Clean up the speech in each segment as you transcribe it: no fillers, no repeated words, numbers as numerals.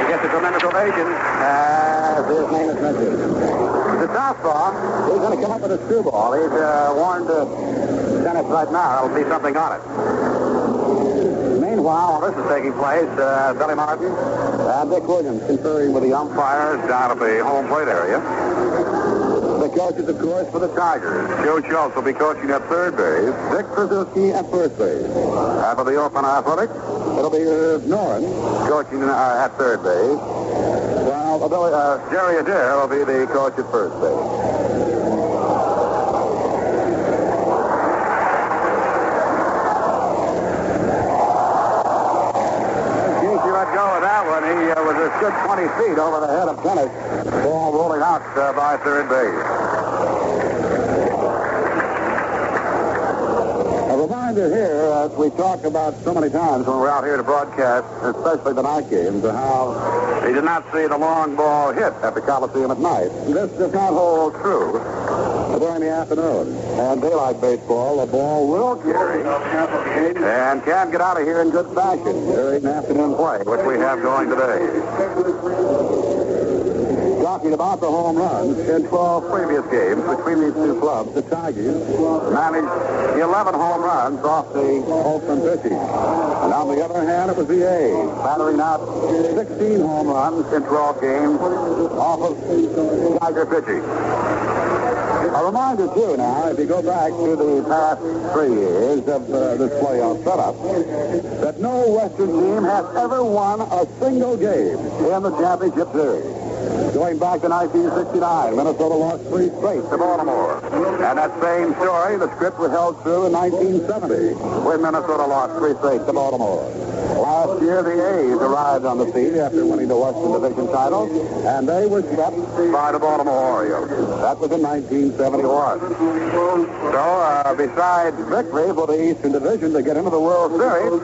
gets a tremendous ovation as his name is mentioned. The southpaw, he's going to come up with a screwball. He's warned Dennis right now. There'll be something on it. Meanwhile, while this is taking place, Billy Martin and Dick Williams conferring with the umpires down at the home plate area. The coaches, of course, for the Tigers. Joe Schultz will be coaching at third base. Dick Krasuski at first base. And for the Oakland Athletics, it'll be Noren coaching at third base. While Jerry Adair will be the coach at first base. He was a good 20 feet over the head of Dennis. Ball rolling out by third base. A reminder here, as we talked about so many times when we're out here to broadcast, especially the night games, how he did not see the long ball hit at the Coliseum at night. This does not hold true during the afternoon. And daylight baseball, the ball will carry and can get out of here in good fashion during afternoon play, which we have going today. Talking about the home runs in 12 previous games between these two clubs, the Tigers managed 11 home runs off the Oakland pitching. And on the other hand, it was the A's battering out 16 home runs in 12 games off of Tiger pitching. A reminder, too, now, if you go back to the past 3 years of this playoff setup, that no Western team has ever won a single game in the championship series. Going back to 1969, Minnesota lost 3 straight to Baltimore. And that same story, the script was held true in 1970, when Minnesota lost 3 straight to Baltimore. Last year, the A's arrived on the scene after winning the Western Division title, and they were swept by the Baltimore Orioles. That was in 1971. So, besides victory for the Eastern Division to get into the World Series,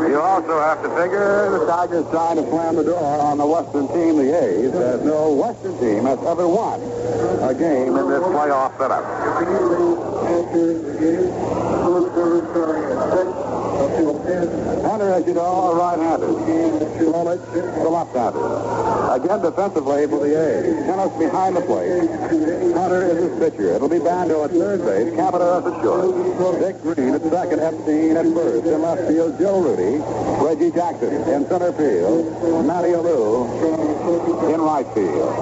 you also have to figure the Tigers trying to slam the door on the Western team, the A's, as no Western team has ever won a game in this playoff setup. Hunter, as you know, a right-hander. Smollett, the left-hander. Again, defensively for the A's. Tennis behind the plate. Hunter is his pitcher. It'll be Bando at third base. Capita at short. Dick Green at second. Epstein at first. In left field, Joe Rudy. Reggie Jackson in center field. Matty Alou in right field.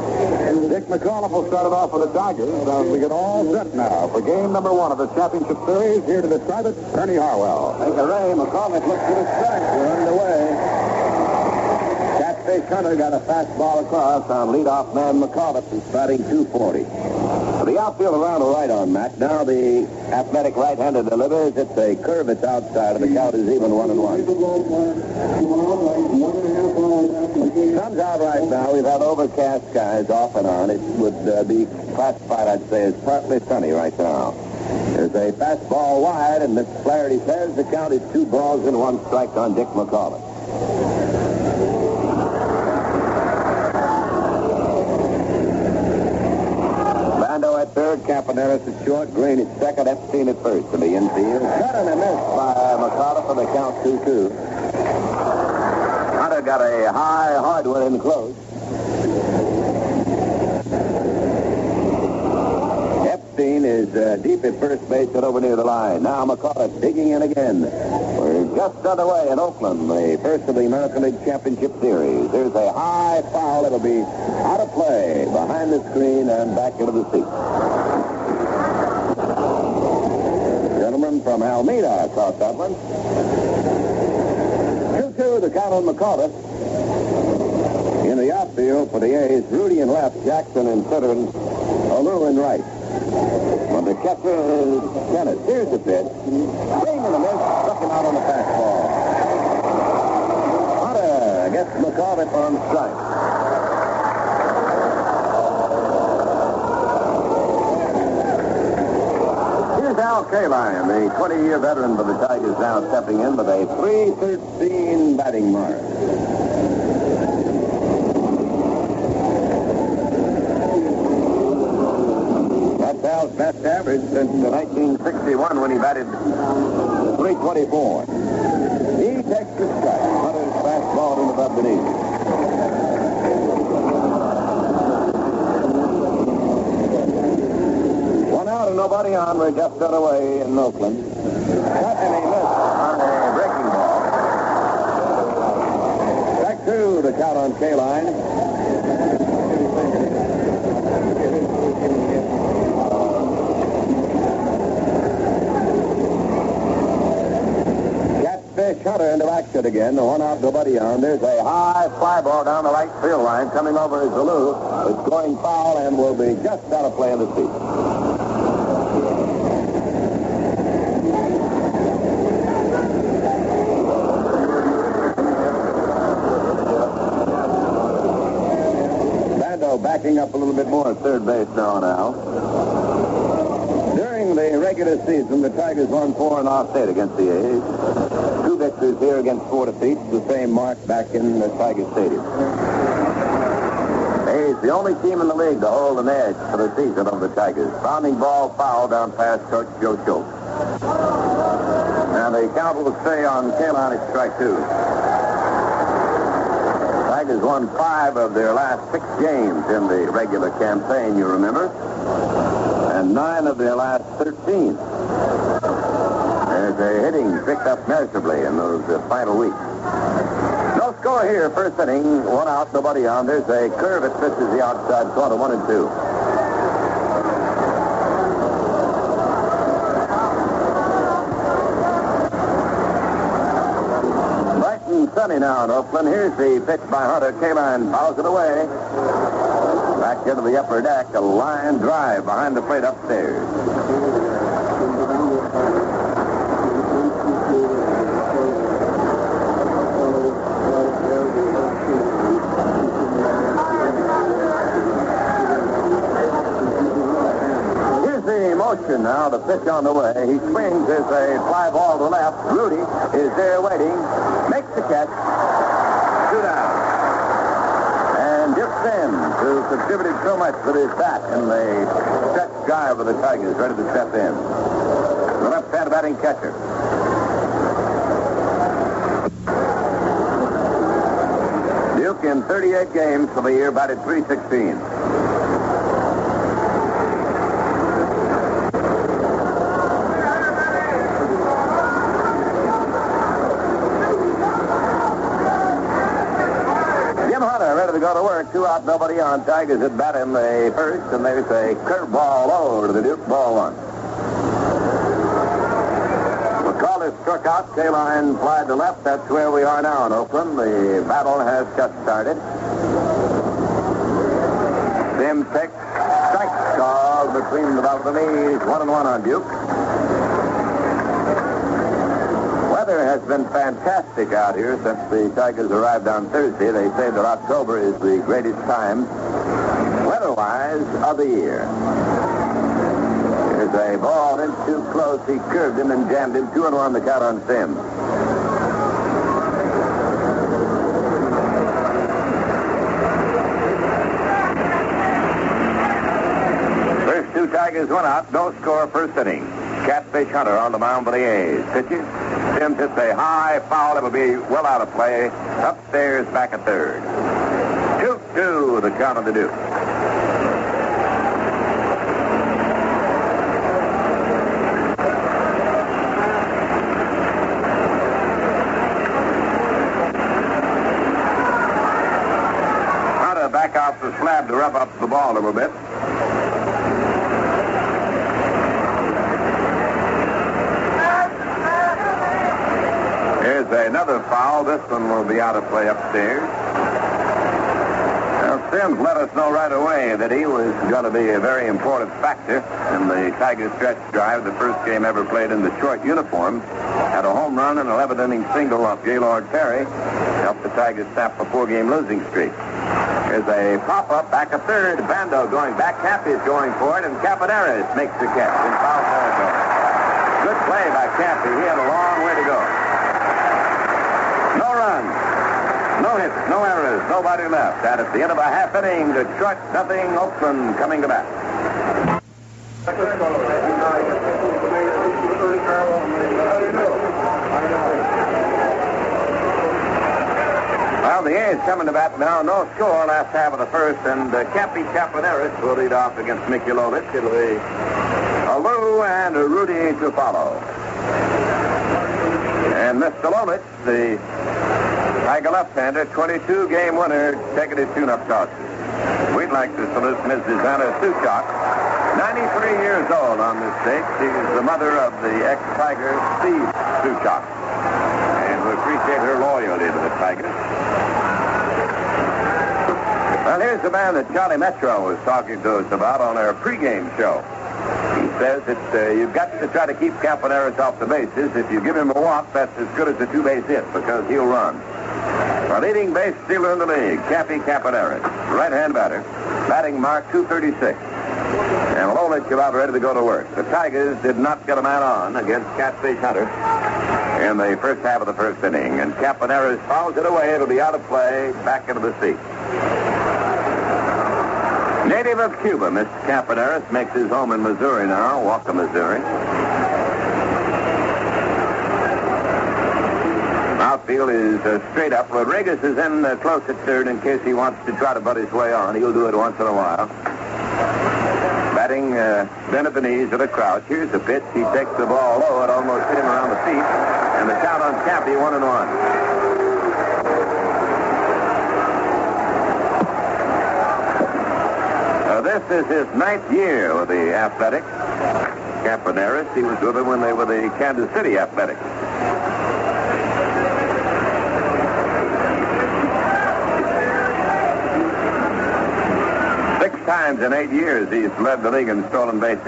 Dick McAuliffe will start it off for the Tigers. We get all set now for game number 1 of the championship series. Here to decide it, Ernie Harwell. Thank you, Ray. McAuliffe looks to the strike. We're underway. Catfish Hunter got a fastball across on leadoff man McAuliffe, who's batting .240. The outfield around the right on Matt. Now the athletic right-hander delivers. It's a curve. It's outside, and the count is even 1-1. Sun's out right now. We've had overcast skies off and on. It would be classified, I'd say, as partly sunny right now. There's a fastball wide, and Mr. Flaherty says the count is 2 balls and 1 strike on Dick McAuliffe. Bando at third, Campaneris at short, Green at second, Epstein at first in the infield. Cut and a miss by McAuliffe, and the count 2-2. Hunter got a high, hard one in close. Epstein is deep at first base and over near the line. Now McAuliffe digging in again. We're just underway in Oakland, the first of the American League Championship Series. There's a high foul. It'll be out of play behind the screen and back into the seat. Gentlemen from Alameda caught that one. 2-2, the count on McAuliffe. In the outfield for the A's, Rudy in left, Jackson in center, and Alou in right. When the catcher is Dennis. Here's the pitch. Swing and a miss. Struck him out on the fastball. Hunter gets McAuliffe on strike. Here's Al Kaline, the 20-year veteran for the Tigers, now stepping in with a .313 batting mark. Al's best average since 1961 when he batted .324. He takes the strike. Hunter's fastball to going on. We're just underway in Oakland. Cut and he missed on a breaking ball. Back to the count on K-line. Catfish Hunter into action again. The one out, nobody on. There's a high fly ball down the right field line. Coming over is Zalou. It's going foul and will be just out of play in the seat. Backing up a little bit more at third base now. During the regular season, the Tigers won 4 in our state against the A's. 2 victories here against 4 defeats, the same mark back in the Tiger Stadium. A's the only team in the league to hold an edge for the season of the Tigers. Bounding ball foul down past Coach Joe Schultz. And the count will stay on K-line at strike 2. Tigers won 5 of their last 6 games in the regular campaign, you remember, and 9 of their last 13. There's a hitting picked up measurably in those final weeks. No score here, first inning, 1 out, nobody on. There's a curve that misses the outside corner, 1-2. Sunny now in Oakland. Here's the pitch by Hunter. K-line fouls it away. Back into the upper deck. A line drive behind the plate upstairs. Here's the motion now. The pitch on the way. He swings. There's a fly ball to left. Rudy is there waiting. Makes the catch. 2 down. And Dick Sims, who contributed so much with his bat in the stretch drive of the Tigers, ready to step in. The left-hand batting catcher. Duke in 38 games for the year batted .316. To go to work, 2 out, nobody on. Tigers at bat in the first, and there's a curveball low to the Duke, ball 1. McCall is struck out. K-line fly to left. That's where we are now in Oakland. The battle has just started. Sims takes strike called between the belt and the knees. 1-1 on Duke. Weather has been fantastic out here since the Tigers arrived on Thursday. They say that October is the greatest time, weather-wise, of the year. Here's a ball in too close. He curved him and jammed him. 2-1 the count on Sims. First 2 Tigers, 1 out. No score, first inning. Catfish Hunter on the mound for the A's. Pitches. Sims hits a high foul. It will be well out of play. Upstairs, back at third. 2-2, the count of the Duke. Hunter back out the slab to rub up the ball a little bit. Here's another foul. This one will be out of play upstairs. Well, Sims let us know right away that he was going to be a very important factor in the Tiger stretch drive, the first game ever played in the short uniform. Had a home run and an 11th-inning single off Gaylord Perry. Helped the Tigers snap a 4-game losing streak. Here's a pop-up back at third. Bando going back. Catfish going for it, and Capaneris makes the catch in foul territory. Good play by Catfish. He had a long way to go. No runs, no hits, no errors, nobody left. And at the end of a half inning, Detroit nothing, Oakland coming to bat. Well, the A's coming to bat now. No score last half of the first, and Cappy Capaneris will lead off against Mickey Lolich. It'll be a Lou and Rudy to follow. And Mr. Lolich, the Tiger left-hander, 22-game winner, taking his tune-up tosses. We'd like to salute Mrs. Anna Suchok, 93 years old on this date. She's the mother of the ex-Tiger, Steve Suchok. And we appreciate her loyalty to the Tigers. Well, here's the man that Charlie Metro was talking to us about on our pregame show. He says that you've got to try to keep Campaneris off the bases. If you give him a walk, that's as good as a two-base hit because he'll run. Our leading base stealer in the league, Cappy Campaneris, right-hand batter, batting mark 236. And Lolich about ready to go to work. The Tigers did not get a man on against Catfish Hunter in the first half of the first inning. And Campaneris fouls it away. It'll be out of play, back into the seat. Native of Cuba, Mr. Campaneris makes his home in Missouri now, Walker, Missouri. Outfield is straight up. Rodriguez is in close at third in case he wants to try to butt his way on. He'll do it once in a while. Batting bent at the knees at a crouch. Here's the pitch. He takes the ball low. It almost hit him around the feet. And the count on Cappy, 1-1. This is his 9th year with the Athletics. Campaneris, he was with them when they were the Kansas City Athletics. Six times in 8 years he's led the league in stolen bases.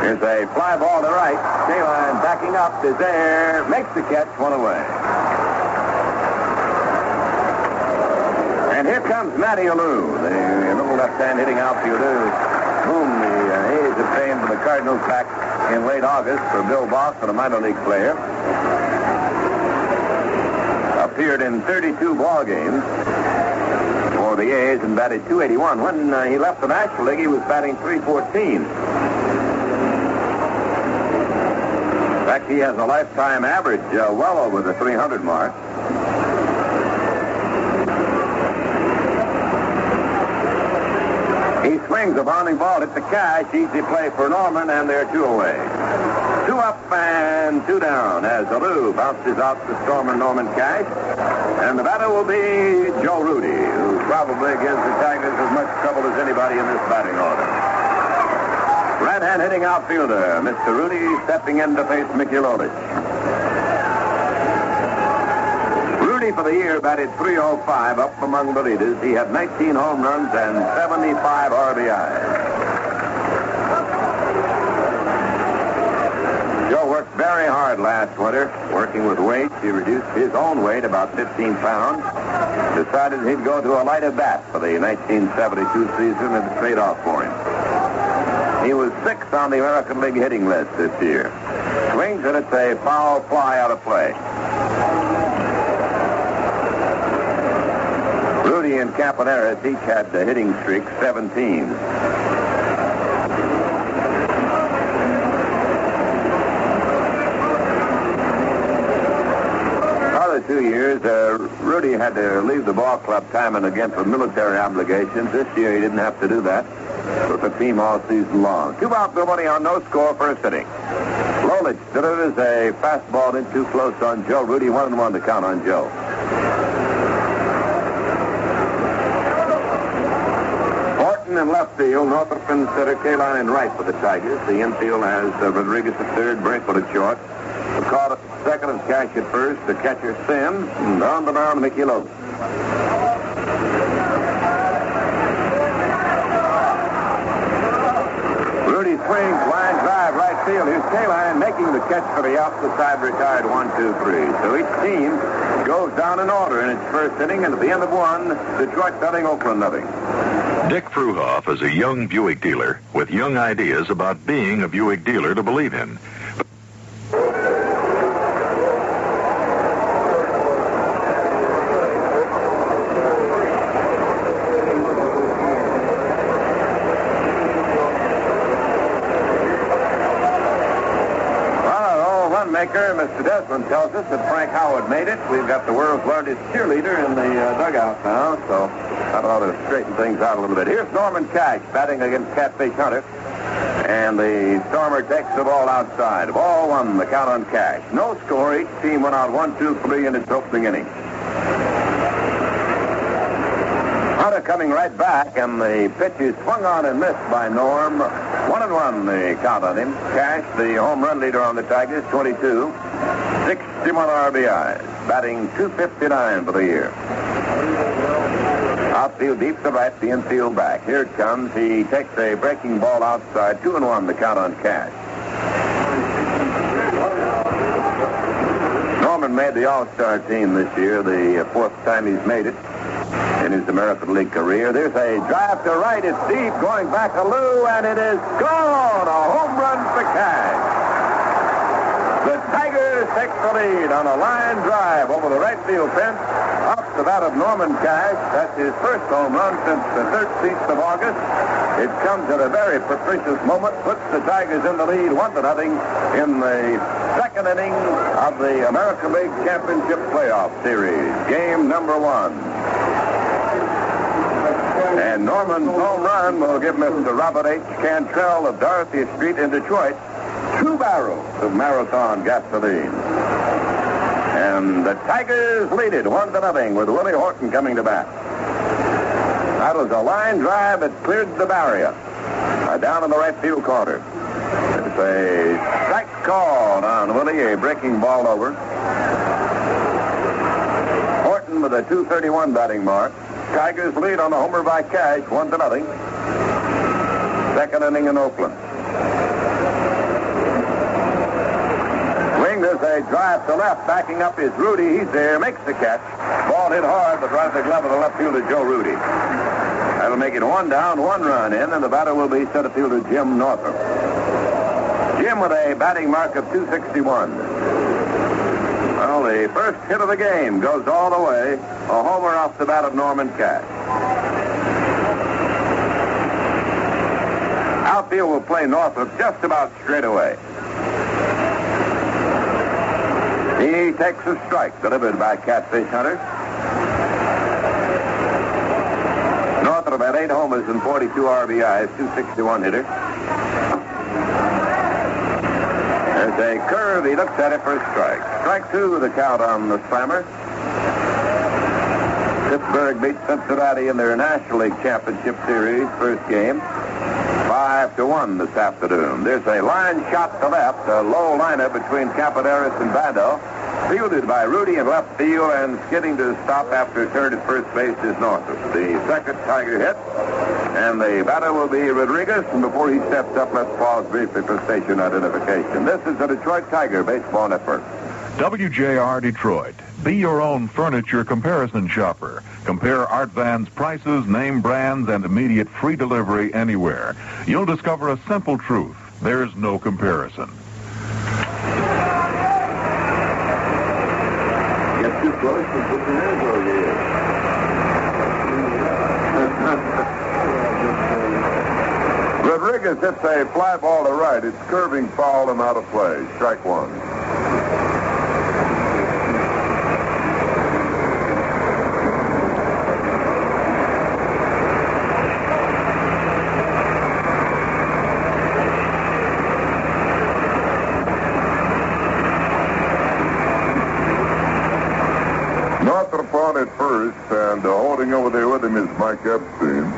Here's a fly ball to right. Kaline backing up is there. Makes the catch, one away. And here comes Matty Alou, the little left-hand hitting outfielder whom the A's obtained from the Cardinals back in late August for Bill Boston, a minor league player. Appeared in 32 ball games for the A's and batted .281. When he left the National League, he was batting .314. In fact, he has a lifetime average well over the 300 mark. He swings a bounding ball at the cash. Easy play for Norman, and they're 2 away. 2 up and 2 down as Alou bounces out to Stormer Norman Cash. And the batter will be Joe Rudy, who probably gives the Tigers as much trouble as anybody in this batting order. Right-hand hitting outfielder, Mr. Rudy, stepping in to face Mickey Lolich. For the year, batted .305, up among the leaders. He had 19 home runs and 75 RBIs. Joe worked very hard last winter, working with weights. He reduced his own weight about 15 pounds. Decided he'd go to a lighter bat for the 1972 season, and it paid off for him. He was 6th on the American League hitting list this year. Swings it, it's a foul fly out of play. Rudy and Campaneris each had the hitting streak 17. Other 2 years, Rudy had to leave the ball club time and again for military obligations. This year he didn't have to do that. With the team all season long. 2 out, nobody on, no score, first inning. Lolich delivers a fastball in too close on Joe. Rudy 1-1 to count on Joe. In left field, Northrop and center, Kaline in right for the Tigers. The infield has Rodriguez at third, Breakwood at short. McCall at second and Cash at first. The catcher Sim, and on the mound, Mickey Loach. Rudy swings, line drive, right field. Here's Kaline making the catch for the out. The side retired 1-2-3. So each team goes down in order in its first inning, and at the end of one, Detroit nothing, Oakland nothing. Dick Fruhoff is a young Buick dealer with young ideas about being a Buick dealer to believe in. Maker, Mr. Desmond tells us that Frank Howard made it. We've got the world's largest cheerleader in the dugout now, so that ought to straighten things out a little bit. Here's Norman Cash batting against Catfish Hunter. And the Stormer takes the ball outside. Ball one, the count on Cash. No score. Each team went out 1-2-3 in its opening inning. Hunter coming right back, and the pitch is swung on and missed by Norm. 1-1, the count on him. Cash, the home run leader on the Tigers, 22. 61 RBIs, batting .259 for the year. Outfield deep to right, the infield back. Here it comes. He takes a breaking ball outside. 2-1, the count on Cash. Norman made the All-Star team this year, the fourth time he's made it in his American League career. There's a drive to right. It's deep, going back to Lou, and it is gone. A home run for Cash. The Tigers take the lead on a line drive over the right field fence up to that of Norman Cash. That's his first home run since the 13th of August. It comes at a very propitious moment, puts the Tigers in the lead 1-0 in the second inning of the American League Championship Playoff Series, game number 1. And Norman's home run will give Mr. Robert H. Cantrell of Dorothy Street in Detroit 2 barrels of Marathon gasoline. And the Tigers lead it 1-0 with Willie Horton coming to bat. That was a line drive that cleared the barrier down in the right field corner. It's a strike call on Willie, a breaking ball over. Horton with a .231 batting mark. Tigers lead on the homer by Cash, 1-0. Second inning in Oakland. There's a drive to left. Backing up is Rudy. He's there. Makes the catch. Ball hit hard, but right at the glove of the left fielder, Joe Rudy. That'll make it 1 down, 1 run in, and the batter will be center fielder Jim Northrup. Jim with a batting mark of .261. Well, the first hit of the game goes all the way. A homer off the bat of Norman Cash. Outfield will play Northrup just about straight away. He takes a strike delivered by Catfish Hunter. Northrop had 8 homers and 42 RBIs, .261 hitter. There's a curve. He looks at it for a strike. Strike 2, the count on the slammer. Pittsburgh beat Cincinnati in their National League Championship Series first game. 5-1 this afternoon. There's a line shot to left, a low liner between Capaneris and Bando. Fielded by Rudy in left field, and skidding to stop after a turn at first base is Northrup. The second Tiger hit, and the batter will be Rodriguez. And before he steps up, let's pause briefly for station identification. This is the Detroit Tiger Baseball Network. WJR Detroit. Be your own furniture comparison shopper. Compare Art Van's prices, name brands, and immediate free delivery anywhere. You'll discover a simple truth. There's no comparison. Get too close and put your hands over here. Rodriguez hits a fly ball to right. It's curving foul and out of play. Strike 1. Northrop on at first, and holding over there with him is Mike Epstein.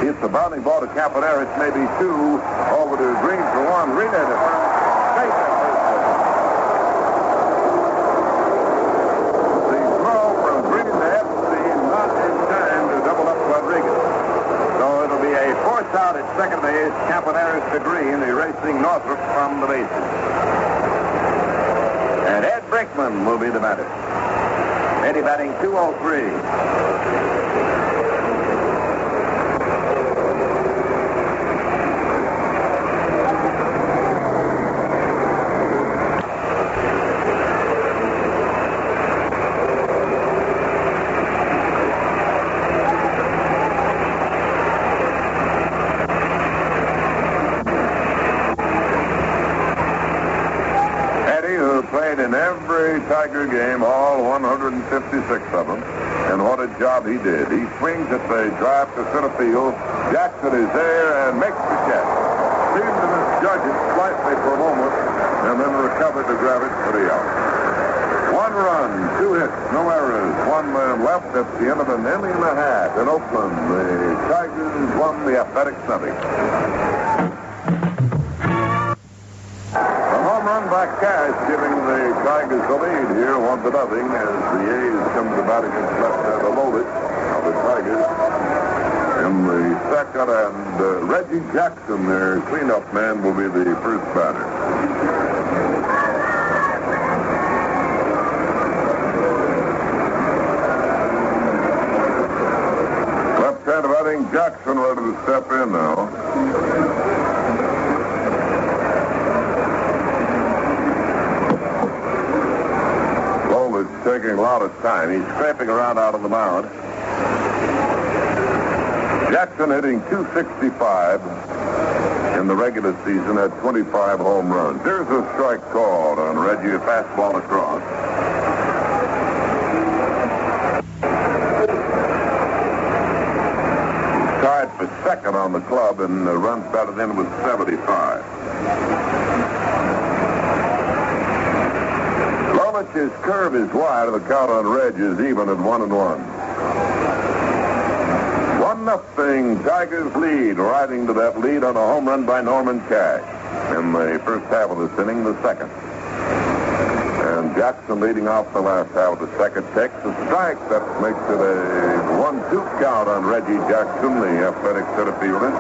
It's a bounding ball to Capaneris, maybe 2, over to Green for 1. Rena to first. Safe at first. The throw from Green to Epstein, not in time to double up Rodriguez. So it'll be a force out at second base. Capaneris to Green, erasing Northrop from the bases. And Ed Brickman will be the batter. Eddie batting .203. In every Tiger game, all 156 of them, and what a job he did. He swings at the drive to center field. Jackson is there and makes the catch. seemed to misjudge it slightly for a moment and then recovered to grab it for the out. 1 run, 2 hits, no errors, 1 man left at the end of an inning and a half in Oakland. The Tigers won the Athletic 70. A home run by Cash, giving the Tigers the lead here, 1-0, as the A's come to bat against left-hander Loaded of the Tigers in the second, and Reggie Jackson, their cleanup man, will be the first batter. Left-hander batting Jackson ready to step in now. Taking a lot of time. He's scraping around out of the mound. Jackson hitting .265 in the regular season, had 25 home runs. There's a strike called on Reggie, a fastball across. He's tied for second on the club, and the runs batted in with 75. His curve is wide, and the count on Reg is even at 1-1. 1-0 Tigers lead, riding to that lead on a home run by Norman Cash in the first half of this inning, the second. And Jackson leading off the last half of the second takes a strike that makes it a 1-2 count on Reggie Jackson, the athletic center fielder.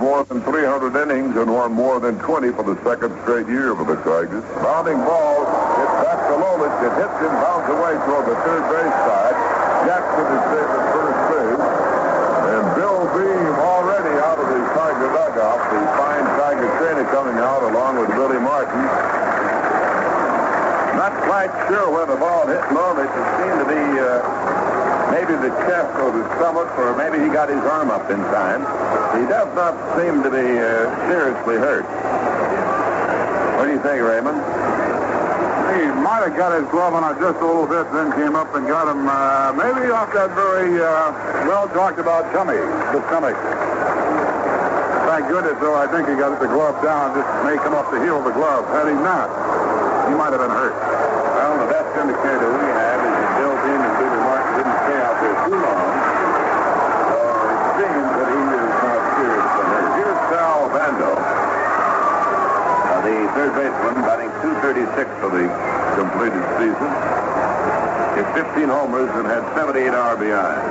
More than 300 innings and won more than 20 for the second straight year for the Tigers. Bounding ball, it's back to Lolich. It hits him, bounds away toward the third base side. Jackson is safe at first base. And Bill Beam already out of the Tiger dugout. The fine Tiger trainer coming out along with Billy Martin. Not quite sure where the ball hit Lolich. It seemed to be maybe the chest or the stomach, or maybe he got his arm up in time. He does not seem to be seriously hurt. What do you think, Raymond? He might have got his glove on it just a little bit, then came up and got him maybe off that very well-talked-about tummy, the stomach. Thank goodness, though, I think he got the glove down. Just may come off the heel of the glove. Had he not, he might have been hurt. Well, the best indicator we have is that Bill Beam and Billy Martin didn't stay out there too long. It seems that he is not seriously hurt. Here's Sal Bando, the third baseman, batting .236 for the completed season. Hit 15 homers and had 78 RBIs.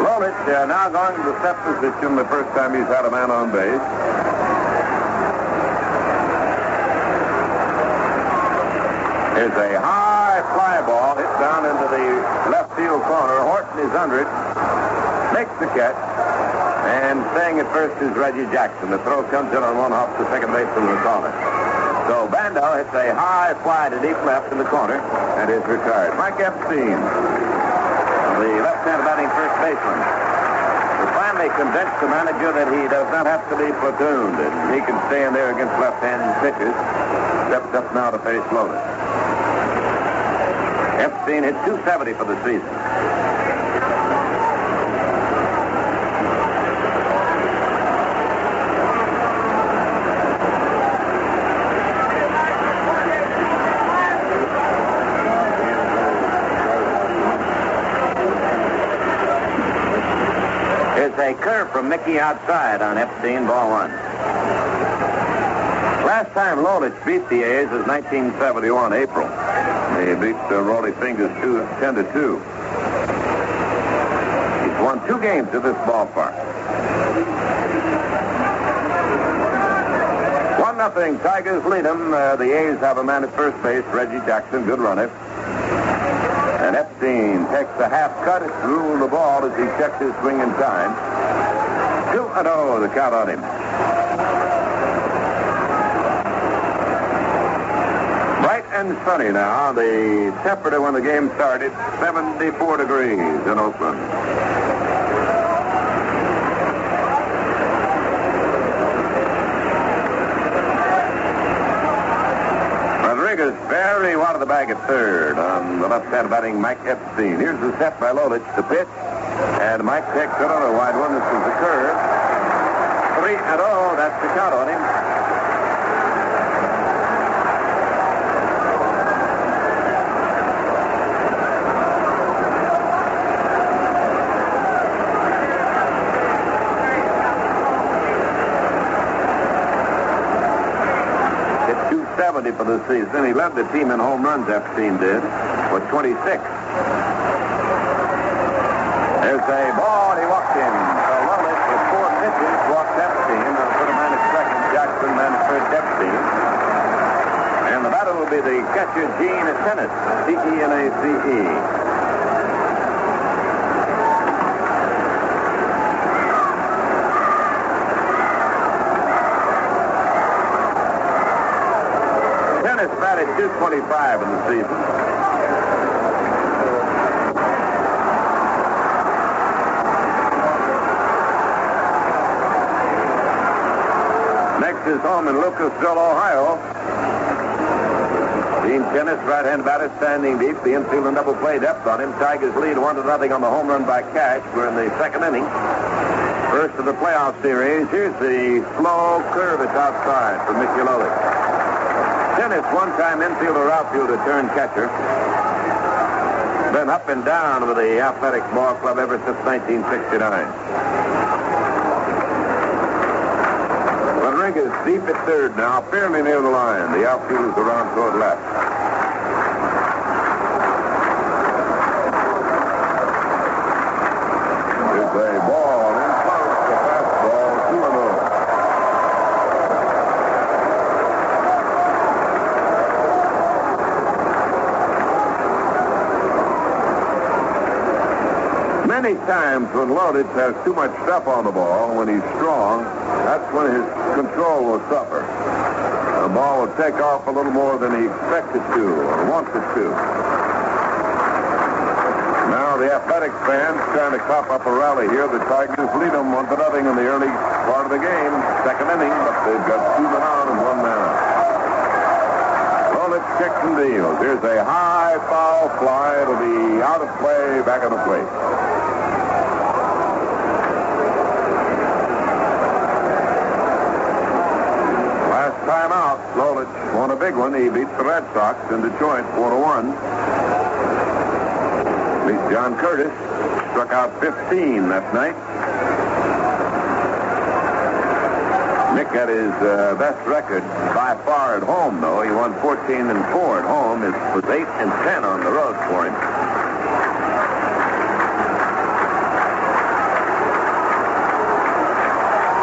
Lolich now going to the step position, the first time he's had a man on base. Here's a high fly ball hit down into the left field corner. Horton is under it, makes the catch, and staying at first is Reggie Jackson. The throw comes in on one hop to second base from the corner. So Bando hits a high fly to deep left in the corner and is retired. Mike Epstein, the left-hand batting first baseman, has finally convinced the manager that he does not have to be platooned, and he can stay in there against left-hand pitchers. Steps up now to face Lotus. Epstein hit .270 for the season. Here's a curve from Mickey outside on Epstein, ball one. Last time Lolich beat the A's was 1971, April. They beat Rollie Fingers 10-2. He's won 2 games at this ballpark. 1-0, Tigers lead them. The A's have a man at first base, Reggie Jackson, good runner. And Epstein takes a half cut through the ball as he checks his swing in time. 2-0, the count on him. Bright and sunny now. The temperature when the game started, 74 degrees in Oakland. very wide of the bag at third. On the left side batting Mike Epstein. Here's the set by Lolich, the pitch. And Mike takes another wide one. This is the curve. 3-0. That's the count on him. For the season. He led the team in home runs, Epstein did, with 26. There's a ball, he walked in. So Lolich with 4 pitches walked Epstein. Put a man at second, Jackson, man at third, Epstein. And the batter will be the catcher, Gene Tennis, Tenace. Batted 225 in the season. Next is home in Lucasville, Ohio. Gene Tennis, right-hand batter, standing deep. The infield and double play depth on him. Tigers lead 1-0 on the home run by Cash. We're in the second inning. First of the playoff series. Here's the slow curve. It's outside for Mickey Lolich. Tennis, one-time infielder, outfielder, turned catcher. Been up and down with the Athletic Ball Club ever since 1969. Rodriguez deep at third now, fairly near the line. The outfielders around toward left. It's a ball in close, the fastball, 2-0. Many times when Lolich has too much stuff on the ball, when he's strong, that's when his control will suffer. The ball will take off a little more than he expects it to or wants it to. Now the Athletics fans trying to cop up a rally here. The Tigers lead them 1-0 in the early part of the game, second inning, but they've got 2 men on and 1 man out. Lolich kicks and deals. Here's a high foul fly. It'll be out of play, back on the plate. Time out. Lolich won a big one. He beats the Red Sox in Detroit 4-1. Beats John Curtis. Struck out 15 that night. Mick had his best record by far at home, though. He won 14-4 at home. It was 8-10 on the road for him.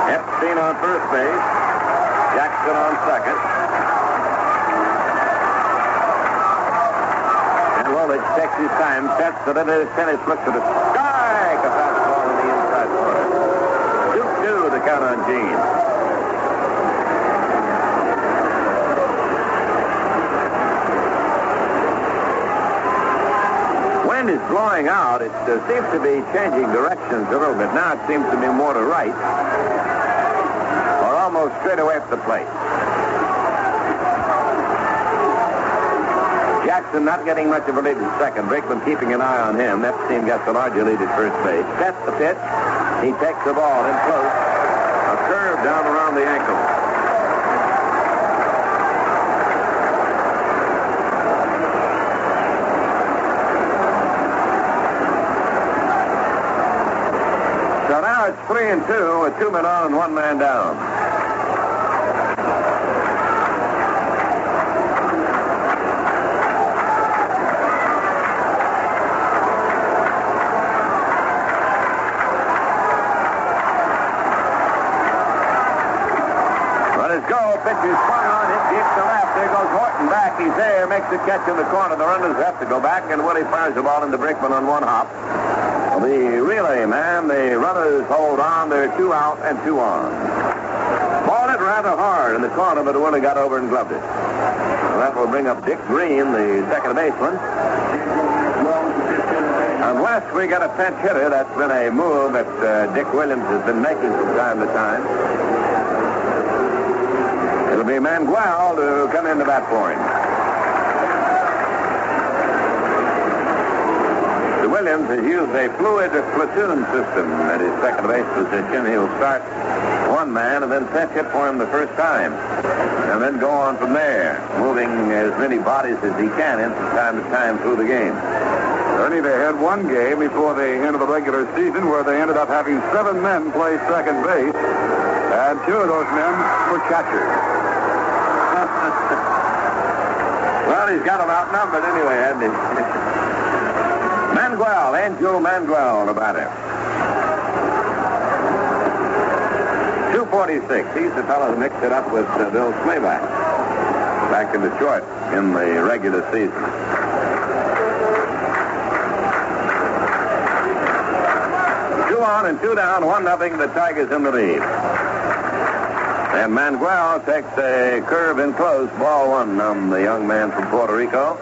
Epstein on first base. Jackson on second. And Lolich takes his time, sets it into Tennis, looks at the strike. A fastball in the inside corner. 2-2 the count on Gene. Wind is blowing out. It seems to be changing directions a little bit. Now it seems to be more to right. Almost straight away from the plate. Jackson not getting much of a lead at second. Breakwood keeping an eye on him. Epstein gets the larger lead at first base. Sets the pitch. He takes the ball in close. A curve down around the ankle. So now it's 3-2 with 2 men on and 1 man down. Pitch is swung on, hit deep to left. There goes Horton back. He's there, makes the catch in the corner. The runners have to go back, and Willie fires the ball into Brickman on 1 hop. The relay man, the runners hold on. They're 2 out and 2 on. Ball hit rather hard in the corner, but Willie got over and gloved it. Well, that will bring up Dick Green, the second baseman. Unless we get a pinch hitter, that's been a move that Dick Williams has been making from time to time. It'll be Mangual to come in to bat for him. Williams has used a fluid platoon system at his second base position. He'll start one man and then pinch hit for him the first time. And then go on from there, moving as many bodies as he can in from time to time through the game. Ernie, they had one game before the end of the regular season where they ended up having 7 men play second base, and 2 of those men were catchers. Well, he's got them outnumbered anyway, hasn't he? Manuel, Angel Manuel, the batter. 246. He's the fellow who mixed it up with Bill Slayback back in Detroit in the regular season. 2 on and 2 down, 1-0. The Tigers in the lead. And Manuel takes a curve in close, ball 1 on the young man from Puerto Rico.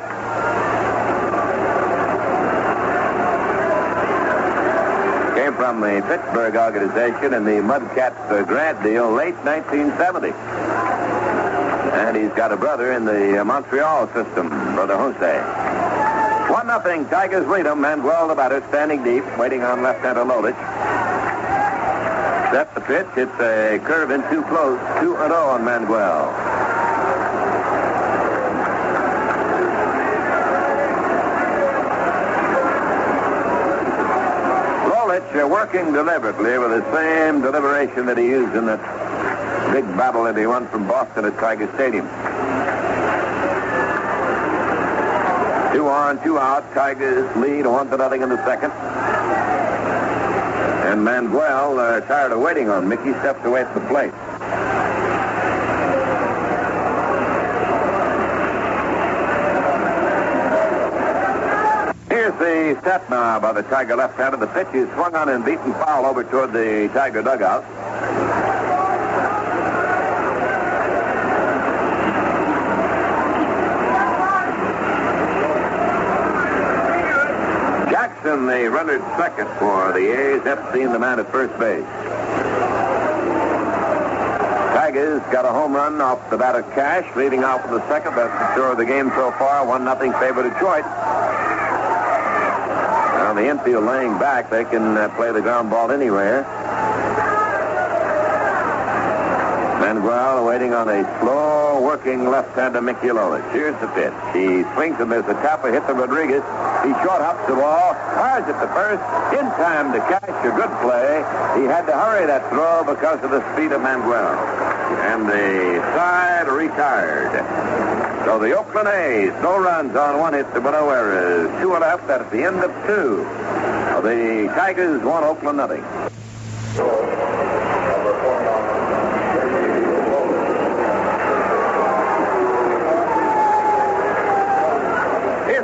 Came from the Pittsburgh organization in the Mudcats grant deal late 1970. And he's got a brother in the Montreal system, Brother Jose. 1-0, Tigers lead him. Manuel, the batter, standing deep, waiting on left-hander Lolich. Set the pitch. It's a curve in too close. 2-0 on Manuel. Lolich working deliberately with the same deliberation that he used in that big battle that he won from Boston at Tiger Stadium. 2 on, 2 out. Tigers lead 1-0 in the second. And Manuel, tired of waiting on Mickey, steps away from the plate. Here's the set now by the Tiger left-hander. The pitch is swung on and beaten foul over toward the Tiger dugout. Jackson, the runner at second for the A's. Epstein, the man at first base. Tigers got a home run off the bat of Cash, leading off for the second. That's the score of the game so far. 1-0 favor Detroit. Now the infield laying back. They can play the ground ball anywhere. Manuel waiting on a slow working left-hander Mickey Lolich. Here's the pitch. He swings and there's a tapper hit to Rodriguez. He short hops the ball, fires it to first, in time to catch. A good play. He had to hurry that throw because of the speed of Manuel. And the side retired. So the Oakland A's, no runs on 1 hit to no errors. 2 left at the end of 2. The Tigers won Oakland 0.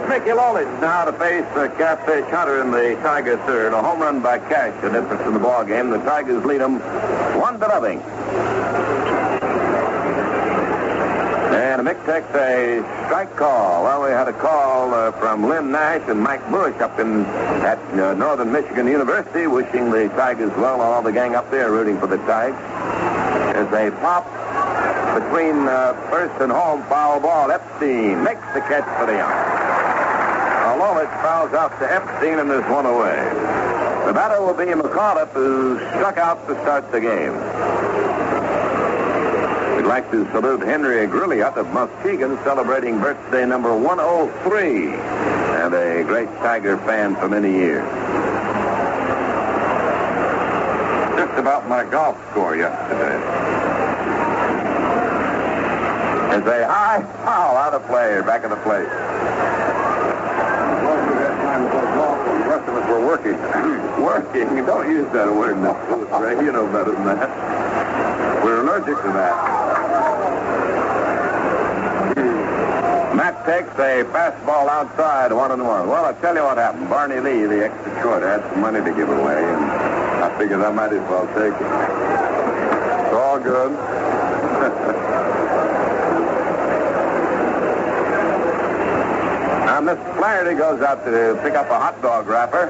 Mickey Lolich now to face Catfish Hunter in the Tiger third. A home run by Cash, the difference in the ball game. The Tigers lead them 1-0. And Mick takes a strike call. Well, we had a call from Lynn Nash and Mike Bush up at Northern Michigan University, wishing the Tigers well. All the gang up there rooting for the Tigers. There's a pop between first and home, foul ball. Epstein makes the catch for the out. Lolich fouls out to Epstein, and there's 1 away. The batter will be McAuliffe, who struck out to start the game. We'd like to salute Henry Grilliot of Muskegon, celebrating birthday number 103, and a great Tiger fan for many years. Just about my golf score yesterday. There's a high foul out of play, back of the plate. The rest of us were working. Working? Don't use that word now, Ray. You know better than that. We're allergic to that. Matt takes a fastball outside, 1-1. Well, I'll tell you what happened. Barney Lee, the ex-Detroit, had some money to give away, and I figured I might as well take it. It's all good. Now, Mr. Flaherty goes out to pick up a hot dog wrapper.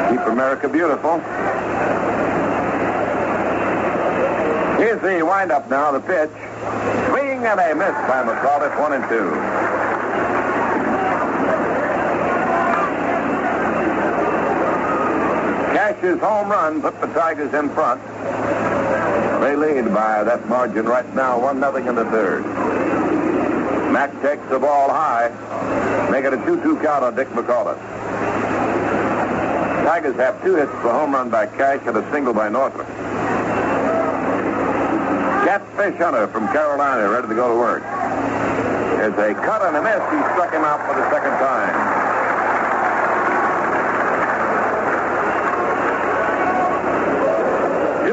Keep America beautiful. Here's the windup now, the pitch. Swing and a miss by McAuliffe, 1-2. Cash's home run put the Tigers in front. They lead by that margin right now, 1-0 in the third. Mack takes the ball high, make it a 2-2 count on Dick McAuliffe. Tigers have 2 hits for home run by Cash and a single by Northrup. Catfish Hunter from Carolina ready to go to work. There's a cut and a miss. He struck him out for the second time.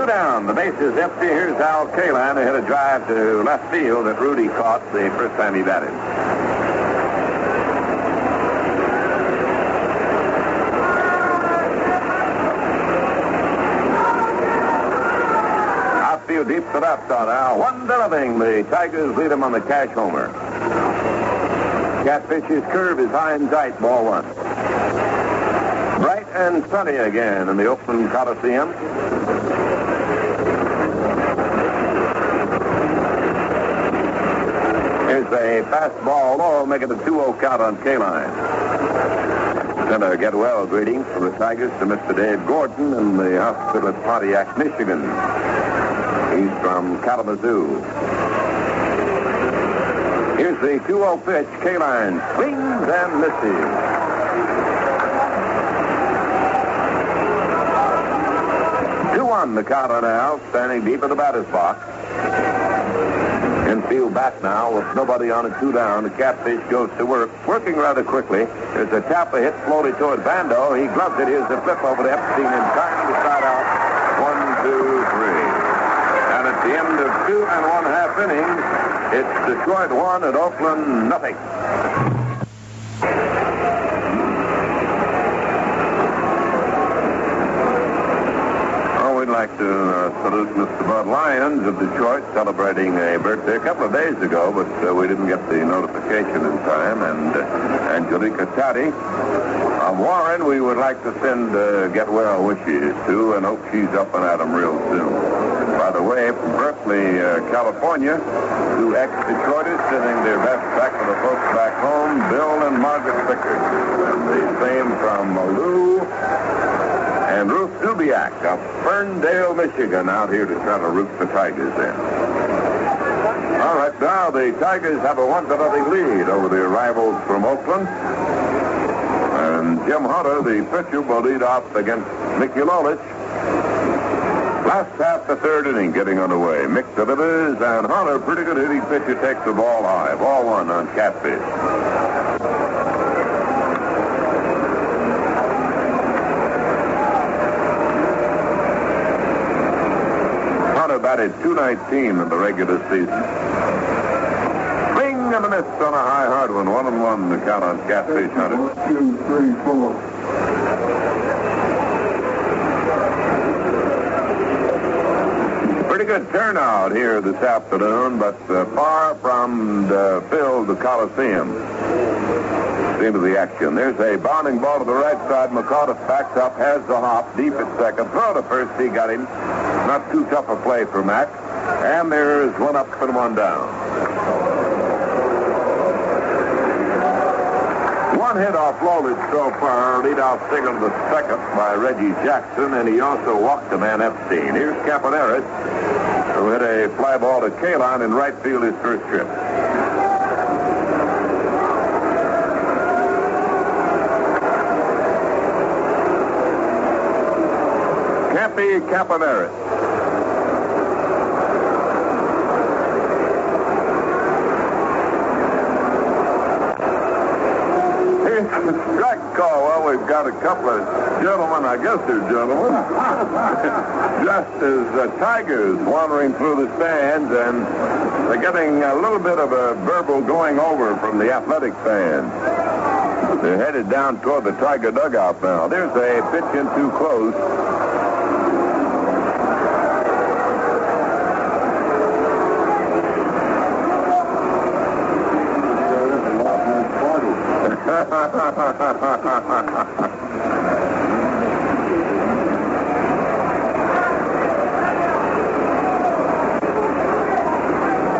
Down. The base is empty. Here's Al Kaline, who hit a drive to left field that Rudy caught the first time he batted. Outfield deep to left on Al. 1-0. The Tigers lead them on the Cash homer. Catfish's curve is high and tight. Ball 1. Bright and sunny again in the Oakland Coliseum. Here's a fastball low, making a 2-0 count on Kaline. Send a get well greetings from the Tigers to Mr. Dave Gordon in the hospital at Pontiac, Michigan. He's from Kalamazoo. Here's the 2-0 pitch. Kaline swings and misses. The count on Al, standing deep in the batter's box. Infield back now with nobody on it, 2 down. The Catfish goes to work, working rather quickly. There's a tap a hit slowly toward Bando. He gloves it. Here's the flip over to Epstein in time to start out 1, 2, 3. And at the end of 2 1/2 innings, it's Detroit 1 and Oakland nothing. I'd like to salute Mr. Bud Lyons of Detroit, celebrating a birthday a couple of days ago, but we didn't get the notification in time. And Angelica Taddy of Warren, we would like to send get well wishes to, and hope she's up and at 'em real soon. By the way, from Berkeley, California, 2 ex-Detroiters sending their best back to the folks back home, Bill and Margaret Pickard. And the same from Lou and Ruth Dubiak of Ferndale, Michigan, out here to try to root the Tigers in. All right, now the Tigers have a 1-0 lead over their rivals from Oakland. And Jim Hunter, the pitcher, will lead off against Mickey Lolich. Last half the third inning getting underway. Mick delivers, and Hunter, pretty good hitting pitcher, takes the ball high. Ball 1 on Catfish. Batted .219 in the regular season. Swing and a miss on a high hard one. 1-1 the count on Catfish Hunter. 1, 2, 3, 4. Pretty good turnout here this afternoon, but far from the filled the Coliseum. Into the action. There's a bounding ball to the right side. McAuliffe backs up, has the hop, deep at second. Throw to first, he got him. Not too tough a play for Mack. And there's 1 up and 1 down. 1 hit off Lolich so far. Leadoff single to the second by Reggie Jackson, and he also walked the man Epstein. Here's Campaneris, who hit a fly ball to Kaline in right field his first trip. Campaneris. Here's the strike call. Well, we've got a couple of gentlemen, I guess they're gentlemen, just as Tigers wandering through the stands, and they're getting a little bit of a verbal going over from the athletic fans. They're headed down toward the Tiger dugout now. There's a pitch in too close.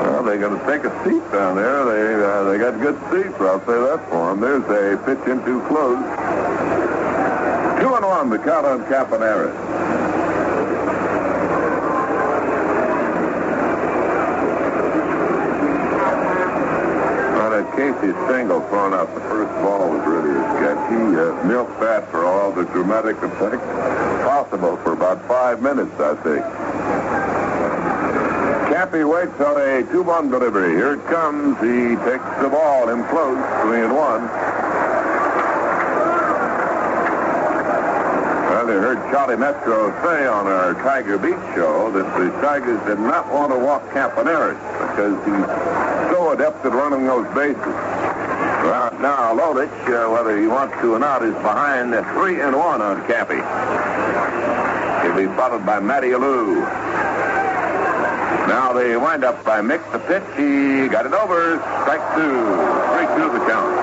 Well, going to take a seat down there. They got good seats, I'll say that for them. There's a pitch into close. 2-1, the count on Campaneris. Casey's single thrown out the first ball was really sketchy. Milked that for all the dramatic effect possible for about 5 minutes, I think. Cappy waits on a 2-1 delivery. Here it comes. He takes the ball in close, 3-1. Well, you heard Charlie Metro say on our Tiger Beach show that the Tigers did not want to walk Campaneris because he's so adept at running those bases. Well, now, Lolich, whether he wants to or not, is behind 3-1 on Cappy. He'll be followed by Matty Alou. Now they wind up by Mick. The pitch, he got it over. Strike 2. 3-2 the count.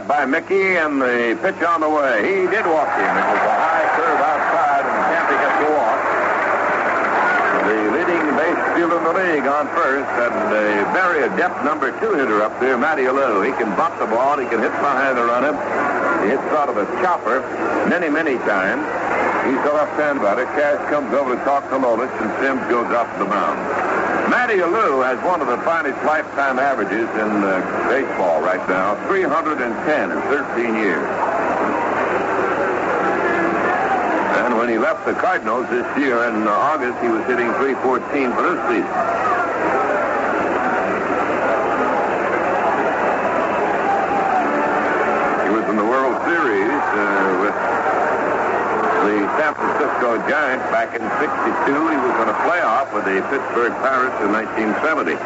By Mickey, and the pitch on the way. He did walk him. It was a high curve outside, and Campy gets the walk. The leading base fielder in the league on first, and a very adept number 2 hitter up there, Matty Alou. He can bump the ball. He can hit behind the runner. He hits sort of a chopper many, many times. He's a left-hand batter. Cash comes over to talk to Lolich, and Sims goes up to the mound. Matty Alou has one of the finest lifetime averages in baseball right now, 310 in 13 years. And when he left the Cardinals this year in August, he was hitting 314 for this season. He was in the World Series with the San Francisco Giants back in '62. He was in a playoff with the Pittsburgh Pirates in 1970.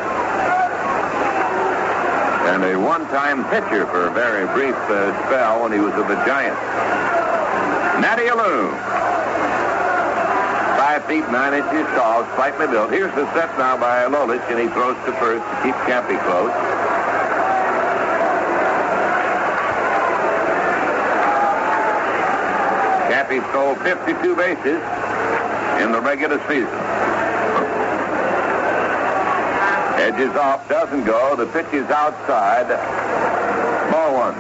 And a one-time pitcher for a very brief spell when he was with the Giants. Matty Alou. 5 feet 9 inches tall, slightly built. Here's the set now by Lolich, and he throws to first to keep Campy close. Cappy stole 52 bases in the regular season. Edges off, doesn't go. The pitch is outside. Ball 1.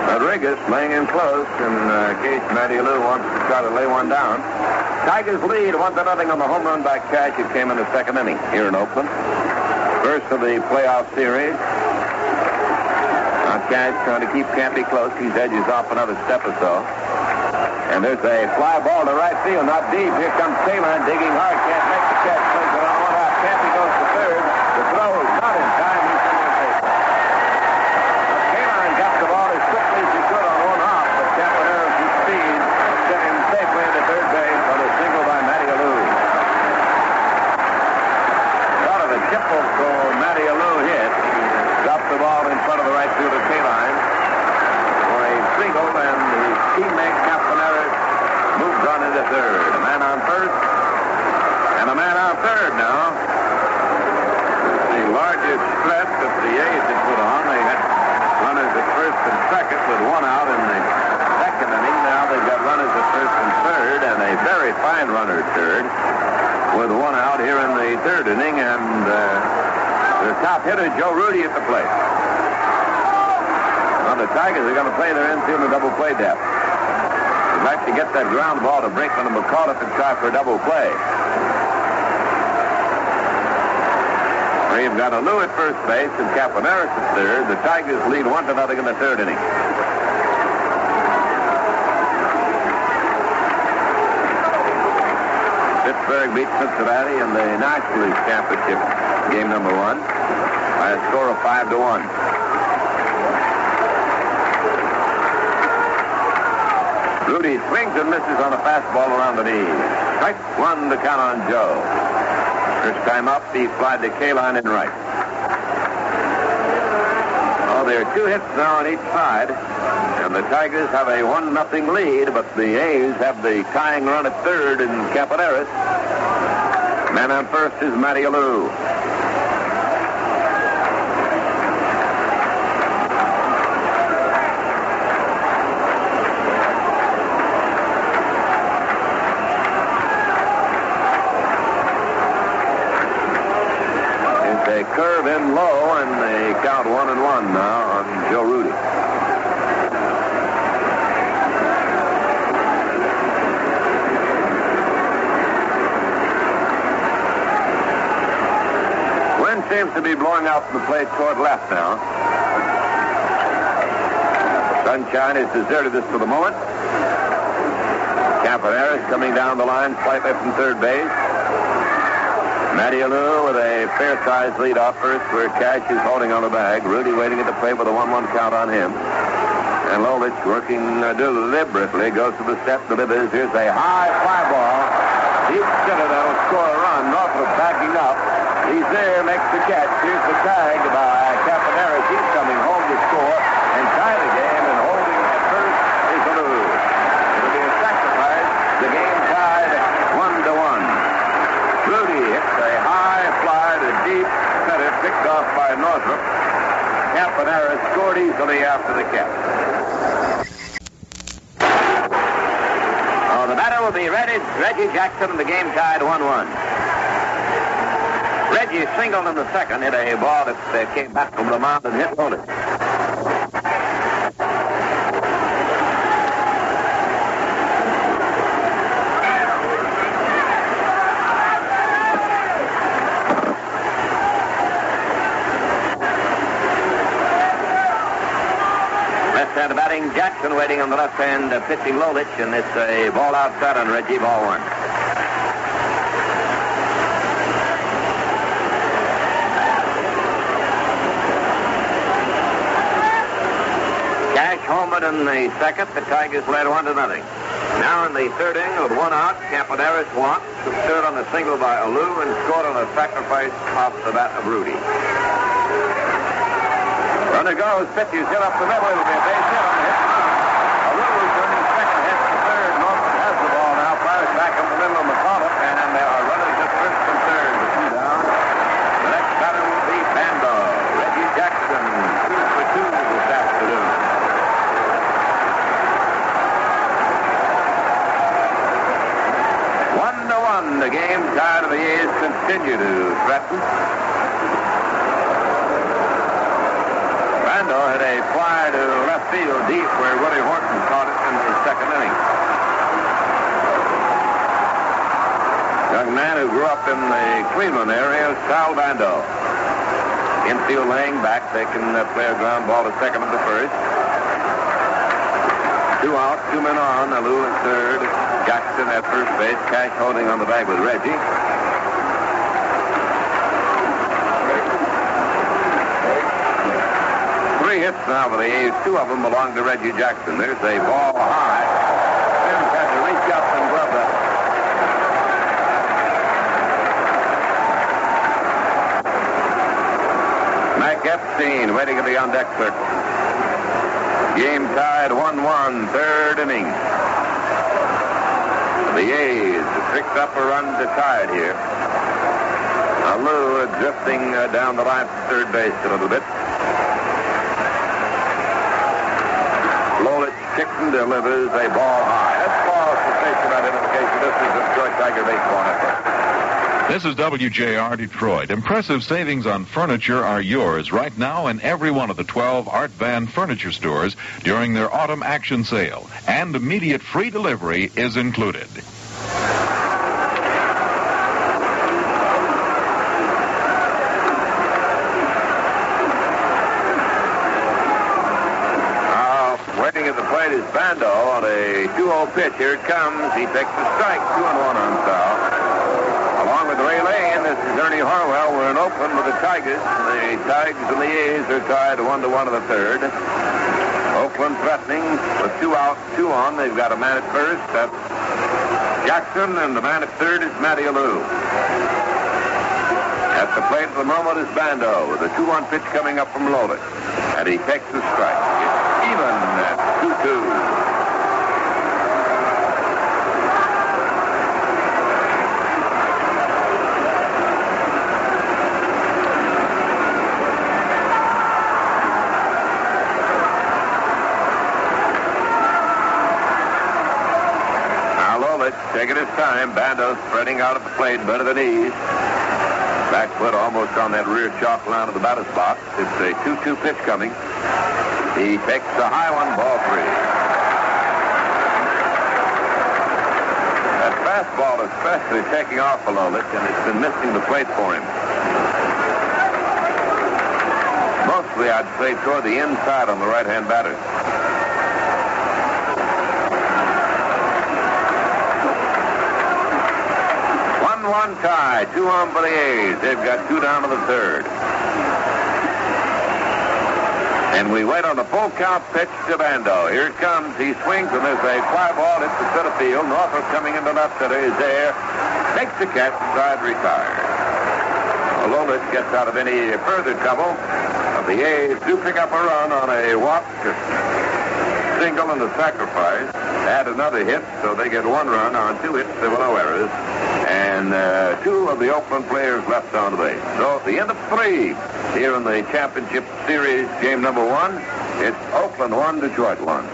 Rodriguez laying in close in case Matty Alou wants to try to lay one down. Tigers lead 1-0 on the home run by Cash. It came in the second inning here in Oakland. First of the playoff series. Cash trying to keep Campy close. He's edges off another step or so. And there's a fly ball to right field, not deep. Here comes Kaline digging hard. Can't make the catch. Plays it on one out. Campy goes to third. The throw is not in time. He's in the paper. Kaline got the ball as quickly as he could on one hop, but Campaneris' speed sent him safely into third base on a single by Matty Alou. Sort of a triple for Matty Alou hit. Dropped the ball in front of the right fielder, Kaline, for a single, and his teammate, Campaneris, moves on into third. A man on first, and a man on third now. The largest threat that the A's had put on. They had runners at first and second with one out in the second inning. Now they've got runners at first and third, and a very fine runner at third with one out here in the third inning, and the top hitter, Joe Rudy, at the plate. Well, the Tigers are going to play their infield in double play depth. They'd like to get that ground ball to Brinkman and McAuliffe and try for a double play. We've got Alou at first base and Campaneris at third. The Tigers lead 1-0 in the third inning. Pittsburgh beats Cincinnati in the National League Championship game number 1 by a score of 5-1. Rudy swings and misses on a fastball around the knee. Strike 1 to count on Joe. First time up, he flied to Kaline in right. Oh, there are 2 hits now on each side, and the Tigers have a 1-0 lead, but the A's have the tying run at third in Campaneris. Man on first is Matty Alou. They curve in low, and they count 1-1 now on Joe Rudy. Wind seems to be blowing out from the plate toward left now. Sunshine has deserted us for the moment. Campaneris coming down the line slightly from third base. Matty Alou with a fair-sized lead off first where Cash is holding on the bag. Rudy waiting at the plate with a 1-1 count on him. And Lolich working deliberately goes to the step, delivers. Here's a high fly ball. Deep center that'll score a run. Northrop backing up. He's there, makes the catch. Here's the tag by Campaneris. He's coming home to score and tie the game, and holding at first is Alou. It'll be a sacrifice. The game tied 1-1. Rudy hits a high fly to deep center, picked off by Northrop. Campaneris scored easily after the catch. Oh, the batter will be Reggie Jackson, and the game tied 1-1. Reggie singled in the second, hit a ball that came back from the mound and hit Lolich. Left-hand batting, Jackson waiting on the left hand, pitching Lolich, and it's a ball outside on Reggie, ball 1. Cash homered in the second. The Tigers led 1-0. Now in the third inning with 1 out, Campaneris walked, stood on the single by Alou, and scored on a sacrifice off the bat of Rudy. Runner goes, pitches hit up the middle. It'll be a base hit on the hit. Alou turning second, hits the third. Norman has the ball now, fires back up the middle of McCullough, and there are runners at first and third with 2 down. The next batter will be Bando. Reggie Jackson, 2 for 2 this afternoon. The game tied of the A's continue to threaten. Bando had a fly to left field deep where Willie Horton caught it in the second inning. Young man who grew up in the Cleveland area, Sal Bando. Infield laying back, taking play a ground ball to second and to first. 2 out, 2 men on. Alou at third. Jackson at first base. Cash holding on the bag with Reggie. Three hits now for the A's. 2 of them belong to Reggie Jackson. There's a ball high. Sims had to reach up and glove that. Mac Epstein waiting at the on-deck circle. Game tied 1-1, third inning. The A's picked up a run to tie it here. Alou drifting down the line from third base a little bit. Lolich kicks and delivers a ball high. That's false for station identification. This is the Detroit Tiger Baseball Network. This is WJR Detroit. Impressive savings on furniture are yours right now in every one of the 12 Art Van furniture stores during their autumn action sale. And immediate free delivery is included. Waiting at the plate is Bando on a 2-0 pitch. Here it comes. He takes the strike. 2-1 on Sal. Along with Ray Lane, this is Ernie Harwell. We're in Oakland with the Tigers. The Tigers and the A's are tied 1-1 in the third. Oakland threatening with 2 out, 2 on. They've got a man at first. That's Jackson, and the man at third is Matty Alou. At the plate at the moment is Bando with a 2-1 pitch coming up from Lolich. And he takes the strike. It's even at 2-2. Taking his time. Bando spreading out at the plate, better than ease. Back foot almost on that rear chalk line of the batter's box. It's a 2-2 pitch coming. He takes the high one, ball 3. That fastball especially taking off a little bit, and it's been missing the plate for him. Mostly, I'd say, toward the inside on the right-hand batter. 1-1 tie, 2 on for the A's. They've got 2 down to the 3rd. And we wait on the full count pitch to Bando. Here it comes. He swings, and there's a fly ball hits the center field. Norfolk coming into left center is there. Makes the catch, side retired. Although this gets out of any further trouble, the A's do pick up a run on a walk, single, and a sacrifice. Add another hit, so they get 1 run on 2 hits. There were no errors. And 2 of the Oakland players left on the base. So at the end of 3 here in the championship series, game number 1, it's Oakland 1, Detroit 1.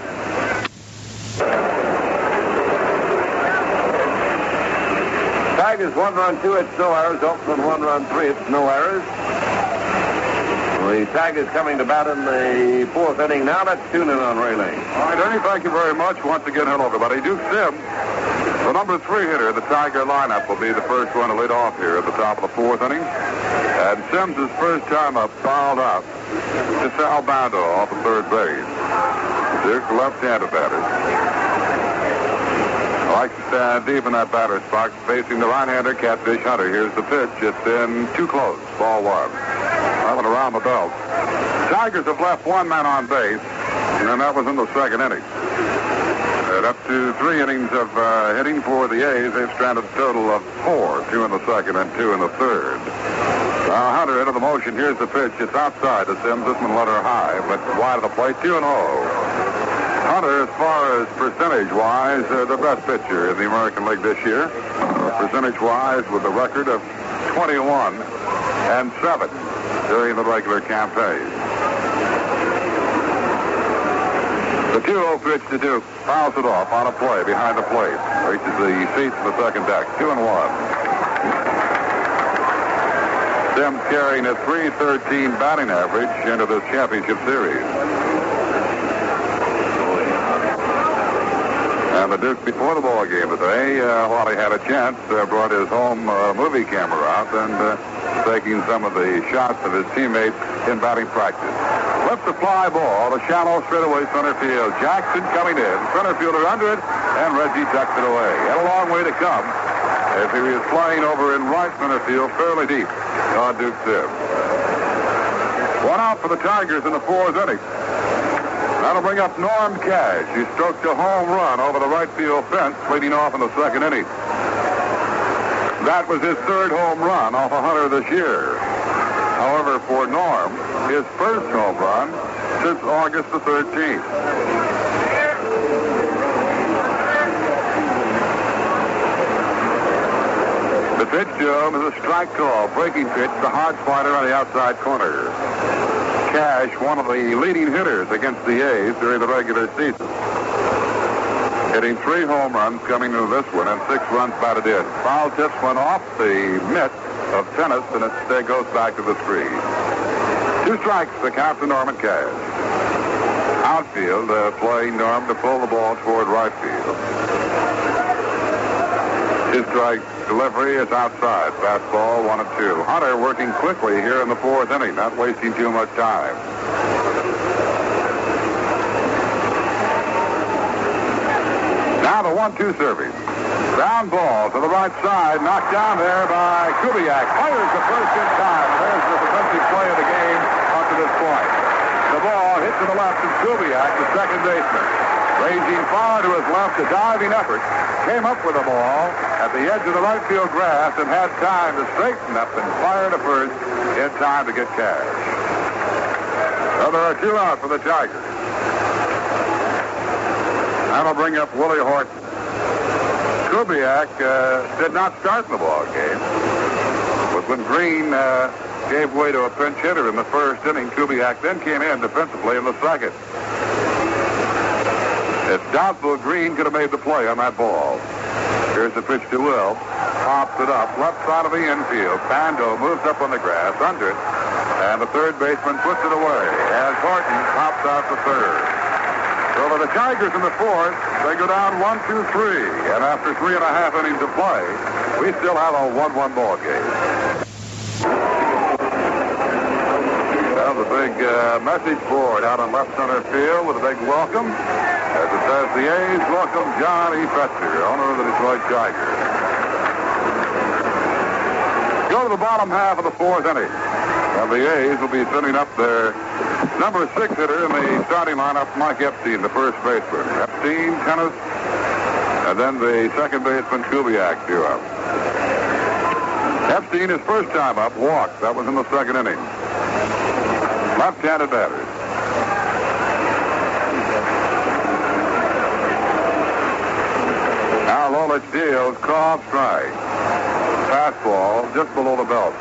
Tigers 1 run, 2 hits, no errors. Oakland 1 run, 3 hits, no errors. The Tigers coming to bat in the 4th inning. Now let's tune in on Ray Lane. All right, Ernie, thank you very much. Once again, hello, everybody. Duke Sims, the number 3 hitter of the Tiger lineup, will be the first one to lead off here at the top of the 4th inning. And Sims' first time up fouled out to Sal Bando off the 3rd base. Duke, left-handed batter. Likes to stand deep in that batter's box, facing the right-hander, Catfish Hunter. Here's the pitch. It's in too close. Ball 1. That one around the belt. Tigers have left 1 man on base, and that was in the 2nd inning. And up to 3 innings of hitting for the A's, they've stranded a total of 4. 2 in the 2nd and 2 in the 3rd. Now Hunter into the motion. Here's the pitch. It's outside to Sims. This one let her high, but wide of the plate. 2-0. Hunter, as far as percentage-wise, the best pitcher in the American League this year. Percentage-wise, with a record of 21-7 during the regular campaign. The 2-0 pitch to Duke, fouls it off on a play behind the plate. Reaches the seats of the 2nd deck. 2-1. Sims carrying a .313 batting average into this championship series. And the Duke, before the ball game today, while he had a chance, brought his home movie camera out and taking some of the shots of his teammates in batting practice. Left the fly ball to shallow straightaway center field. Jackson coming in. Center fielder under it, and Reggie tucks it away. Had a long way to come if he was flying over in right center field fairly deep on Duke Sims. 1 out for the Tigers in the 4th inning. That'll bring up Norm Cash. He stroked a home run over the right field fence, leading off in the 2nd inning. That was his 3rd home run off a Hunter this year. However, for Norm, his first home run since August the 13th. The pitch to him is a strike call, breaking pitch, the hard slider on the outside corner. Cash, one of the leading hitters against the A's during the regular season. Hitting 3 home runs coming into this one and 6 runs batted in. Foul tips went off the mitt of tennis, and it goes back to the screen. 2 strikes, the count to Norman Cash. Outfield playing Norm to pull the ball toward right field. His strike delivery is outside. Fastball 1-2. Hunter working quickly here in the 4th inning, not wasting too much time. Now the 1-2 service. Ground ball to the right side, knocked down there by Kubiak. Fires the first in time. There's the defensive play of the game up to this point. The ball hit to the left of Kubiak, the second baseman. Raging far to his left, a diving effort. Came up with the ball at the edge of the right field grass and had time to straighten up and fire to first in time to get Cash. So there are 2 out for the Tigers. That'll bring up Willie Horton. Kubiak did not start in the ball game. But when Green gave way to a pinch hitter in the first inning, Kubiak then came in defensively in the second. It's doubtful Green could have made the play on that ball. Here's the pitch to Will. Pops it up, left side of the infield. Bando moves up on the grass, under it, and the third baseman puts it away as Horton pops out the third. So for the Tigers in the fourth, they go down 1-2-3, and after 3.5 innings of play, we still have a 1-1 ball game. Well, the big message board out on left center field with a big welcome. As it says, the A's welcome John E. Fetzer, owner of the Detroit Tigers. Go to the bottom half of the fourth inning. And the A's will be sending up their number 6 hitter in the starting lineup, Mike Epstein, the first baseman. Epstein, Tennis, and then the second baseman, Kubiak, due up. Epstein, his first time up, walked. That was in the second inning. Left-handed batters. Now Lolich deals, called strike. Fastball just below the belt.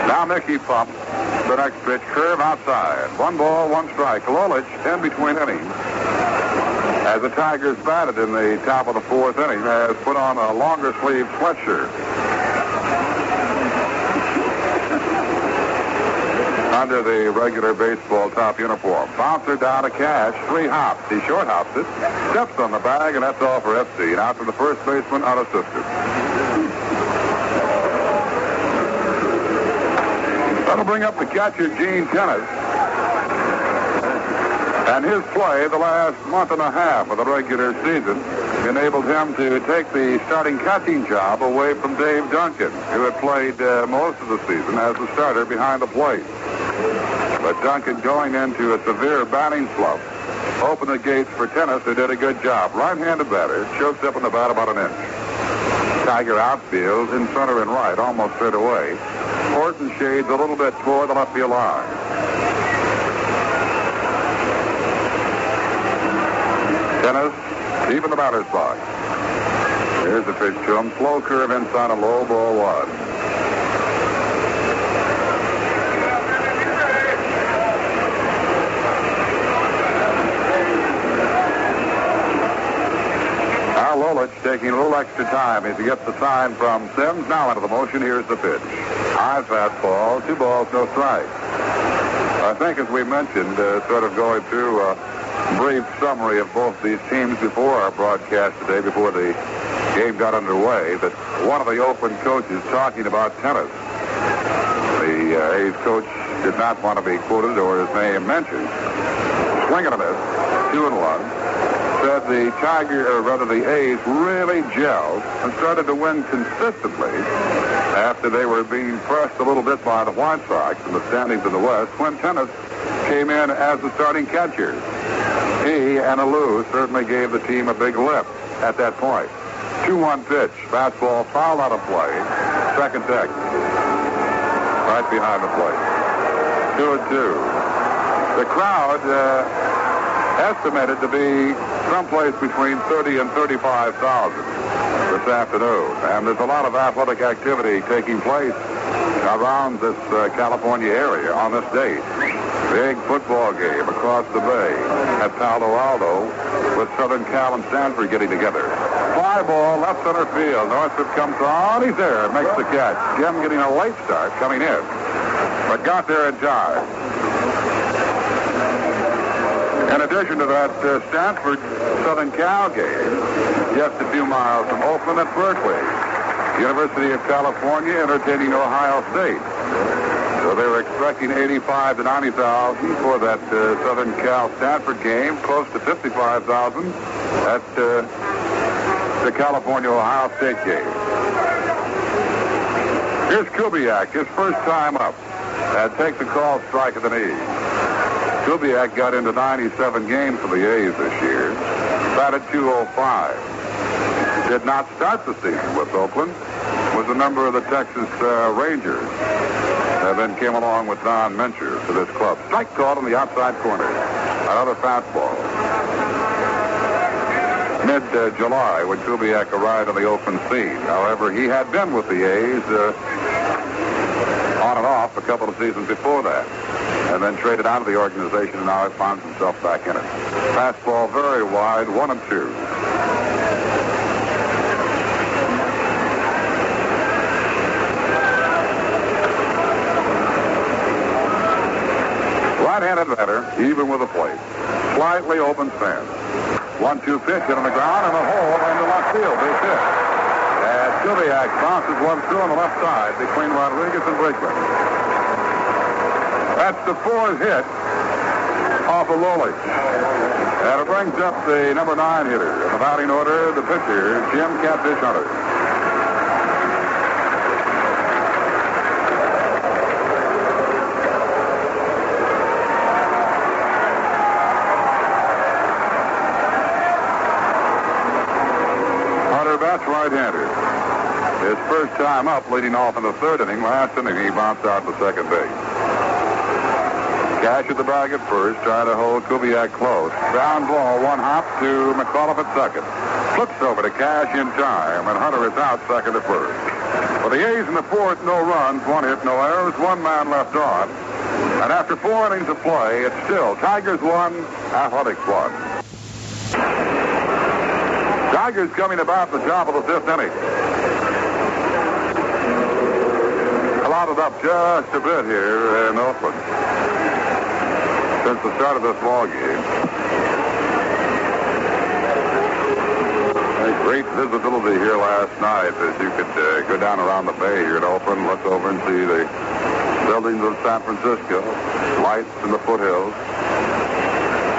Now Mickey pumps the next pitch, curve outside. 1 ball, 1 strike. Lolich in between innings, as the Tigers batted in the top of the fourth inning, has put on a longer sleeve sweatshirt under the regular baseball top uniform. Bouncer down to Cash, 3 hops. He short hops it, steps on the bag, and that's all for Epstein. Out to the first baseman, unassisted. That'll bring up the catcher, Gene Tennis. And his play the last month and a half of the regular season enabled him to take the starting catching job away from Dave Duncan, who had played most of the season as the starter behind the plate. But Duncan, going into a severe batting slump, opened the gates for Tennis, who did a good job. Right-handed batter, chokes up in the bat about an inch. Tiger outfields in center and right, almost straight away. Horton shades a little bit toward the left field line. Tennis, deep in the batter's box. Here's the pitch to him. Slow curve inside, a low ball 1. Now Lolich taking a little extra time as he gets the sign from Sims. Now into the motion. Here's the pitch. High fastball, 2 balls, no strikes. I think, as we mentioned, sort of going through brief summary of both these teams before our broadcast today, before the game got underway, that one of the open coaches talking about Tennis, the A's coach did not want to be quoted or his name mentioned. Swing and a miss, 2-1. Said the the A's really gelled and started to win consistently after they were being pressed a little bit by the White Sox in the standings in the West, when Tennis came in as the starting catcher. He and Alou certainly gave the team a big lift at that point. 2-1 pitch. Fastball fouled out of play. Second deck. Right behind the plate. 2-2. The crowd estimated to be someplace between 30 and 35,000 this afternoon. And there's a lot of athletic activity taking place around this California area on this date. Big football game across the bay at Palo Alto, with Southern Cal and Stanford getting together. Fly ball, left center field. Northrup comes on. He's there. Makes the catch. Jim getting a late start coming in, but got there in time. In addition to that Stanford Southern Cal game, just a few miles from Oakland at Berkeley, University of California entertaining Ohio State. So they were expecting 85 to 90,000 for that Southern Cal Stanford game, close to 55,000 at the California Ohio State game. Here's Kubiak, his first time up, and takes a call strike at the knee. Kubiak got into 97 games for the A's this year, batted .205. did not start the season with Oakland, was a member of the Texas Rangers, and then came along with Don Mencher to this club. Strike called on the outside corner. Another fastball. Mid-July, when Kubiak arrived on the Oakland scene. However, he had been with the A's on and off a couple of seasons before that, and then traded out of the organization, and now he finds himself back in it. Fastball very wide, 1-2. Right-handed batter, even with a plate. Slightly open stance. 1-2 pitch hit on the ground and a hole into left field. Base hit. As Kubiak bounces one through on the left side between Rodriguez and Breakwood. That's the fourth hit off of Lolich. And it brings up the number 9 hitter in the batting order, the pitcher, Jim Catfish Hunter. Right-hander. His first time up, leading off in the third inning. Last inning, he bounced out to second base. Cash at the bag at first, trying to hold Kubiak close. Ground ball, one hop to McAuliffe at second. Flips over to Cash in time, and Hunter is out second to first. For the A's in the fourth, no runs, 1 hit, no errors, 1 man left on. And after 4 innings of play, it's still Tigers 1, Athletics 1. Tigers coming about the top of the 5th inning. Clouded up just a bit here in Oakland since the start of this ball game. Great visibility here last night as you could go down around the bay here in Oakland, look over and see the buildings of San Francisco, lights in the foothills.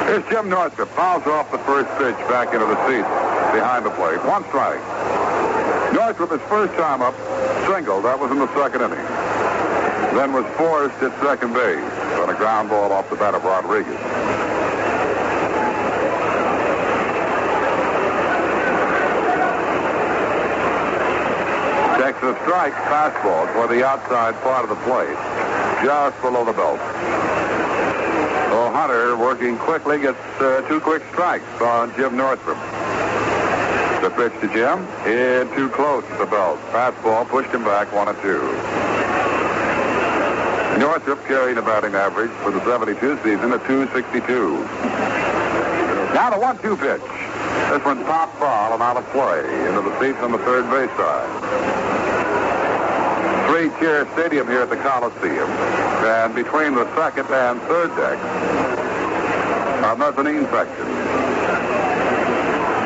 Here's Jim Northrup, fouls off the first pitch back into the seats behind the plate. 1 strike. Northrup, his first time up, singled. That was in the second inning. Then was forced at second base on a ground ball off the bat of Rodriguez. Takes a strike fastball toward the outside part of the plate, just below the belt. So Hunter, working quickly, gets 2 quick strikes on Jim Northrup. The pitch to Jim, in too close to the belt. Fastball pushed him back 1-2. Northrup carrying a batting average for the 72 season at .262. Now the 1-2 pitch. This one popped ball and out of play into the seats on the third base side. 3-tier stadium here at the Coliseum, and between the second and third deck, a mezzanine section.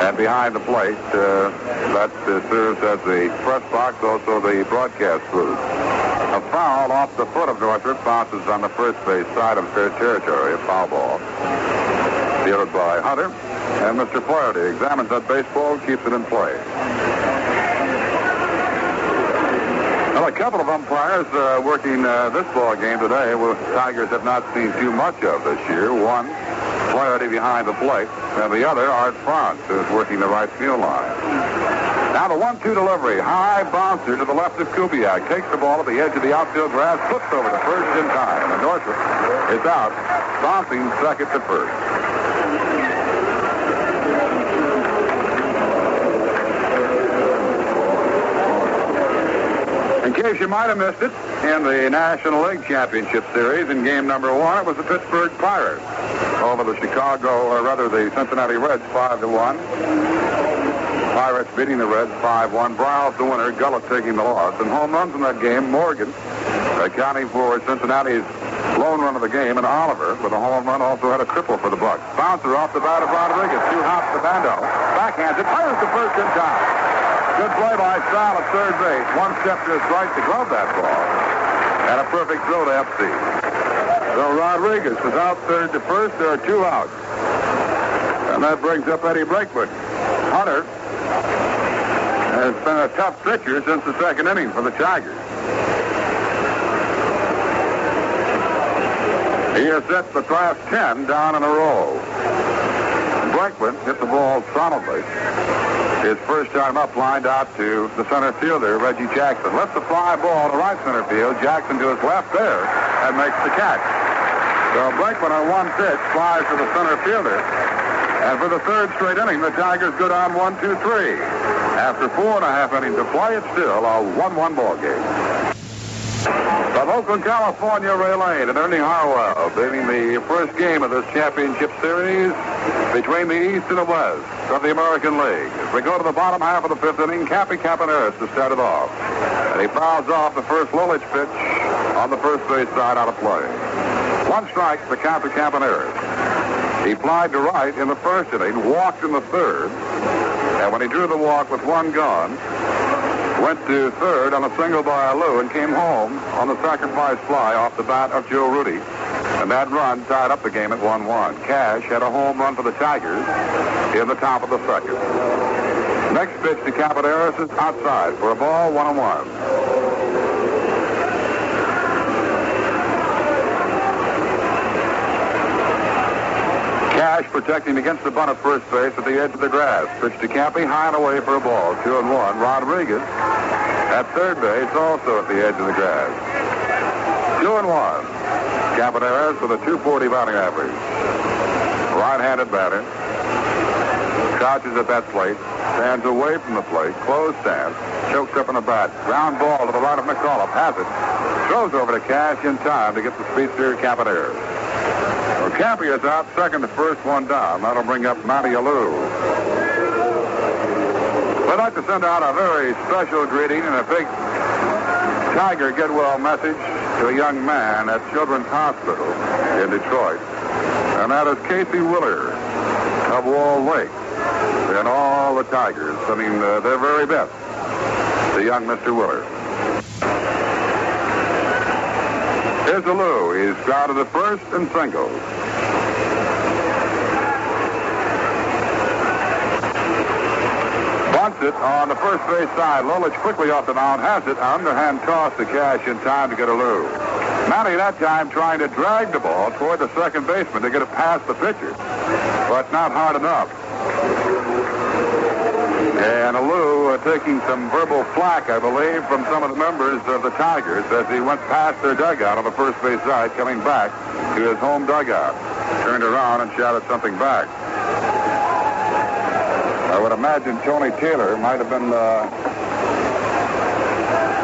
And behind the plate, that serves as the press box, also the broadcast booth. A foul off the foot of Northrup bounces on the first base side of fair territory, a foul ball. Fielded by Hunter, and Mr. Flaherty examines that baseball, keeps it in play. Well, a couple of umpires working this ball game today, the Tigers have not seen too much of this year. One, Flaherty behind the plate, and the other, Art Franz, who's working the right field line. Now the 1-2 delivery, high bouncer to the left of Kubiak, takes the ball at the edge of the outfield grass, flips over to first in time, and Northrup is out, bouncing second to first. In case you might have missed it, in the National League Championship Series, in game number 1, it was the Pittsburgh Pirates over the the Cincinnati Reds 5-1. Pirates beating the Reds 5-1. Browse the winner, Gullett taking the loss. And home runs in that game, Morgan accounting for Cincinnati's lone run of the game, and Oliver with a home run also had a triple for the Bucks. Bouncer off the bat of Rodriguez, 2 hops to Bando. Backhands it, fires to first in time. Good play by Sal at third base. 1 step to his right to glove that ball. And a perfect throw to Epstein. So Rodriguez is out third to first. There are 2 outs. And that brings up Eddie Breakwood. Hunter has been a tough pitcher since the second inning for the Tigers. He has set the class 10 down in a row. Breakwood hit the ball solidly. His first time up, lined out to the center fielder, Reggie Jackson. Lifts the fly ball to right center field. Jackson to his left there and makes the catch. So Breakwood on one pitch flies to the center fielder. And for the third straight inning, the Tigers go down 1-2-3. After 4.5 innings of play, it's still a 1-1 ball game. From Oakland, California, Ray Lane and Ernie Harwell beating the first game of this championship series between the East and the West of the American League. As we go to the bottom half of the fifth inning, Cappy Campaneris to start it off. And he fouls off the first Lolich pitch on the first base side out of play. One strike for Cappy Campaneris. He flied to right in the first inning, walked in the third, and when he drew the walk with one gone, went to third on a single by Lou and came home on the sacrifice fly off the bat of Joe Rudy. And that run tied up the game at 1-1. Cash had a home run for the Tigers in the top of the second. Next pitch to Campaneris is outside for a ball, 1-1. Cash protecting against the bunt at first base at the edge of the grass. Pitch to Cappy, high and away for a ball, 2-1. Rodriguez at third base, also at the edge of the grass. 2-1. Campaneris with a 240 batting average. Right-handed batter. Crouches at that plate. Stands away from the plate. Closed stance. Chokes up in the bat. Ground ball to the right of McAuliffe. Has it. Throws over to Cash in time to get the speedster Campaneris. Well, Cappy is out second to first, one down. That'll bring up Matty Alou. We'd like to send out a very special greeting and a big Tiger get well message to a young man at Children's Hospital in Detroit. And that is Casey Willer of Wall Lake. And all the Tigers, I mean, their very best to young Mr. Willer. Here's Alou. He's grounded at first and singles. Bunts it on the first base side. Lolich quickly off the mound. Has it. Underhand toss to Cash in time to get Alou. Matty that time trying to drag the ball toward the second baseman to get it past the pitcher. But not hard enough. And Alou taking some verbal flack, I believe, from some of the members of the Tigers as he went past their dugout on the first base side, coming back to his home dugout. Turned around and shouted something back. I would imagine Tony Taylor might have been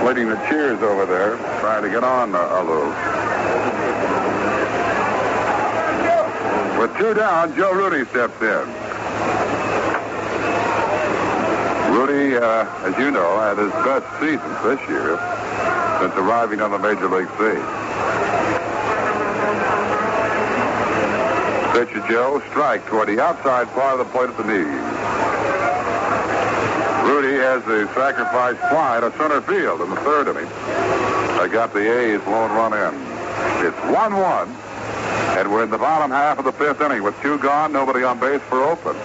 leading the cheers over there, trying to get on Alou. With two down, Joe Rudy steps in. Rudy, as you know, had his best season this year since arriving on the Major League scene. Pitch to Joe, strike toward the outside part of the plate at the knees. Rudy has the sacrifice fly to center field in the third inning. I got the A's lone run in. It's 1-1, and we're in the bottom half of the fifth inning with two gone, nobody on base for Oakland.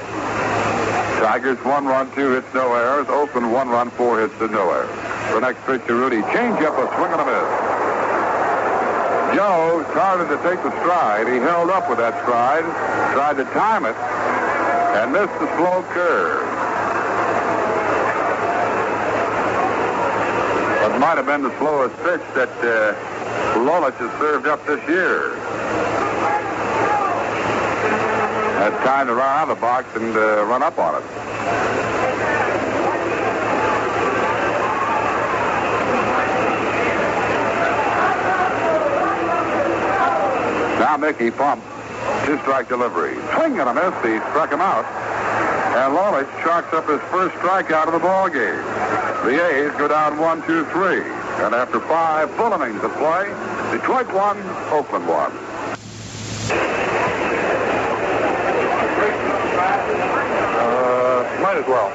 Tigers 1 run, 2 hits, no errors. Oakland 1 run, 4 hits, and no errors. The next pitch to Rudy. Change up, a swing and a miss. Joe started to take the stride. He held up with that stride, tried to time it, and missed the slow curve. It might have been the slowest pitch that Lolich has served up this year. Had time to run out of the box and run up on it. Now Mickey pumps. Two-strike delivery. Swing and a miss. He struck him out. And Lolich chalks up his first strikeout of the ball game. The A's go down 1-2-3. And after 5 full innings of play, Detroit won, Oakland won. Might as well.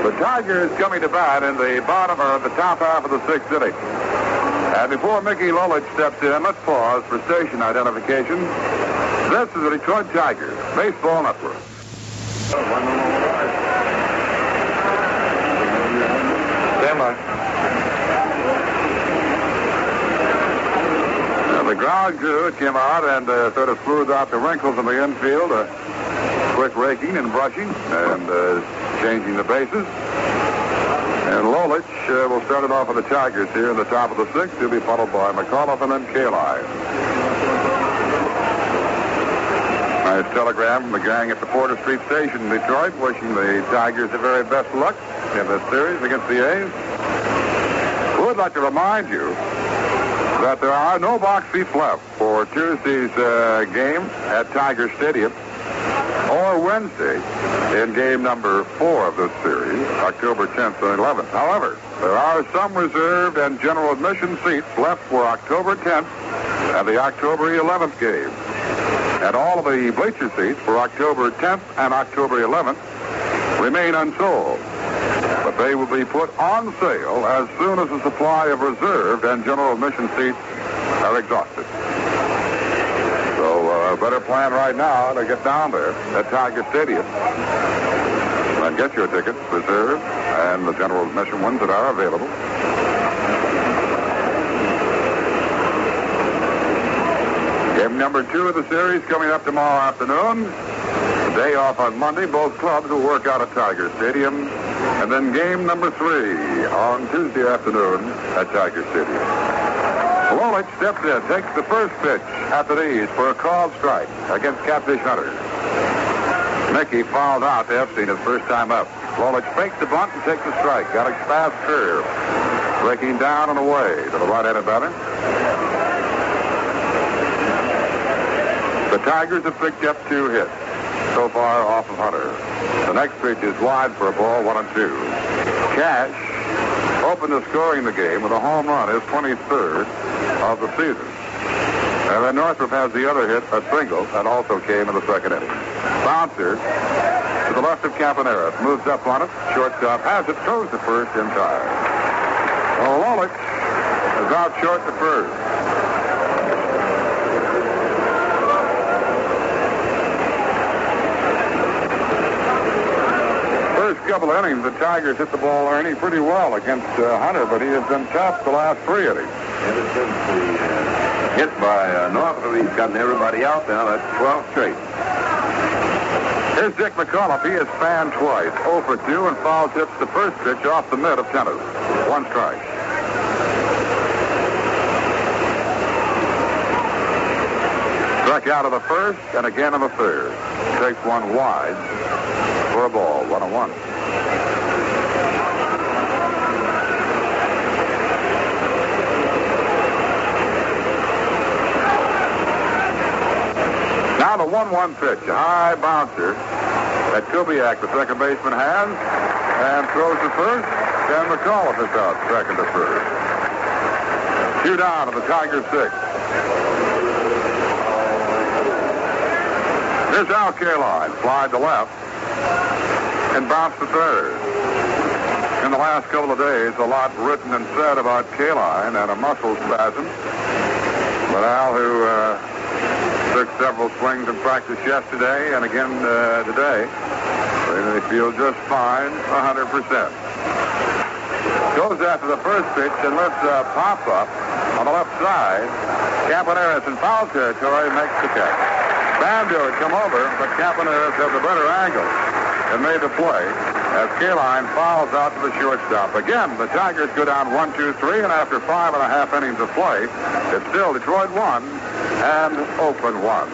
The Tigers coming to bat in the bottom or the top half of the sixth inning. And before Mickey Lolich steps in, let's pause for station identification. This is the Detroit Tigers Baseball Network. Stand by. The ground ground crew came out and sort of smoothed out the wrinkles in the infield. Quick raking and brushing and changing the bases. And Lolich will start it off with the Tigers here in the top of the sixth. He'll be followed by McAuliffe and then Kaline. Nice telegram from the gang at the Porter Street Station in Detroit, wishing the Tigers the very best luck in this series against the A's. We would like to remind you that there are no box seats left for Tuesday's game at Tiger Stadium or Wednesday in game number 4 of this series, October 10th and 11th. However, there are some reserved and general admission seats left for October 10th and the October 11th game. And all of the bleacher seats for October 10th and October 11th remain unsold. But they will be put on sale as soon as the supply of reserved and general admission seats are exhausted. So better plan right now to get down there at Tiger Stadium and get your tickets, reserved and the general admission ones that are available. Game number 2 of the series coming up tomorrow afternoon. The day off on Monday. Both clubs will work out at Tiger Stadium. And then game number 3 on Tuesday afternoon at Tiger Stadium. Lolich steps in, takes the first pitch at the knees for a called strike against Catfish Hunter. Mickey fouled out to Epstein his first time up. Lolich fakes the bunt and takes the strike. Got a fast curve. Breaking down and away to the right-handed batter. The Tigers have picked up 2 hits so far off of Hunter. The next pitch is wide for a ball, 1-2. Cash opened the scoring the game with a home run, his 23rd of the season. And then Northrup has the other hit, a single, that also came in the second inning. Bouncer to the left of Campaneris, moves up on it, shortstop has it, throws to first in time. Well, Lolich is out short to first. First couple of innings, the Tigers hit the ball earning pretty well against Hunter, but he has been tough the last 3 innings. Ever since the hit by Northrup, he's gotten everybody out now. That's 12 straight. Here's Dick McAuliffe. He has fanned twice, 0 for 2, and foul tips the first pitch off the mid of tennis. 1 strike. Struck out of the first and again in the third. Takes one wide for a ball, 1-1. Now the 1-1 pitch, a high bouncer that Kubiak, the second baseman, has, and throws to first. And McAuliffe is out, second to first. 2 down to the Tigers 6. Here's Al Kaline, slide to left, and bounce to third. In the last couple of days, a lot written and said about Kaline and a muscle spasm. But Al, who took several swings in practice yesterday and again today, they feel just fine, 100%. Goes after the first pitch and lifts a pop-up on the left side. Campaneris in foul territory makes the catch. Bando had come over, but Campaneris has a better angle and made the play as Kaline fouls out to the shortstop. Again, the Tigers go down 1-2-3, and after 5.5 innings of play, it's still Detroit 1 and Oakland 1.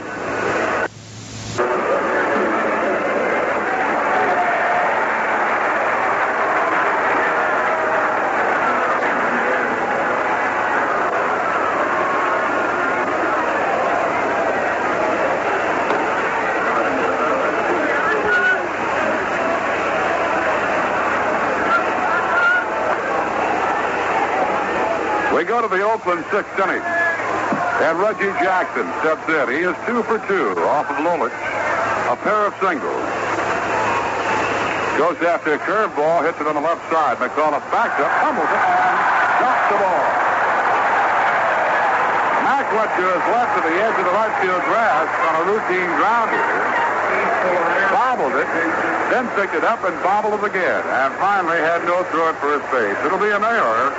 We go to the Oakland 6th inning. And Reggie Jackson steps in. He is 2 for 2 off of Lolich. A pair of singles. Goes after a curveball, hits it on the left side. McAuliffe backs up, fumbles it, and drops the ball. Mack went to his left to the edge of the right field grass on a routine grounder. bobbled it, then picked it up and bobbled it again, and finally had no throw at first base. It'll be an error.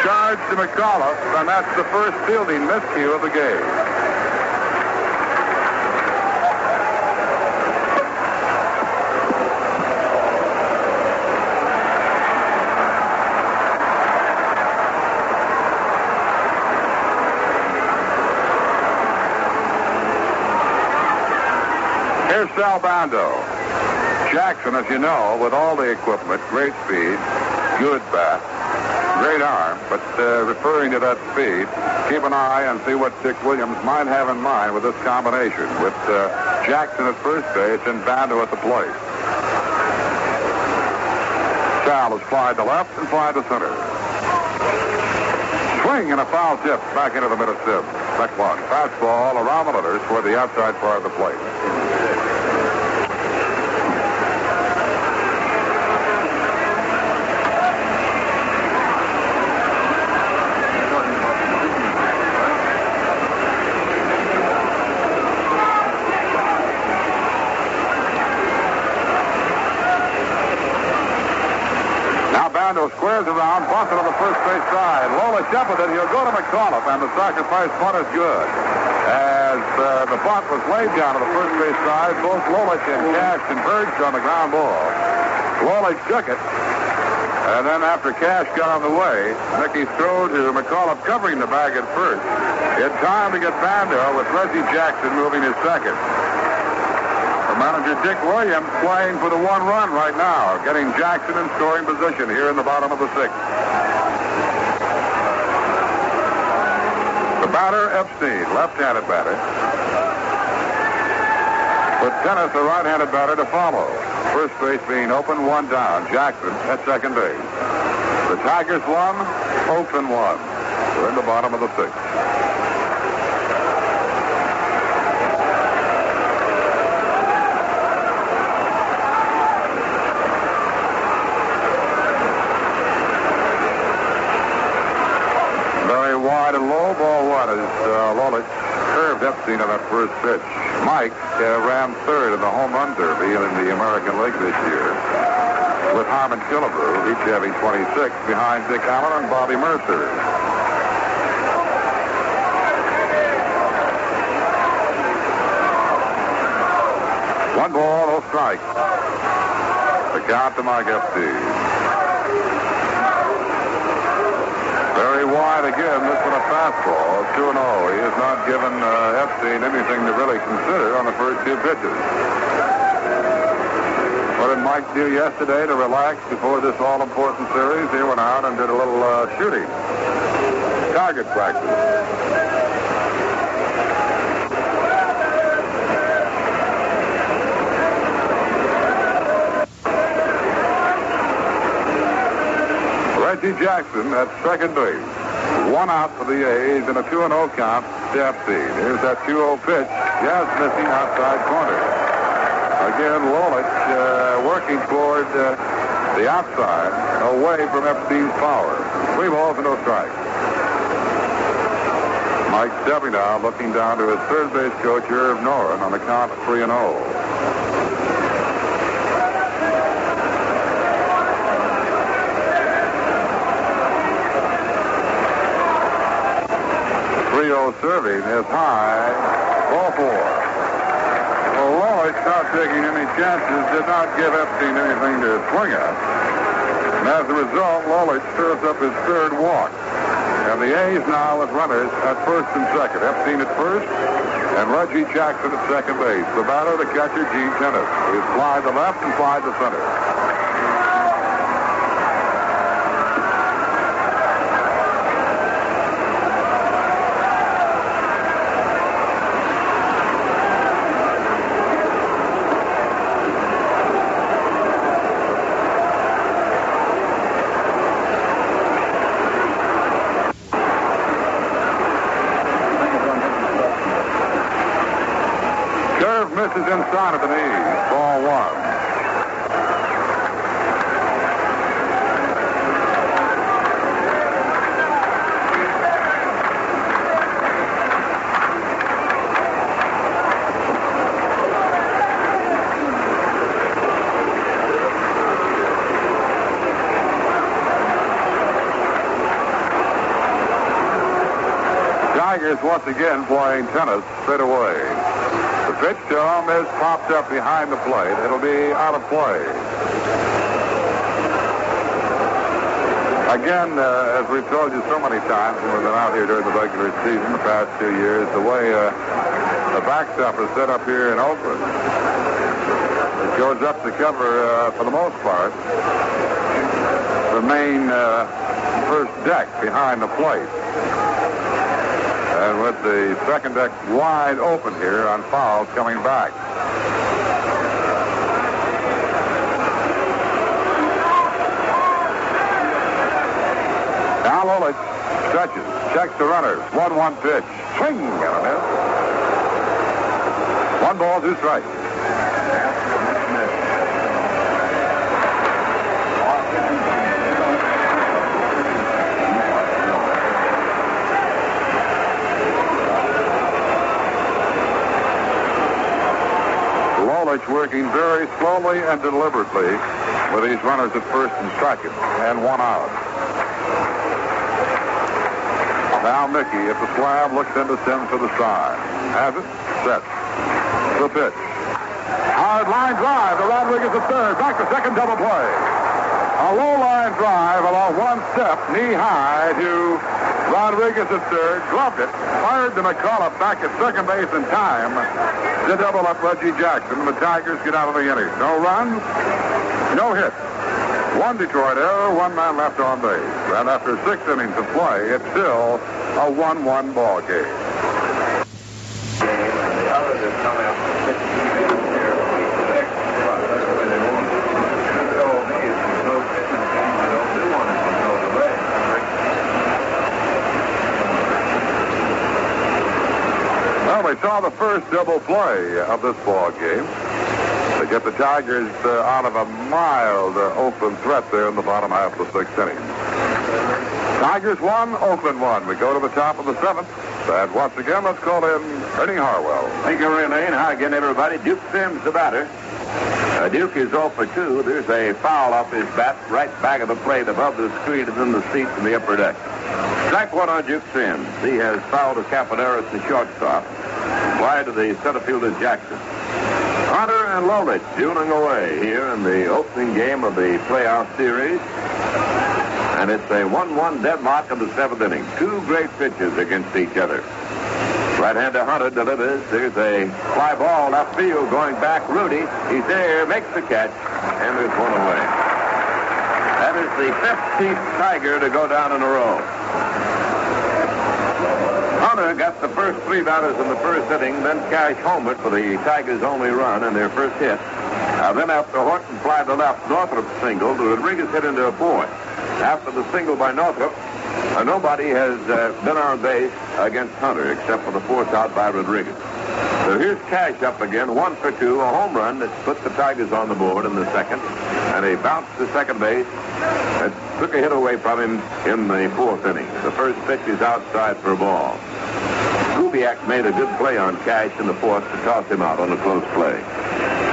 Charge to McAuliffe, and that's the first fielding miscue of the game. Here's Sal Bando. Jackson, as you know, with all the equipment, great speed, good bat, great arm, but referring to that speed, keep an eye and see what Dick Williams might have in mind with this combination, with Jackson at first base and Bando at the plate. Sal has flied to left and flied to center. Swing and a foul tip back into the middle step. Back one. Fastball around the letters toward the outside part of the plate. Squares around, bunted on the first base side. Lola shepherded it. He'll go to McAuliffe, and the sacrifice bunt is good. As the bunt was laid down to the first base side, both Lolich and Cash converged on the ground ball. Lolich took it, and then after Cash got on the way, Mickey's throw to McAuliffe covering the bag at first. He had time to get Bando with Reggie Jackson moving his second. Manager Dick Williams playing for the one run right now, getting Jackson in scoring position here in the bottom of the sixth. The batter, Epstein, left-handed batter. With Tennis, the right-handed batter, to follow. First base being open, one down. Jackson at second base. The Tigers won, Oakland won. We're in the bottom of the sixth. Wide and low, ball one as Lolich curved Epstein on that first pitch. Mike ran third in the home run derby in the American League this year, with Harmon Killebrew, each having 26, behind Dick Allen and Bobby Mercer. One ball, no strike. The count to Mike Epstein. Very wide again. This one a fastball, 2-0. He has not given Epstein anything to really consider on the first two pitches. What did Mike do yesterday to relax before this all-important series? He went out and did a little shooting. Target practice. Reggie Jackson at second base. One out for the A's and a 2-0 count to Epstein. Here's that 2-0 pitch. Yes, missing outside corner. Again, Lolich working toward the outside, away from Epstein's power. 3 balls and no strikes. Mike stepping out, looking down to his third base coach, Irv Noren, on the count of 3-0. Serving is high. Ball 4. Well, Lolich not taking any chances, did not give Epstein anything to swing at. And as a result, Lolich stirs up his third walk. And the A's now with runners at first and second. Epstein at first and Reggie Jackson at second base. The batter, the catcher, Gene Tennis. He's flied to left and flied to center. Misses inside of the knee. Ball 1. Tigers once again playing tennis straight away. The pitch to him is popped up behind the plate. It'll be out of play. Again, as we've told you so many times when we've been out here during the regular season the past 2 years, the way the backstop is set up here in Oakland, it goes up to cover, for the most part, the main first deck behind the plate. And with the second deck wide open here on fouls coming back. Now Lolich stretches, checks the runners. 1-1 pitch. Swing and a miss. 1 ball, 2 strikes. Lolich working very slowly and deliberately with these runners at first and second, and 1 out. Now Mickey at the slab looks in to send for the side. Has it, set. The pitch. Hard line drive to Rodriguez at third. Back to second, double play. A low line drive along 1 step, knee high to Rodriguez at third. Gloved it. Fired to McCullough back at second base in time to double up Reggie Jackson. The Tigers get out of the inning. No runs, no hits. 1 Detroit error, 1 man left on base. And after 6 innings of play, it's still a 1-1 ball game. Well, we saw the first double play of this ball game. They get the Tigers out of a mild Oakland threat there in the bottom half of the 6th inning. Tigers 1, Oakland 1. We go to the top of the 7th. And once again, let's call in Ernie Harwell. Thank you, Renee, and hi again, everybody. Duke Sims, the batter. Duke is 0 for 2. There's a foul off his bat right back of the plate above the screen and in the seats in the upper deck. Strike 1 on Duke Sims. He has fouled a Caponeris, the shortstop. Wide to the center fielder, Jackson. Hunter and Lolich dueling away here in the opening game of the playoff series. And it's a 1-1 deadlock in the 7th inning. 2 great pitches against each other. Right-hander Hunter delivers. There's a fly ball left field going back. Rudy, he's there, makes the catch, and there's 1 away. That is the 15th Tiger to go down in a row. Hunter got the first 3 batters in the first inning, then Cash homered for the Tigers' only run and their first hit. Then after Horton fly to left, Northrup singled. Rodriguez hit into a point. After the single by Northrup, nobody has been on base against Hunter except for the 4th out by Rodriguez. So here's Cash up again, 1 for 2, a home run that put the Tigers on the board in the 2nd, and he bounced to second base. It took a hit away from him in the 4th inning. The first pitch is outside for a ball. Kubiak made a good play on Cash in the 4th to toss him out on a close play.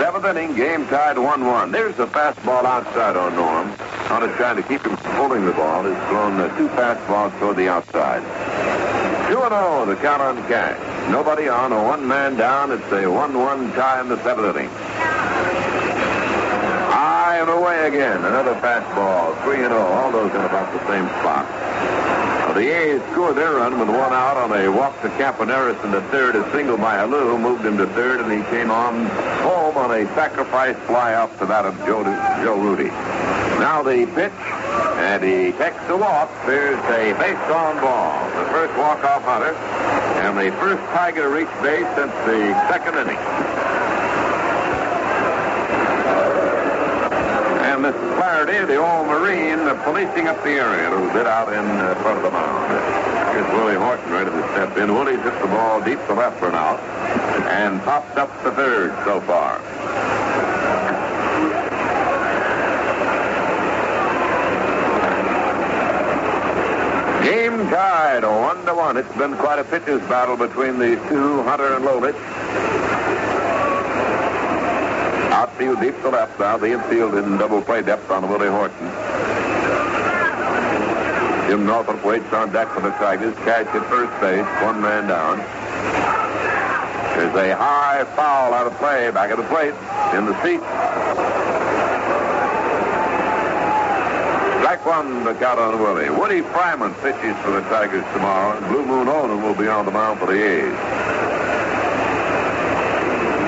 7th inning, game tied 1-1. There's a fastball outside on Norm. Hunter trying to keep him from pulling the ball. Has thrown 2 fastballs toward the outside. 2-0, the count on Cash. Nobody on, a 1-man down. It's a 1-1 tie in the 7th inning. High and away again. Another fastball. 3-0. All those in about the same spot. The A's scored their run with 1 out on a walk to Caponeris in the 3rd. A single by Alou moved him to 3rd, and he came on home on a sacrifice fly off to that of Joe Rudy. Now the pitch, and he takes the walk. There's a base on ball. The first walk off Hunter, and the first Tiger to reach base since the 2nd inning. And Mr. Flaherty, the old Marine, policing up the area a little bit out in front of the mound. Here's Willie Horton ready to step in. Willie's hit the ball deep to left for an out and popped up to 3rd so far. Game tied 1-1. It's been quite a pitcher's battle between these two, Hunter and Lolich. Outfield deep to left now. The infield in double play depth on Willie Horton. Jim Northrop waits on deck for the Tigers. Cash at first base, one man down. There's a high foul out of play, back at the plate, in the seat. Strike one, the count on Willie. Woody Fryman pitches for the Tigers tomorrow, and Blue Moon Odom will be on the mound for the A's.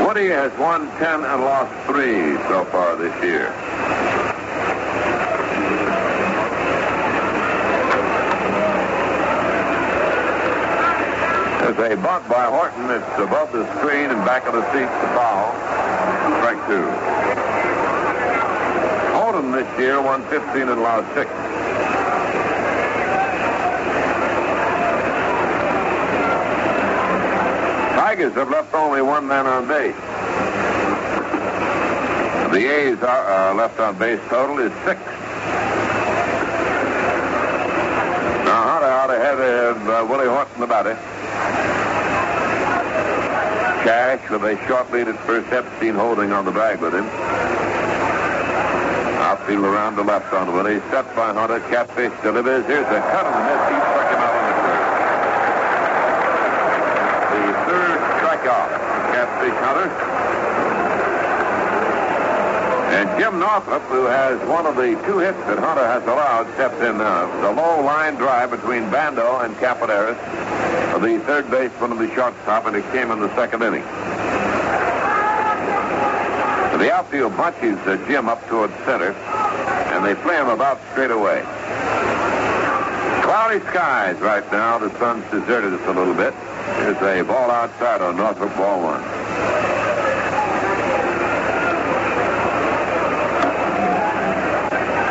Woody has won 10 and lost 3 so far this year. There's a bunt by Horton. It's above the screen and back of the seats to foul. Strike 2. Odom this year won 15 and lost 6. Tigers have left only one man on base. The A's are left on base total is 6. Now Hunter out ahead of Willie Horton about it. Cash with a short lead at first. Epstein holding on the bag with him. Outfield around the left on Willie. Set by Hunter. Catfish delivers. Here's a cut on the miss. He struck him out on the third. The third strikeout. Catfish Hunter. And Jim Northrop, who has one of the 2 hits that Hunter has allowed, steps in now. The low line drive between Bando and Capaneris, the third baseman of the shortstop, and it came in the second inning. The outfield bunches Jim up towards center, and they play him about straight away. Cloudy skies right now. The sun's deserted us a little bit. There's a ball outside on Northrop, ball 1.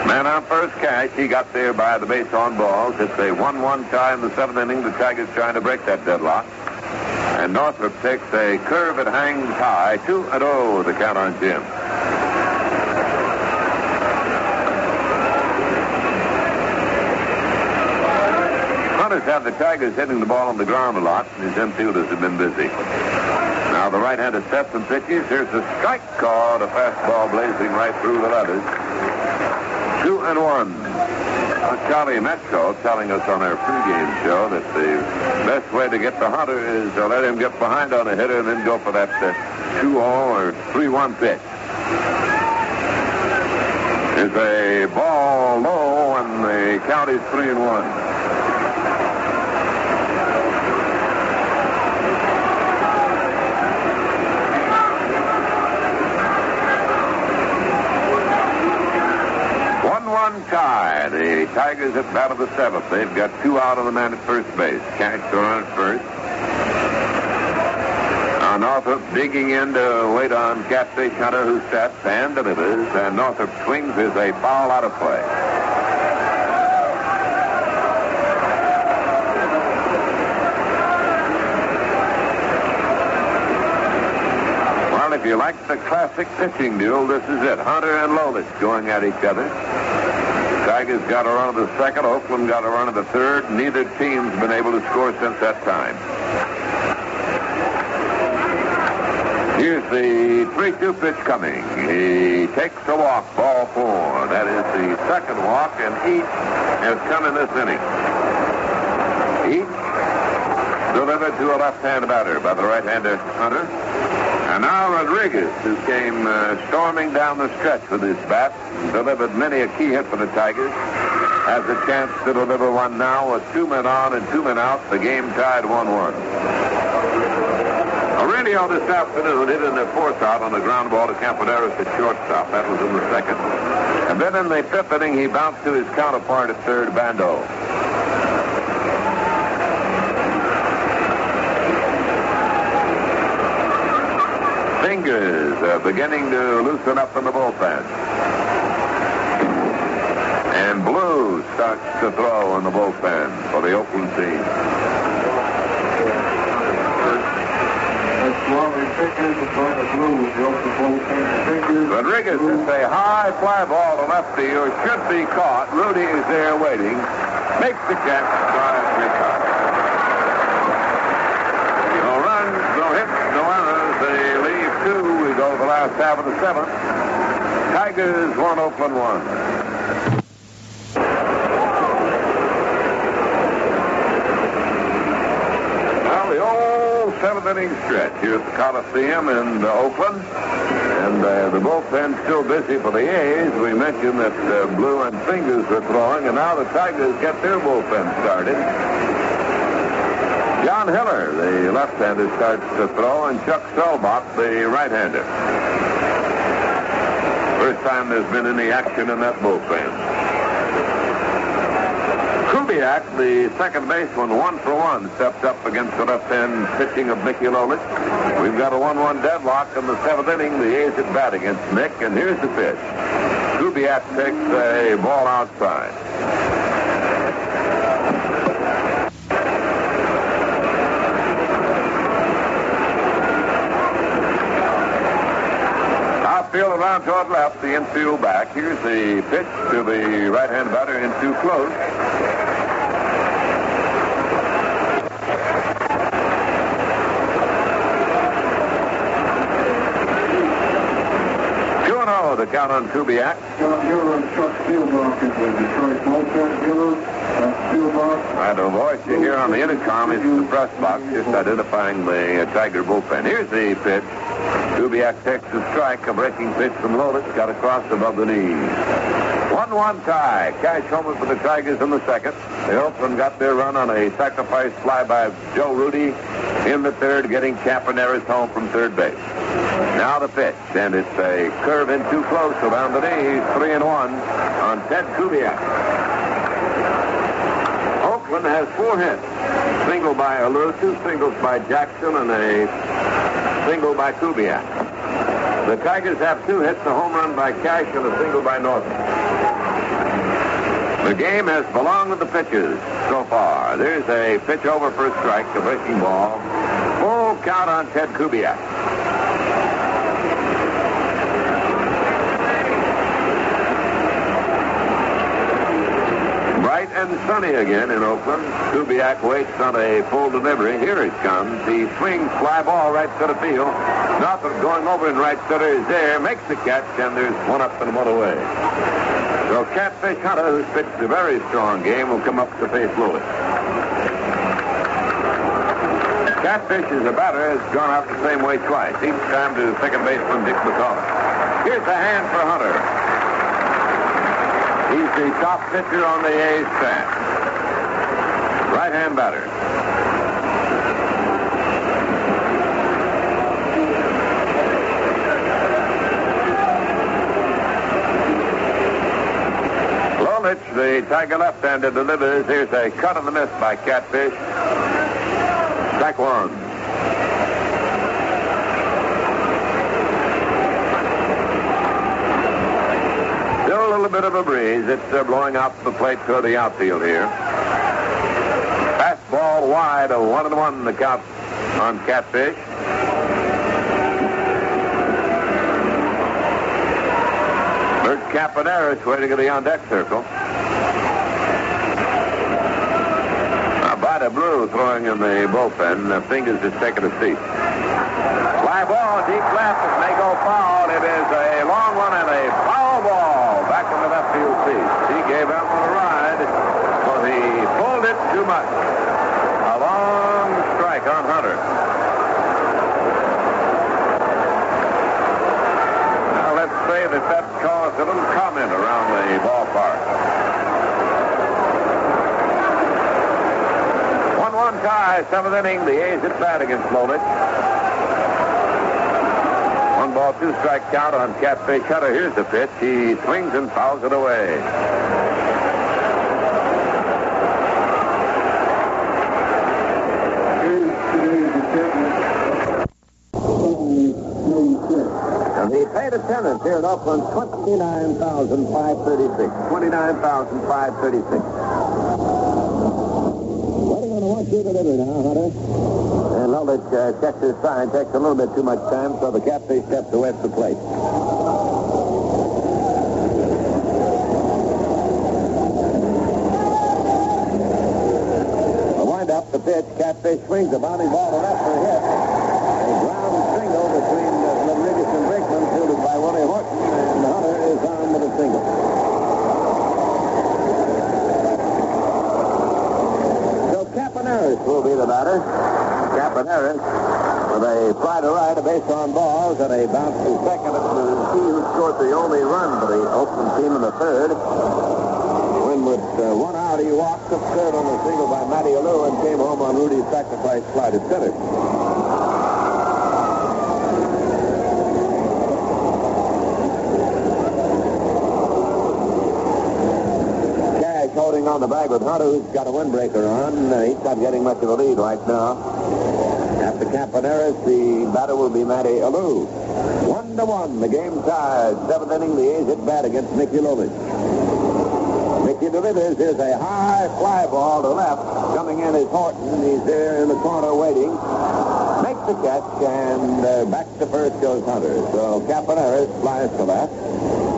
Man on first, Cash. He got there by the base on balls. It's a 1-1 tie in the 7th inning. The Tigers trying to break that deadlock. And Northrop takes a curve that hangs high. 2-0 the count on Jim. Hunters have the Tigers hitting the ball on the ground a lot, and his infielders have been busy. Now the right-hander sets and pitches. Here's a strike call. A fastball blazing right through the letters. 2-1. Charlie Metco telling us on our pregame show that the best way to get the Hunter is to let him get behind on a hitter and then go for that 2-0 or 3-1 pitch. There's a ball low, and the count is 3-1. Tie. The Tigers at bat of the 7th. They've got 2 out of the man at first base. Cash to run at first. Northrop digging in to wait on Catfish Hunter, who sets and delivers. And Northrop swings as a foul out of play. Well, if you like the classic pitching duel, this is it. Hunter and Lolich going at each other. Tigers got a run of the 2nd. Oakland got a run of the 3rd. Neither team's been able to score since that time. Here's the 3-2 pitch coming. He takes a walk, ball 4. That is the 2nd walk, and each has come in this inning. Each delivered to a left-hand batter by the right-hander Hunter. And now Rodriguez, who came storming down the stretch with his bat, delivered many a key hit for the Tigers, has a chance to deliver one now with 2 men on and 2 men out. The game tied 1-1. Aurelio this afternoon hit in the 4th out on the ground ball to Campaneris at shortstop. That was in the 2nd. And then in the 5th inning, he bounced to his counterpart at 3rd, Bando. Fingers beginning to loosen up in the bullpen. And Blue starts to throw in the bullpen for the Oakland team. Rodriguez hits a high fly ball to lefty, or should be caught. Rudy is there waiting. Makes the catch. Drives the cut. No runs, no hits, no errors. They leave 2. We go to the last half of the 7th. Tigers 1, Oakland 1. inning stretch here at the Coliseum in Oakland. And the bullpen's still busy for the A's. We mentioned that Blue and Fingers were throwing, and now the Tigers get their bullpen started. John Hiller, the left-hander, starts to throw, and Chuck Selbach, the right-hander. First time there's been any action in that bullpen. Kubiak, the second baseman, 1-for-1, steps up against the left-hand pitching of Mickey Lolich. We've got a 1-1 deadlock in the seventh inning. The A's at bat against Nick, and here's the pitch. Kubiak takes a ball outside. Outfield around toward left, the infield back. Here's the pitch to the right-hand batter in too close. 2-0 the count on Kubiak. The voice you hear on the intercom is the press box, just identifying the Tiger bullpen. Here's the pitch. Kubiak takes the strike, a breaking pitch from Lolich, got across above the knees. 1-1 tie. Cash homer for the Tigers in the second. The Oakland got their run on a sacrifice fly by Joe Rudy in the third, getting Campaneris home from third base. Now the pitch, and it's a curve in too close around the knees. 3-1 on Ted Kubiak. Oakland has 4 hits. Single by Alou, 2 singles by Jackson, and a single by Kubiak. The Tigers have 2 hits, a home run by Cash and a single by Norton. The game has belonged to the pitchers so far. There's a pitch over for a strike, a breaking ball. Full count on Ted Kubiak. Bright and sunny again in Oakland. Kubiak waits on a full delivery. Here it comes. He swings, fly ball right center field. Nothing going over in right center is there. Makes the catch, and there's one up and one away. So Catfish Hunter, who's pitched a very strong game, will come up to face Lolich. Catfish, as a batter, has gone out the same way twice. Each time to second baseman Dick McCullough. Here's a hand for Hunter. He's the top pitcher on the A's staff. Right-hand batter. Lolich, the Tiger left-hander, delivers. Here's a cut and a miss by Catfish. Strike one. Still a little bit of a breeze. It's blowing out the plate toward the outfield here. Fastball wide, a 1-1 the count on Catfish. Bert Campaneris waiting in the on-deck circle. Bada Blue throwing in the bullpen. Fingers has taken a seat. Fly ball, deep left. It may go foul. It is a long one and a foul ball back in the left field seat. He gave out a ride, but he pulled it too much. A long strike on Hunter. Now let's say that caused a little comment around the ballpark. 1-1 tie, seventh inning. The A's at bat against Lolich. 1 ball, 2 strike count on Catfish Hunter. Here's the pitch. He swings and fouls it away. And the paid attendance here in Oakland, 29,536. 29,536. What you deliver now, Hunter? And Lolich checks his sign. Takes a little bit too much time, so the Catfish steps away from the plate. A wind-up, the pitch. Catfish swings a bounding ball to left for a hit. A ground single between Rodriguez and Brinkman, fielded by Willie Horton, and Hunter is on with a single. Campaneris will be the batter. Campaneris They fly to right, a base on balls, and a bounce to second. It was he who scored the only run for the Oakland team in the third. When with 1 out, he walked up third on a single by Matty Alou and came home on Rudy's sacrifice fly to center. Cash holding on the bag with Hunter, who's got a windbreaker on. He's not getting much of a lead right now. After Campaneris, the batter will be Matty Alou. 1-1, the game tied. Seventh inning, the A's hit bat against Mickey Lolich. Mickey delivers. Here's a high fly ball to left. Coming in is Horton. He's there in the corner waiting. Makes the catch, and back to first goes Hunter. So Campaneris flies to left.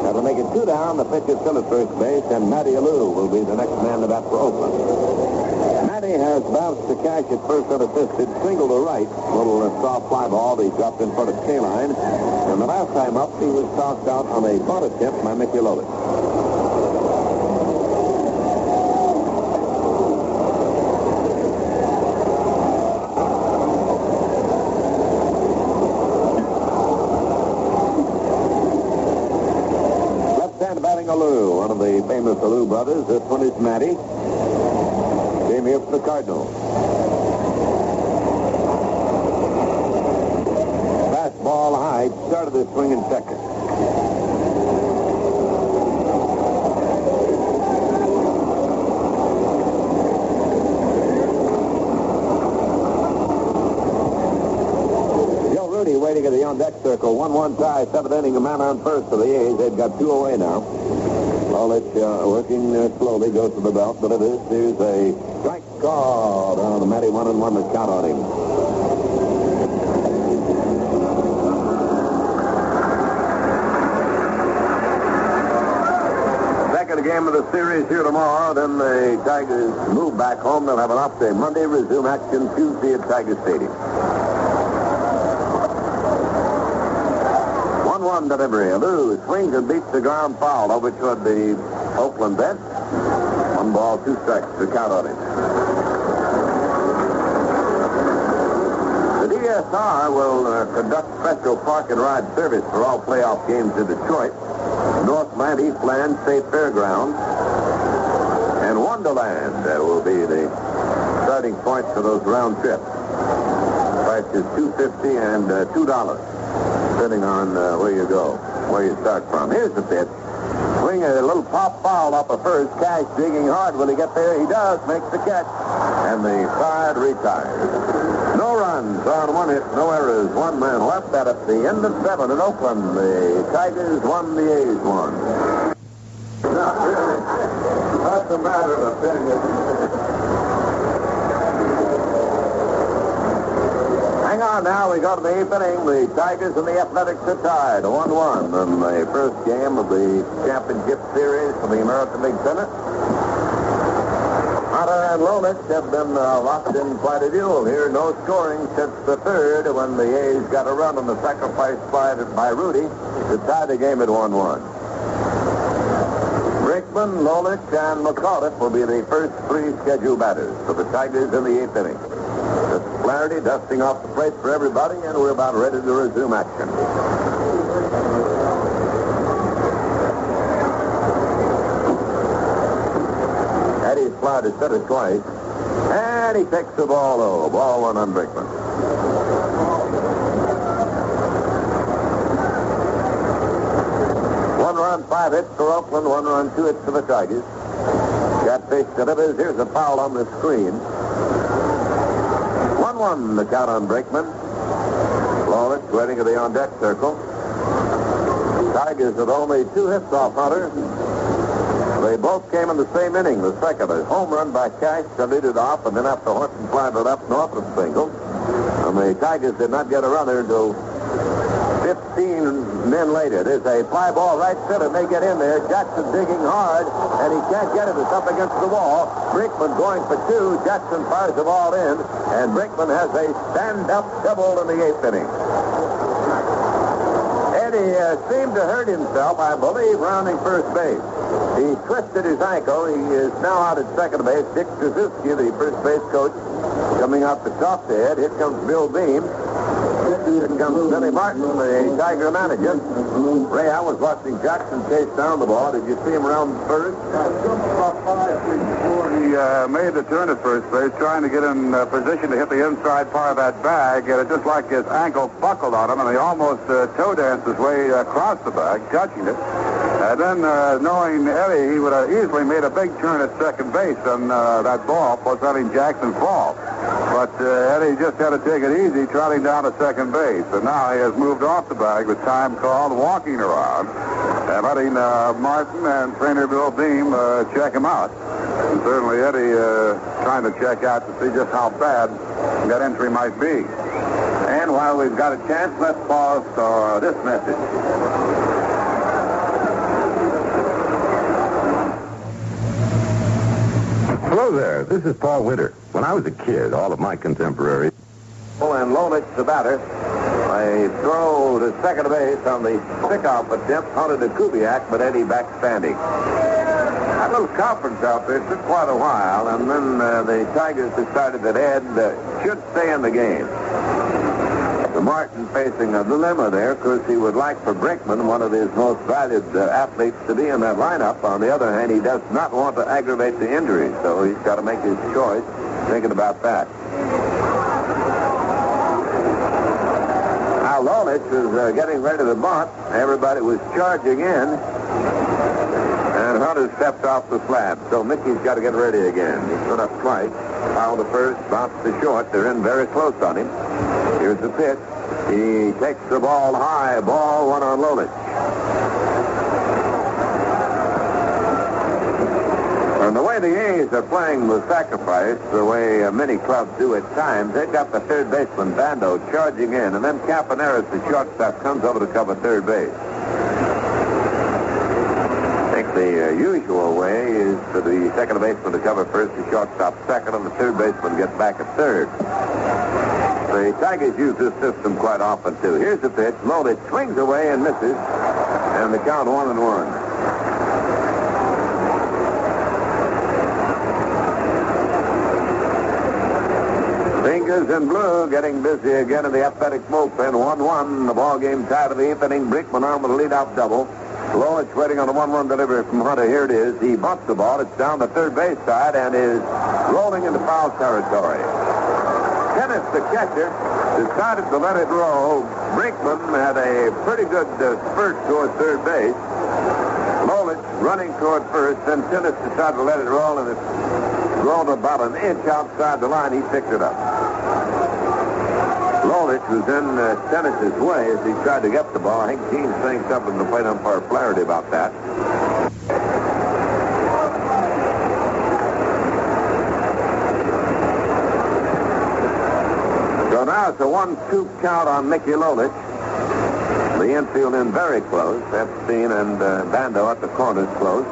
That'll make it 2 down. The pitch is still at first base, and Matty Alou will be the next man to bat for Oakland. Matty has bounced the Cash at first unassisted, single to right. Little soft fly ball he dropped in front of K-line. And the last time up, he was tossed out on a bunt attempt by Mickey Lolich. Left-hand batting Alou, one of the famous Alou brothers. This one is Matty. Came here for the Cardinals. Fastball high. Started the swing in second. Joe Rudy waiting at the on-deck circle. 1-1 tie. Seventh inning. A man on first for the A's. They've got 2 away now. Lolich working slowly, goes to the belt, but it is. Here's a strike called on the Matty 1-1 to count on him. Second game of the series here tomorrow. Then the Tigers move back home. They'll have an off day Monday, resume action Tuesday at Tiger Stadium. 1-1 delivery. Alou swings and beats the ground foul over toward the Oakland bench. 1 ball, 2 strikes to count on it. The DSR will conduct special park and ride service for all playoff games in Detroit. Northland, Eastland, State Fairgrounds, and Wonderland will be the starting points for those round trips. Price is $2.50 and $2. Depending on where you go, where you start from. Here's the pitch. Swing a little pop foul up at first. Cash digging hard. Will he get there? He does. Makes the catch. And the side retires. No runs on 1 hit, no errors. 1 man left. At the end of 7 in Oakland. The Tigers won, the A's won. Not really. That's a matter of opinion. Hang on now. We go to the 8th inning. The Tigers and the Athletics are tied 1-1 in the first game of the championship series for the American League Pennant. Hunter and Lolich have been locked in quite a duel here. No scoring since the third when the A's got a run on the sacrifice fly by Rudy to tie the game at 1-1. Brickman, Lolich, and McAuliffe will be the first 3 scheduled batters for the Tigers in the 8th inning. Flaherty dusting off the plate for everybody, and we're about ready to resume action. Eddie's fly to center twice, and he takes the ball low. Ball 1 on Brickman. One run, 5 hits for Oakland, 1 run, 2 hits for the Tigers. Catfish delivers. Here's a foul on the screen. 1-1 the count on Brickman. Lolich waiting at the on-deck circle. Tigers with only 2 hits off Hunter. They both came in the same inning. The second, a home run by Cash to lead it off, and then after Horton fly to left north of single. And the Tigers did not get a runner until 15 men later. There's a fly ball right center. May get in there. Jackson digging hard, and he can't get it. It's up against the wall. Brickman going for 2. Jackson fires the ball in, and Brickman has a stand-up double in the 8th inning. Eddie seemed to hurt himself, I believe, rounding first base. He twisted his ankle. He is now out at second base. Dick Trzeski, the first base coach, coming out to talk to Ed. Here comes Bill Beam. Here comes Billy Martin, the Tiger manager. Ray, I was watching Jackson chase down the ball. Did you see him around first? He made the turn at first base, trying to get in position to hit the inside part of that bag, and it just like his ankle buckled on him, and he almost toe danced his way across the bag, touching it. And then, knowing Eddie, he would have easily made a big turn at second base on that ball, plus letting Jackson fall. But Eddie just had to take it easy, trotting down to second base. And now he has moved off the bag with time called, walking around, and letting Martin and trainer Bill Beam check him out. And certainly Eddie trying to check out to see just how bad that entry might be. And while we've got a chance, let's pause for this message. Hello there, this is Paul Winter. When I was a kid, all of my contemporaries... And Lonich, the batter. A throw to second base on the pickoff attempt, hunted to Kubiak, but Eddie back standing. That little conference out there took quite a while, and then the Tigers decided that Ed should stay in the game. Martin facing a dilemma there because he would like for Brinkman, one of his most valued athletes, to be in that lineup. On the other hand, he does not want to aggravate the injury, so he's got to make his choice thinking about that. Now, Lonich was getting ready to bunt. Everybody was charging in, and Hunter stepped off the slab, so Mickey's got to get ready again. He put up twice, fouled to first, bounced to short. They're in very close on him. Here's the pitch. He takes the ball high. Ball one on Lonich. And the way the A's are playing the sacrifice, the way many clubs do at times, they've got the third baseman, Bando, charging in, and then Campaneris, the shortstop, comes over to cover third base. I think the usual way is for the second baseman to cover first, the shortstop second, and the third baseman gets back at third. The Tigers use this system quite often, too. Here's the pitch. Lonich swings away and misses, and the count 1-1. Fingers in blue getting busy again in the athletic bullpen. 1-1. The ball game tied of the eighth inning. Brinkman on with a leadoff double. Lonich waiting on a 1-1 delivery from Hunter. Here it is. He bumps the ball. It's down the third base side and is rolling into foul territory. Dennis, the catcher, decided to let it roll. Brinkman had a pretty good spurt toward third base. Lonich running toward first, then Dennis decided to let it roll, and it rolled about an inch outside the line. He picked it up. Lonich was in Dennis's way as he tried to get the ball. I think Gene's saying something to plate umpire Flaherty about that. So now it's a 1-2 count on Mickey Lonich. The infield in very close. Epstein and Bando at the corners close.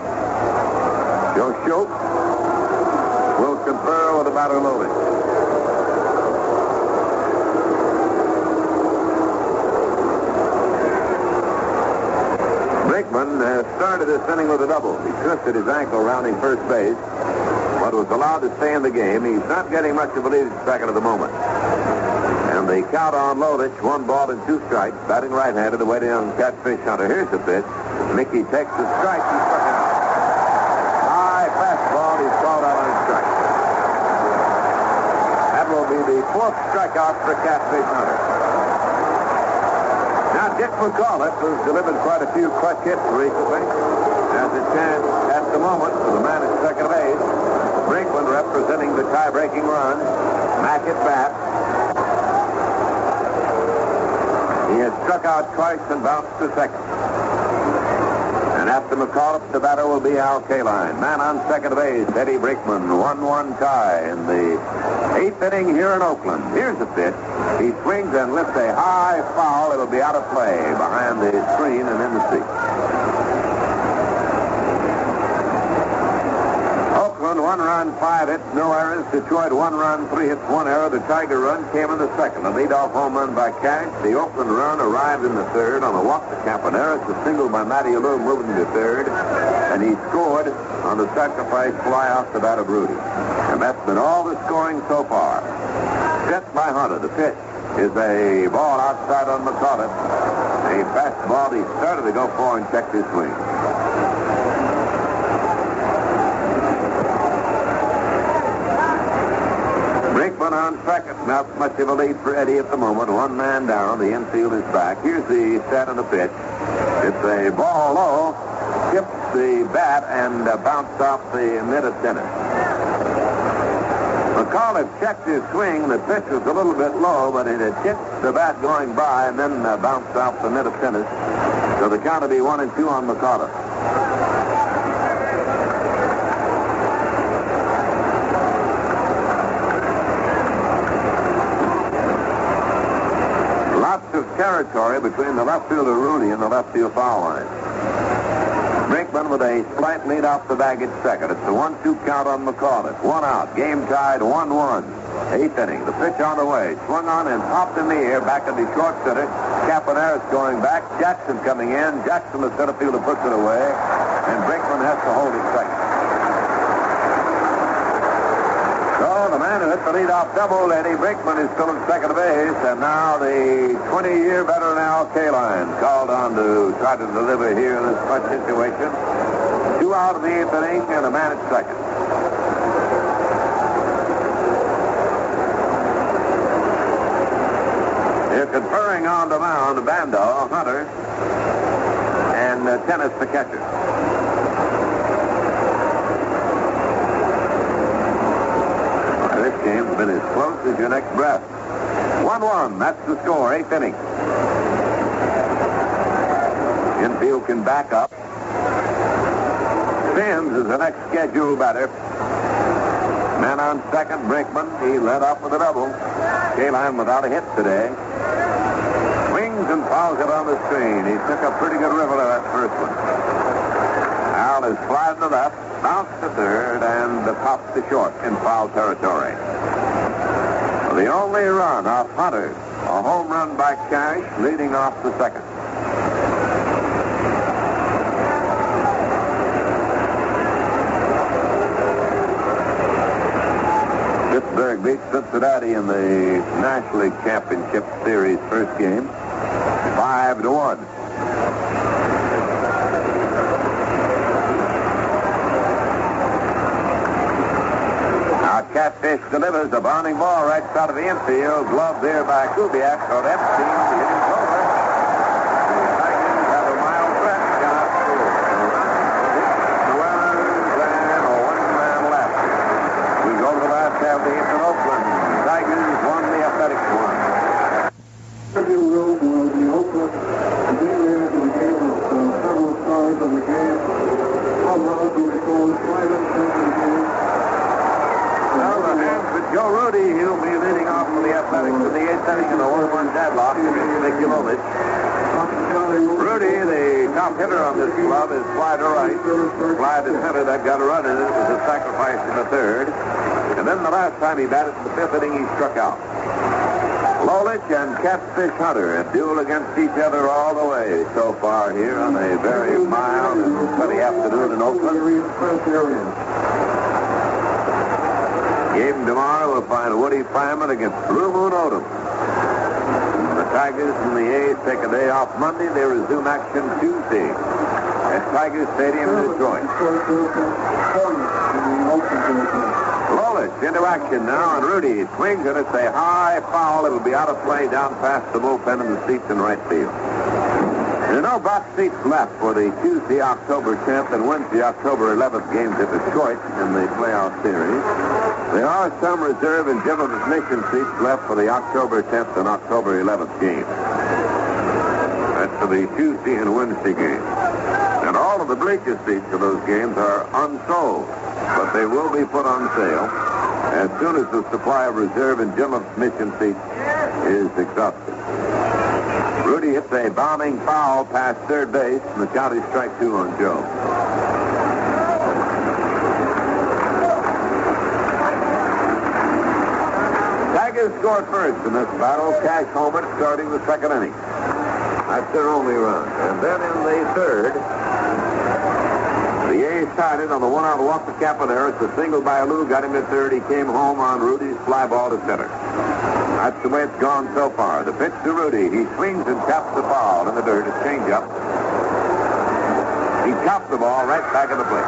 Joe Schultz will confer with the batter Lonich. Brinkman started this inning with a double. He twisted his ankle rounding first base, but was allowed to stay in the game. He's not getting much of a lead at second at the moment. And the count on Lonich, 1 ball and 2 strikes, batting right-handed, awaiting on Catfish Hunter. Here's the pitch. Mickey takes the strike. He struck it out. High fastball. He's called out on strike. That will be the 4th strikeout for Catfish Hunter. Now, Dick McCullough, who's delivered quite a few clutch hits recently, has a chance at the moment for the man at second base. Brinkman representing the tie-breaking run. Mack at bat. He has struck out twice and bounced to second. And after McCullough, the batter will be Al Kaline. Man on second base, Eddie Brinkman. 1-1 tie in the 8th inning here in Oakland. Here's the pitch. He swings and lifts a high foul. It'll be out of play behind the screen and in the seat. Oakland, 1 run, 5 hits, no errors. Detroit, 1 run, 3 hits, 1 error. The Tiger run came in the second. A leadoff home run by Cash. The Oakland run arrived in the third on a walk to Campaneris. A single by Matty Alou moving to third. And he scored on the sacrifice fly off the bat of Rudy. And that's been all the scoring so far. Set by Hunter. The pitch is a ball outside on McCullough. A fastball he started to go for and checked his swing. Brinkman on second. Not much of a lead for Eddie at the moment. One man down. The infield is back. Here's the set of the pitch. It's a ball low. Tips the bat and bounced off the mid of tennis. McCullough checked his swing. The pitch was a little bit low, but it had hit the bat going by and then bounced off the mid of tennis. So the count will be 1-2 on McCullough. Lots of territory between the left fielder Rudy and the left field foul line. Brinkman with a slight lead off the bag at second. It's a 1-2 count on McCullough. One out. Game tied 1-1. Eighth inning. The pitch on the way. Swung on and popped in the air back in the short center. Capaneris going back. Jackson coming in. Jackson, the center fielder, puts it away. And Brinkman has to hold it second. So the man who hit the leadoff double, Eddie Brinkman, is still at second base. And now the 20-year veteran Al Kaline called on to try to deliver here in this clutch situation. 2 out of the 8th inning and a man at second. They're conferring on the mound Bando, Hunter, and Tennis, the catcher. This game's been as close as your next breath. 1-1, that's the score, 8th inning. Infield can back up. Sims is the next scheduled batter. Man on second, Brinkman. He led off with a double. Kaline without a hit today. Swings and fouls it on the screen. He took a pretty good river of that first one. Al is fly to the left, bounced to third, and popped to short in foul territory. The only run off Hunter, a home run by Cash, leading off the second. Pittsburgh beat Cincinnati in the National League Championship Series first game, 5-1. Catfish delivers a bounding ball right side of the infield. Gloved there by Kubiak. So Epstein hitting over. The Tigers have a mild threat. Cannot score. The runs and a one-man left. We go to the last half of the eighth in Oakland. Tigers won the Athletics one. The Oakland continuing into the game with several stars of the game. How well do we score 5 innings into the game? Well, the hands with Joe Rudy. He'll be leading off for the Athletics in the 8th inning in a 1-1 deadlock against Mikulovic. Rudy, the top hitter on this club, is fly to right. Fly to center. That got a run in it. It was a sacrifice in the third. And then the last time he batted in the 5th inning, he struck out. Lolich and Catfish Hunter, a duel against each other all the way so far here on a very mild and sunny afternoon in Oakland. Game tomorrow will find Woody Fireman against Blue Moon Odom. The Tigers and the A's take a day off Monday. They resume action Tuesday at Tiger Stadium in Detroit. Lolich into action now, and Rudy swings, and it's a high foul. It'll be out of play down past the bullpen in the seats in right field. There are no box seats left for the Tuesday, October 10th and Wednesday, October 11th games at Detroit in the playoff series. There are some reserve and general admission seats left for the October 10th and October 11th games. That's for the Tuesday and Wednesday games. And all of the bleacher seats for those games are unsold, but they will be put on sale as soon as the supply of reserve and general admission seats is exhausted. Rudy hits a bombing foul past third base, and the count is strike 2 on Joe. Tigers scored first in this battle. Cash homered starting the second inning. That's their only run. And then in the third, the A's tied it on the one-out walk to Capaneris. A single by Lou got him at third. He came home on Rudy's fly ball to center. That's the way it's gone so far. The pitch to Rudy. He swings and taps the foul in the dirt. A changeup. He chopped the ball right back in the plate.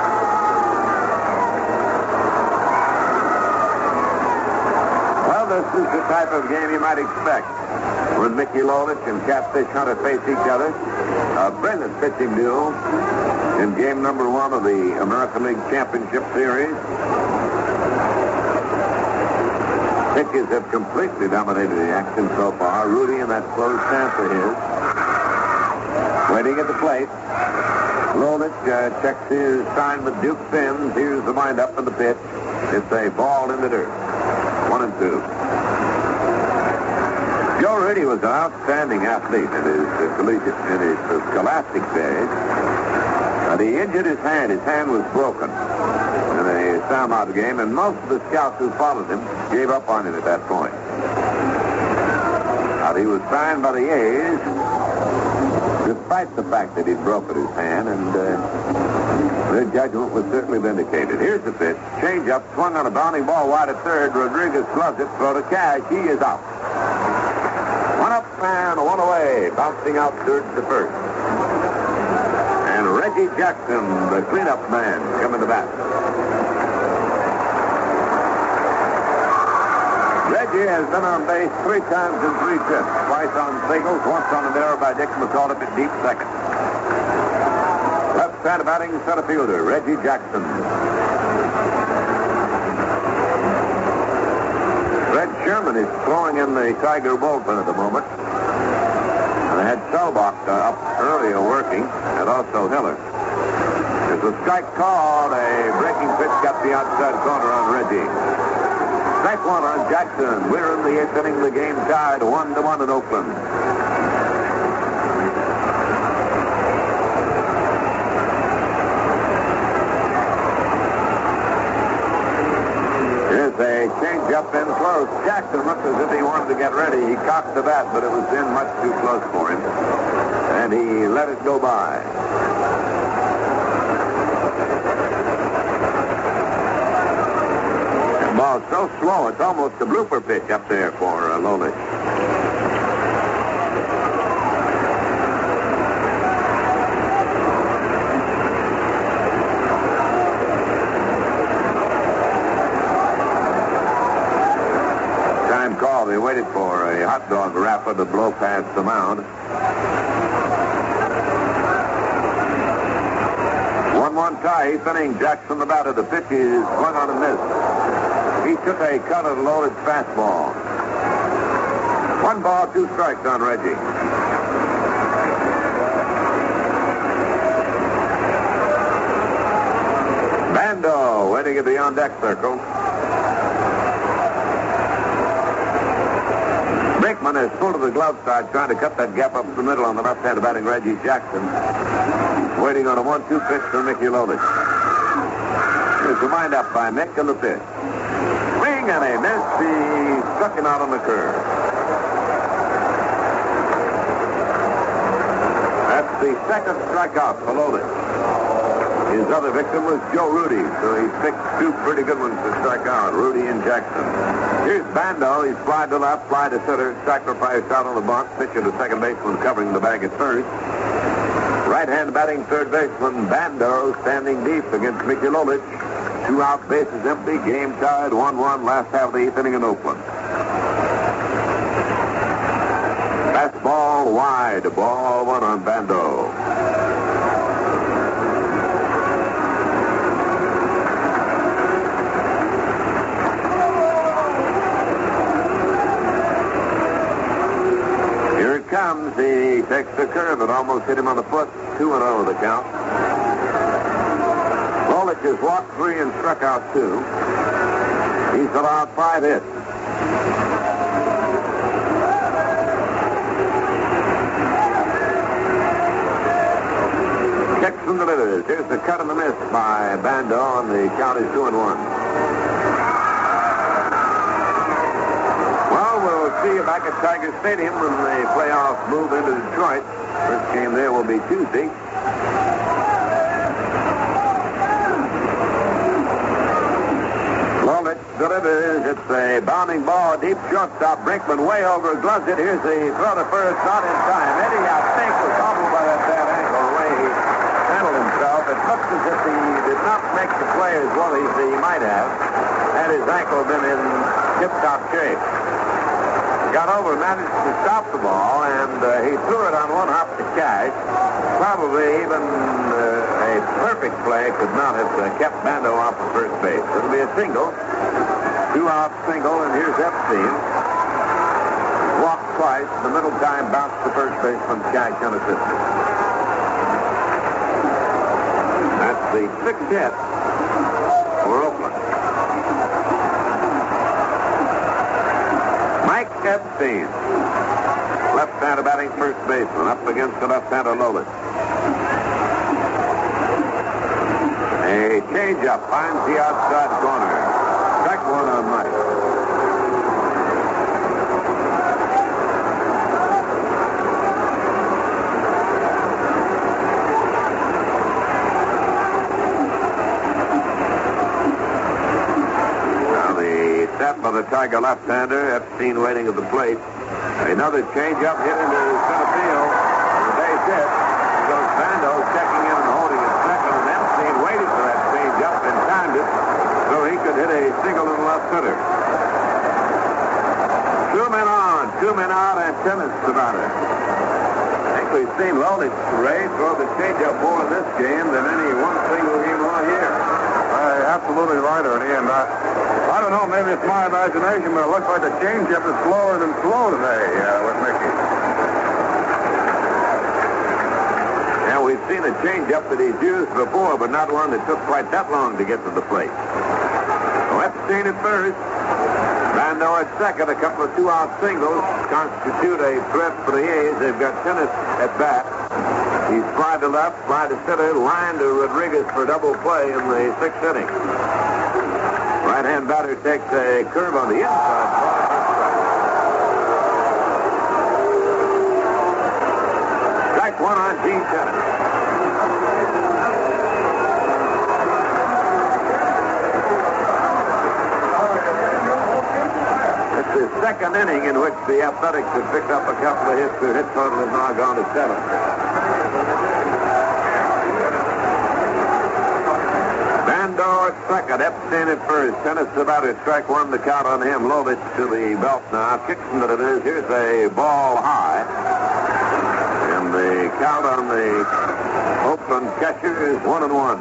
Well, this is the type of game you might expect when Mickey Lolich and Catfish Hunter face each other. A brilliant pitching duel in game number 1 of the American League Championship Series. Pitchers have completely dominated the action so far. Rudy in that closed stance of his. Waiting at the plate. Lolich checks his sign with Duke Sims. Here's the windup and the pitch. It's a ball in the dirt. 1-2. Joe Rudy was an outstanding athlete in his scholastic days. But he injured his hand. His hand was broken in a sound-out game, and most of the scouts who followed him gave up on him at that point. Now, he was signed by the A's despite the fact that he'd broken his hand, and their judgment was certainly vindicated. Here's the pitch. Change-up, swung on a bounding ball wide at third. Rodriguez gloves it, throw to Cash. He is out. One up and one away, bouncing out third to first. And Reggie Jackson, the cleanup man, coming to bat. Reggie has been on base 3 times in 3 trips. Twice on singles, once on an error by Dick McCullough at deep second. Left side batting center fielder, Reggie Jackson. Fred Sherman is throwing in the Tiger bullpen at the moment. And they had Selbach up earlier working, and also Hiller. There's a strike called. A breaking pitch got the outside corner on Reggie. Strike 1 on Jackson. We're in the 8th inning. The game tied 1-1 in Oakland. Here's a change-up in close. Jackson looked as if he wanted to get ready. He cocked the bat, but it was in much too close for him. And he let it go by. The ball's so slow, it's almost a blooper pitch up there for Lolich. Call. They waited for a hot dog wrapper to blow past the mound. 1-1 tie. 8th inning. Jackson the batter. The pitch is swung on and missed. He took a cut at a loaded fastball. 1 ball, 2 strikes on Reggie. Bando waiting at the on-deck circle. Brickman is full to the glove side, trying to cut that gap up the middle on the left hand of batting Reggie Jackson. Waiting on a 1-2 pitch for Mickey Lolich. Here's the wind-up by Mick and the pitch. Swing and a miss. He struck him out on the curve. That's the second strikeout for Lolich. His other victim was Joe Rudy, so he picked 2 pretty good ones to strike out, Rudy and Jackson. Here's Bando. He's fly to left, fly to center, sacrifice out on the bunt, pitcher to second baseman covering the bag at first. Right-hand batting third baseman Bando standing deep against Mickey Lolich. 2 out, bases empty, game tied 1-1, last half of the 8th inning in Oakland. Fastball wide, ball 1 on Bando. Comes, he takes the curve and almost hit him on the foot. 2-0 the count. Lolich has walked 3 and struck out 2. He's allowed 5 hits. Kicks and delivers. Here's the cut and the miss by Bando, and the count is 2-1. See you back at Tiger Stadium when the playoffs move into Detroit. First game there will be Tuesday. Lolich delivers. It's a bounding ball, deep shortstop. Brinkman way over, gloves it. Here's the throw to first, not in time. Eddie, I think, was hobbled by that bad ankle, the way he handled himself. It looks as if he did not make the play as well as he might have had his ankle been in tip-top shape. Got over, managed to stop the ball, and he threw it on one hop to Cash. Probably even a perfect play could not have kept Bando off of first base. It'll be a single, 2-out single, and here's Epstein. Walked twice, the middle time bounced to first base from Cash unassisted. That's the sixth hit for Oakland. Mike Epstein, left-hander batting first baseman, up against the left-hander Lolis. A changeup finds the outside corner. Strike one on Mike. By the Tiger left-hander, Epstein waiting at the plate. Another changeup hit into center field. The base hit. Here goes Bando checking in and holding it second, and Epstein waited for that changeup and timed it so he could hit a single in left center. 2 men on, 2 men out, and tennis about it. I think we've seen Lolich, Ray, throw the changeup more in this game than any one single game all year. Absolutely right, Ernie, and I don't know, maybe it's my imagination, but it looks like the changeup is slower than slow today with Mickey. Yeah, we've seen a changeup that he's used before, but not one that took quite that long to get to the plate. So Epstein at first, Bando at second. A couple of 2-out singles constitute a threat for the A's. They've got tennis at bat. He's fly to left, fly to center, line to Rodriguez for double play in the 6th inning. Right-hand batter takes a curve on the inside. Strike one on Gene Tennis. It's the second inning in which the Athletics have picked up a couple of hits. Their hit total has now gone to 7. Bando at second, Epstein at first. Tennis about it. Strike one, the count on him. Lovitz to the belt now. Kicks him that it is. Here's a ball high. And the count on the Oakland catcher is 1-1.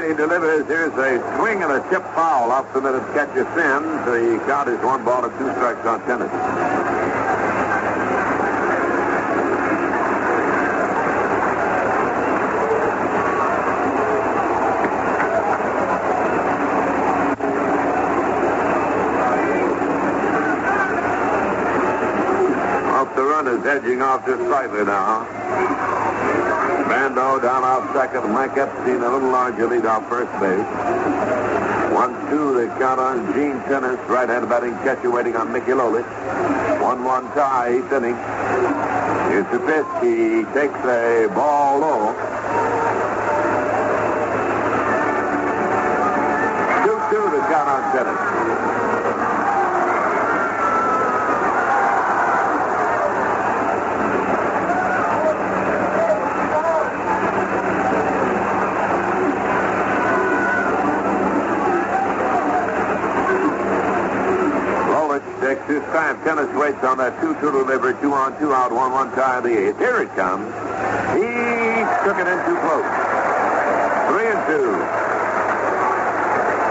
He delivers. Here's a swing and a tip foul off the middle catcher Sin. The count is 1 ball and 2 strikes on Tennis. Off the run is edging off just slightly now. Bando down out second. Mike Epstein a little larger lead off first base. 1-2 the count on Gene Tennis. Right-hand batting catcher waiting on Mickey Lolich. 1-1 tie, 8th inning. Here's the pitch. He takes a ball low. 2-2 the count on Tennis. This time, Tennis waits on that 2-2 delivery, 2-on, 2-out, 1-1 tie of the 8th. Here it comes. He took it in too close. 3-2.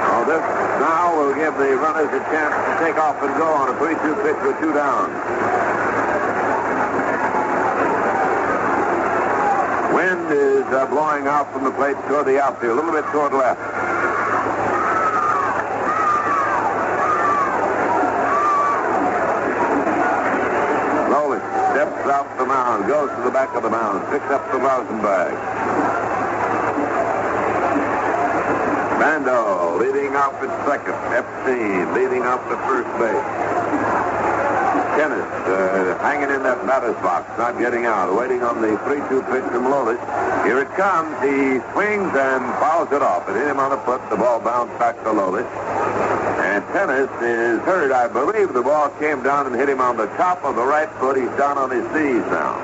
Oh, this now will give the runners a chance to take off and go on a 3-2 pitch with 2 down. Wind is blowing out from the plate toward the outfield, a little bit toward left. Steps off the mound, goes to the back of the mound, picks up the rosin bag. Bando leading off at second. Epstein leading off at first base. Tennis hanging in that batter's box, not getting out, waiting on the 3-2 pitch from Lolis. Here it comes. He swings and fouls it off. It hit him on the foot. The ball bounced back to Lolis. And Tennis is hurt. I believe the ball came down and hit him on the top of the right foot. He's down on his knees now.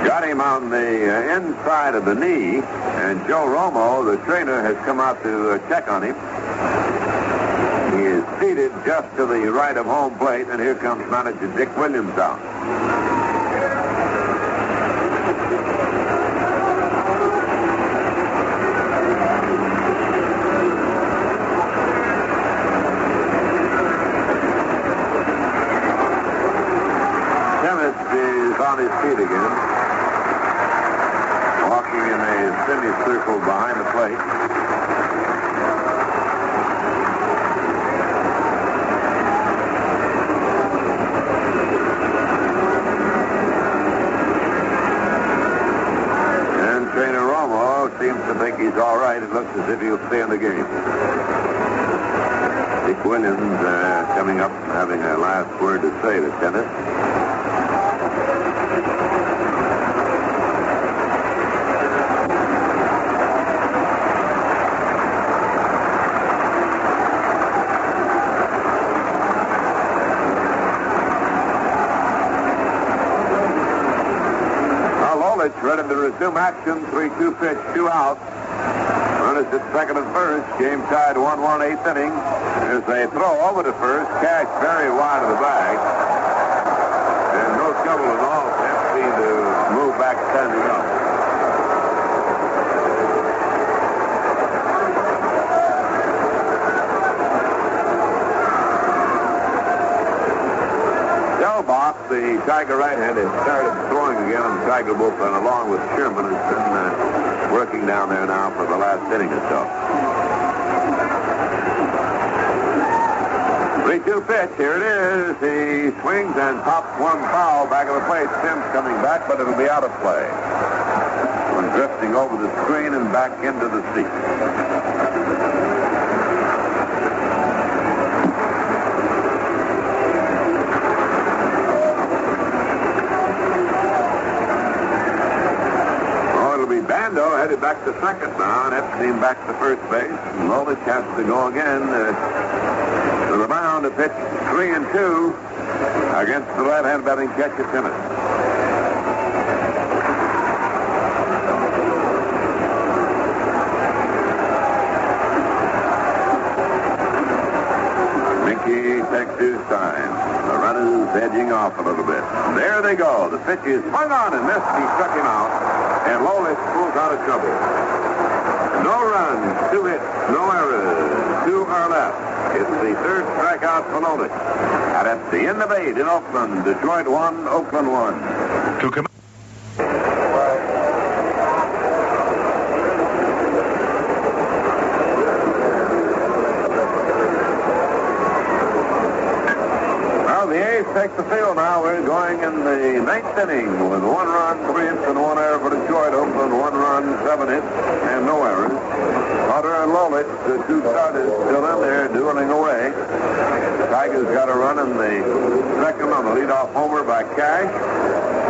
Got him on the inside of the knee, and Joe Romo, the trainer, has come out to check on him. He is seated just to the right of home plate, and here comes manager Dick Williams out. Tennis is on his feet again, walking in a semicircle behind the plate. And trainer Romo seems to think he's all right. It looks as if he'll stay in the game. Dick Williams coming up and having a last word to say to Tennis. Ready to resume action. 3-2 pitch, 2 outs. Runners at second and first. Game tied 1-1, 8th inning. There's a throw over to first. Cash very wide of the bag. And no trouble at all for Epstein to move back standing up. Box, the Tiger right-hand has started throwing again in the Tiger bullpen along with Sherman, who's been working down there now for the last inning or so. 3-2 pitch, here it is. He swings and pops one foul back of the plate. Sims coming back, but it'll be out of play. One drifting over the screen and back into the seat. Bando headed back to second now, and Epstein back to first base. And Lolich has to go again to the mound to pitch 3-2 against the right-hand batting catcher Timmons. Minky takes his time. The runner's edging off a little bit. There they go. The pitch is hung on and missed. He struck him out. And Lolich pulls out of trouble. No runs, 2 hits, no errors, 2 are left. It's the third strikeout for Lolich. And at the end of 8 in Oakland, Detroit 1, Oakland 1. To come. Take the field now. We're going in the 9th inning with 1 run, 3 hits, and 1 error for Detroit. Oakland, 1 run, 7 hits, and no errors. Potter and Lolich, the 2 starters, still in there, dueling away. The Tigers got a run in the second on the leadoff homer by Cash.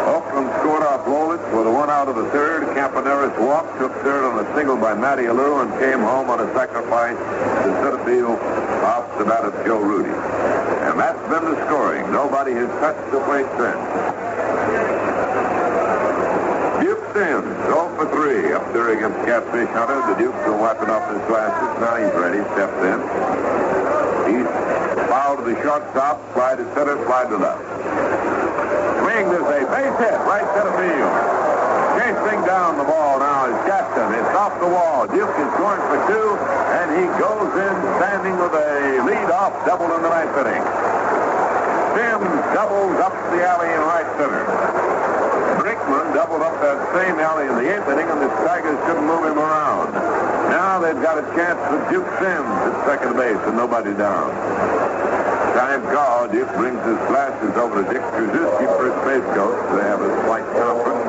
Oakland scored off Lolich with a 1 out of the third. Campaneris walked, took third on a single by Matty Alou, and came home on a sacrifice to center field off the bat of Joe Rudy. And that's been the scoring. Nobody has touched the plate since. Duke Sims, 0 for 3 up there against Catfish Hunter. The Duke's been wiping off his glasses. Now he's ready, steps in. He's fouled to the shortstop, fly to center, fly to left. Swing, there's a base hit, right center field. Chasing down the ball now is Jackson. It's off the wall. Duke is going for 2, and he goes in standing with a lead-off double in the 9th inning. Sims doubles up the alley in right center. Brickman doubled up that same alley in the 8th inning, and the Tigers couldn't move him around. Now they've got a chance with Duke Sims at second base, and nobody down. Time called. Duke brings his glasses over to Dick Krzyzewski, first base coach. They have a slight conference.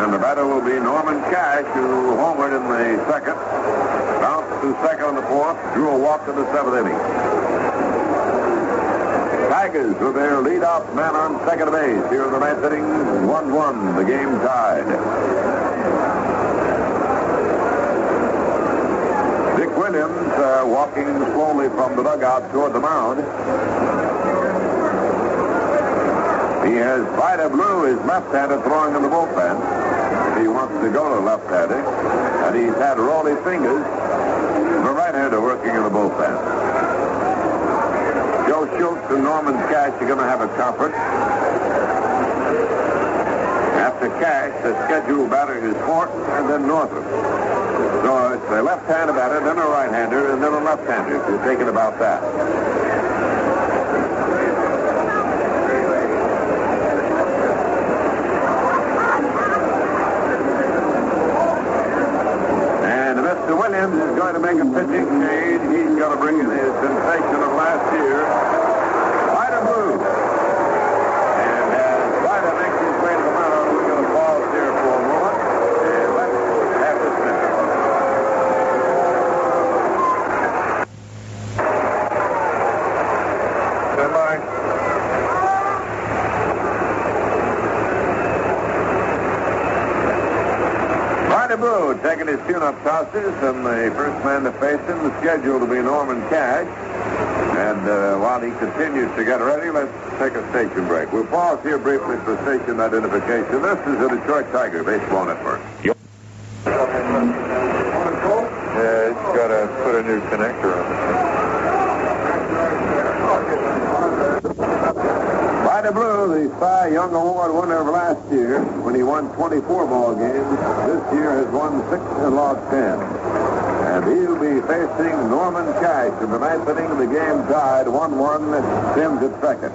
And the batter will be Norman Cash, who homered in the second. Bounced to second in the fourth. Drew a walk in the seventh inning. Tigers with their leadoff man on second base. Here in the ninth inning, 1-1. The game tied. Dick Williams walking slowly from the dugout toward the mound. He has Vida Blue, his left-hander, throwing in the bullpen. He wants to go to left-hander. And he's had Rolly Fingers, the right-hander, working in the bullpen. Joe Schultz and Norman Cash are going to have a conference. After Cash, the scheduled batter is Horton and then Northrup. So it's a left-hander batter, then a right-hander, and then a left-hander, if you're thinking about that. And Mr. Williams is going to make a pitching change. He's going to bring in his sensation of last year, Vida Blue. And as Vida makes his way to the mound, we're going to pause here for a moment. And let's have this minute. Vida Blue taking his tune-up tosses, and the first man to face him is scheduled to be Norman Cash. And while he continues to get ready, let's take a station break. We'll pause here briefly for station identification. This is the Detroit Tiger Baseball Network. Yep. Yeah, it's got to put a new connector on it. Vida Blue, the Cy Young Award winner of last year, when he won 24 ball games, this year has won 6 and lost 10. And he'll be facing Norman Cash in the ninth inning of the game tied 1-1. Sims at second.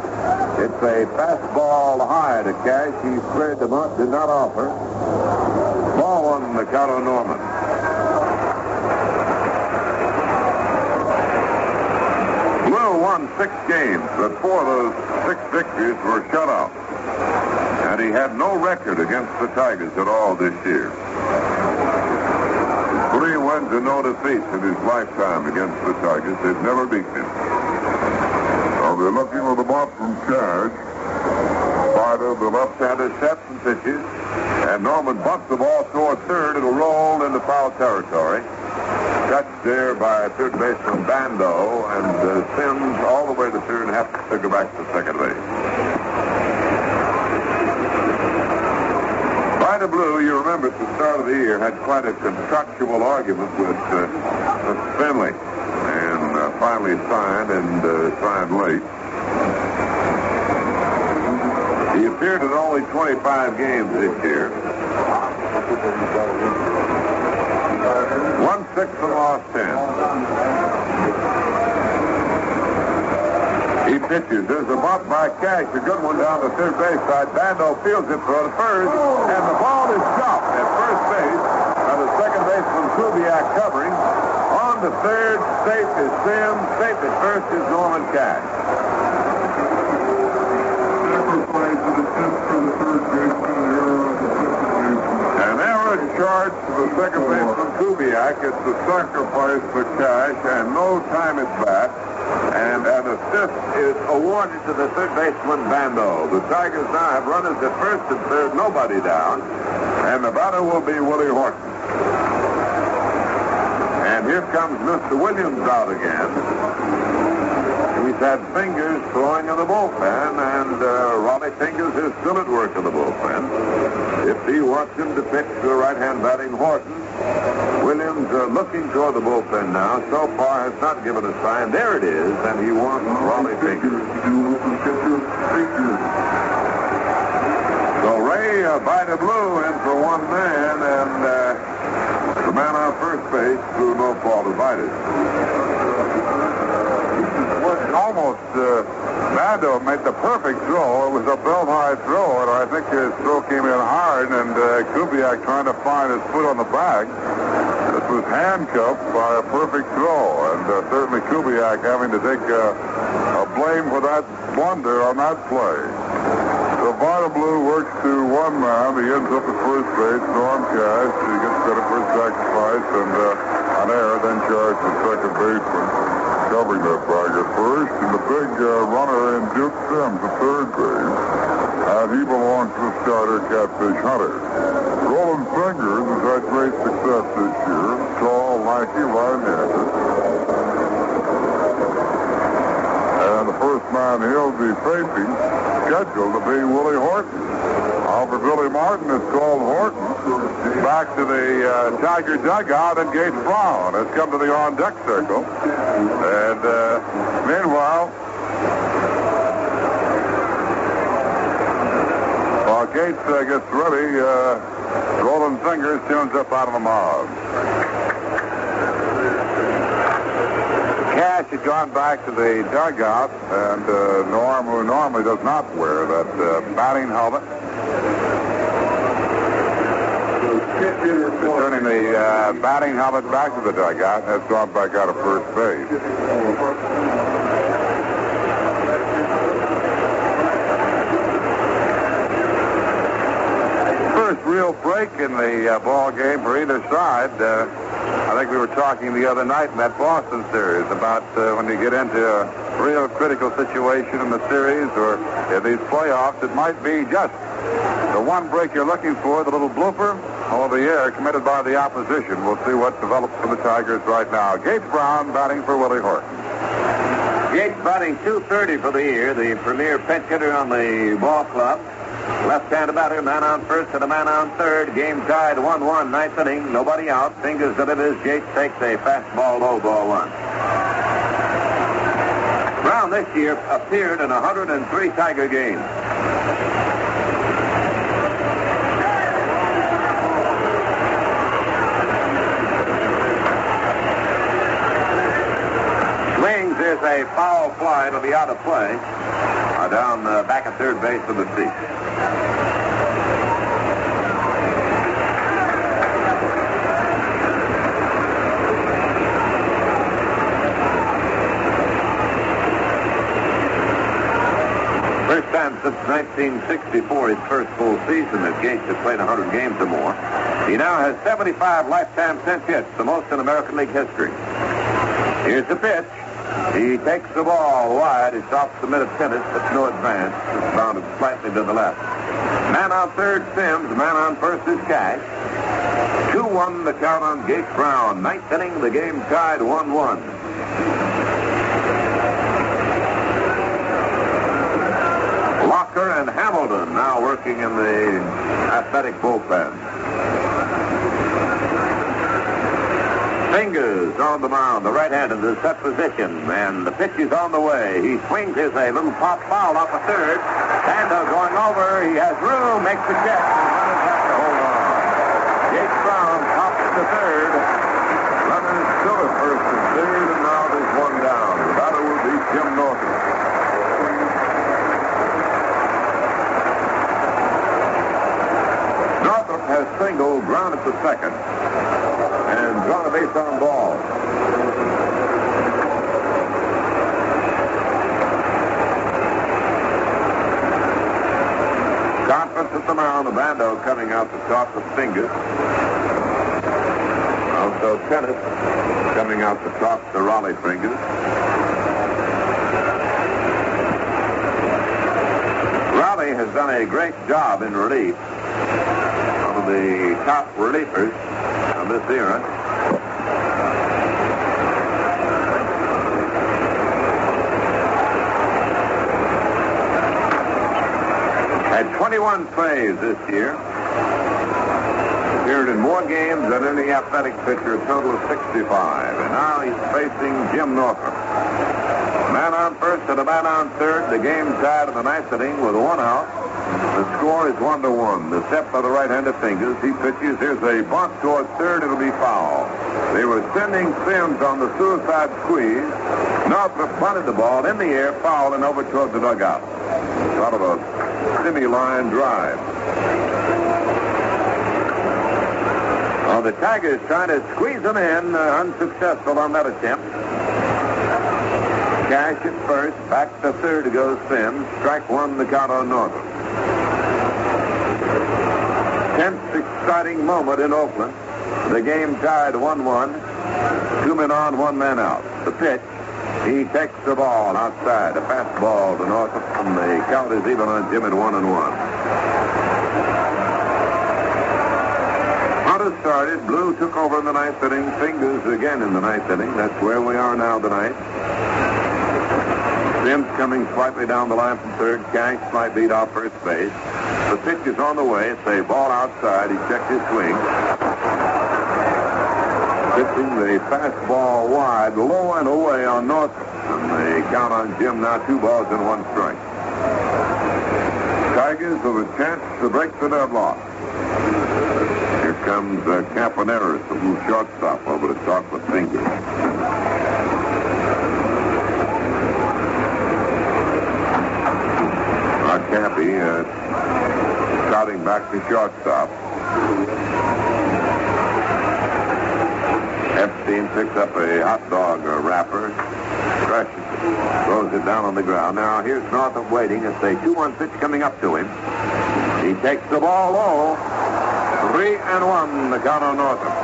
It's a fastball high to Cash. He squared the bunt, did not offer. Ball one, the count on Norman. Blue won 6 games, but 4 of those 6 victories were shutouts. And he had no record against the Tigers at all this year. 3 wins and no defeats in his lifetime against the Tigers. They've never beaten him. Now they're looking for the bunt from Cash. Vida, the left-hander, sets and pitches. And Norman bunts the ball toward third. It'll roll into foul territory. Touched there by third baseman Bando, and Sims all the way to third and has to go back to second base. Vida Blue, you remember at the start of the year, had quite a contractual argument with Finley, and finally signed, and signed late. He appeared in only 25 games this year. Won 6 and lost 10. He pitches. There's a bunt by Cash. A good one down the third base side. Bando fields it for the first, and the ball is dropped at first base by the second baseman Kubiak covering. On to third, safe is Sims. Safe at first is Norman Cash. Sacrifice of the fifth for the third baseman, error on the second baseman. An error charged to the second baseman Kubiak. It's the sacrifice for Cash, and no time at bat. And an assist is awarded to the third baseman Bando. The Tigers now have runners at first and third, nobody down. And the batter will be Willie Horton. And here comes Mr. Williams out again. He's had Fingers throwing in the bullpen, and Rolly Fingers is still at work in the bullpen. If he wants him to pitch to the right-hand batting Horton, Williams looking toward the bullpen now. So far has not given a sign. There it is, and he wants Rolly Fingers. So Ray Vida Blue in for one man, and the man on first base through no fault of Vida's. Almost, Bando made the perfect throw. It was a belt-high throw, and I think his throw came in hard, and Kubiak trying to find his foot on the bag. This was handcuffed by a perfect throw, and certainly Kubiak having to take a blamed for that blunder on that play. So Vita Blue works to one man. He ends up at first base. Norm Cash. He gets credit for his sacrifice and an error, then charged the second baseman, covering that bag at first. And the big runner in Duke Sims at third base. And he belongs to the starter, Catfish Hunter. Roland Fingers has had great success this year. Tall, lanky, right-handed. And the first man he'll be facing, scheduled to be Willie Horton. For Billy Martin, it's called Horton. Back to the Tiger dugout, and Gates Brown has come to the on-deck circle. And meanwhile, while Gates gets ready, Golden Fingers tunes up out of the mound. Cash had gone back to the dugout, and Norm, who normally does not wear that batting helmet, turning the batting helmet back to the dugout, and has gone back out of first base. First real break in the ball game for either side. I think we were talking the other night in that Boston series about when you get into a real critical situation in the series or in these playoffs, it might be just the one break you're looking for, the little blooper over the air committed by the opposition. We'll see what develops for the Tigers right now. Gates Brown batting for Willie Horton. Gates batting .230 for the year, the premier pinch hitter on the ball club. Left-handed batter, man on first and a man on third. Game tied 1-1, ninth inning. Nobody out. Fingers delivers. Gates takes a fastball low, ball one. Brown this year appeared in 103 Tiger games. Swings. There's a foul fly. It'll be out of play. Down back at third base of the seat. First time since 1964, his first full season that Gates has played 100 games or more. He now has 75 lifetime pinch hits, the most in American League history. Here's the pitch. He takes the ball wide. It's off the mid tennis, but no advance. It's bounded slightly to the left. Man on third, Sims. Man on first is Cash. 2-1 the count on Gates Brown. Ninth inning, the game tied 1-1. Locker and Hamilton now working in the athletic bullpen. Fingers on the mound, the right-handed in the set position, and the pitch is on the way. He swings. There's a little pop foul off the third. Dando going over. He has room, makes the catch, and runners have to hold on. Gates Brown pops to third. Runners still at first and third, and now there's one down. The batter will be Jim Norton. Northrop has singled, grounded to second, and drawn a base on ball. Conference at the mound. The Bando coming out to talk with Fingers. Also Tennis coming out to talk to Raleigh Fingers. Raleigh has done a great job in relief. One of the top relievers of this era. Had 21 saves this year. Appeared in more games than any athletic pitcher, a total of 65. And now he's facing Jim Northrop. Man on first and a man on third. The game tied in the ninth inning with one out. The score is 1-1. The step by the right-handed Fingers. He pitches. Here's a bunt towards third. It'll be foul. They were sending Sims on the suicide squeeze. Northrop bunted the ball in the air, foul, and over towards the dugout. Sort of a semi-line drive. Well, the Tigers trying to squeeze them in, unsuccessful on that attempt. Cash at first. Back to third goes Sims. Strike one, the count on Northrup. Tense, exciting moment in Oakland. The game tied 1-1. 2 men on, 1 man out. The pitch. He takes the ball outside. A fastball to Northup, and the count is even on Jim at 1-1. Hunters started. Blue took over in the ninth inning. Fingers again in the ninth inning. That's where we are now tonight. Sims coming slightly down the line from third. Cash might lead off first base. The pitch is on the way. It's a ball outside. He checked his swing. Pitching the fastball wide, low and away on Northup. And the count on Jim now 2 balls and 1 strike. Tigers with a chance to break the deadlock. Here comes Campaneris, the blue shortstop, over to talk with Fingers. Campy starting back to shortstop. Epstein picks up a hot dog wrapper, crushes it, throws it down on the ground. Now here's Northup waiting. It's a 2-1 pitch coming up to him. He takes the ball low. 3-1, the count on Northup.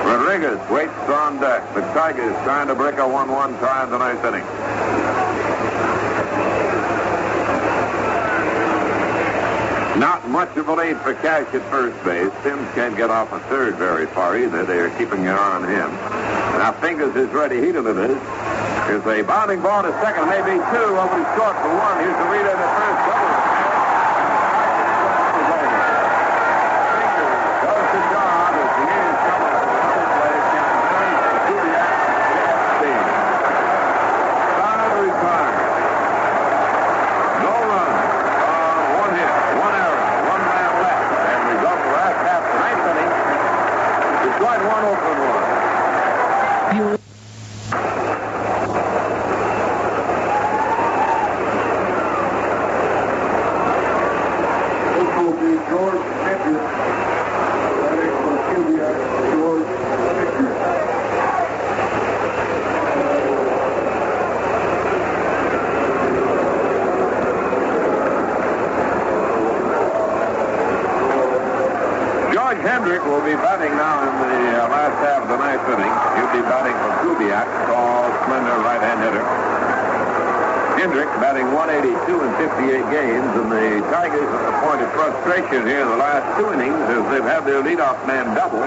Rodriguez waits on deck. The Tigers trying to break a 1-1 tie in the ninth inning. Not much of a lead for Cash at first base. Sims can't get off a third very far either. They are keeping their eye on him. Now Fingers is ready. He delivers. Here's a bounding ball to second, maybe 2 over to short for 1. Here's the reader in the first double. Fingers does the job as the innings come up with another play. Side retired. No run. 1 hit, 1 error, 1 man left. And result of the last half of the ninth inning. Detroit 1, Oakland 1. Hendrick will be batting now in the last half of the ninth inning. He'll be batting for Kubiak, tall, slender right-hand hitter. Hendrick batting 182 in 58 games, and the Tigers at the point of frustration here in the last 2 innings as they've had their leadoff man double,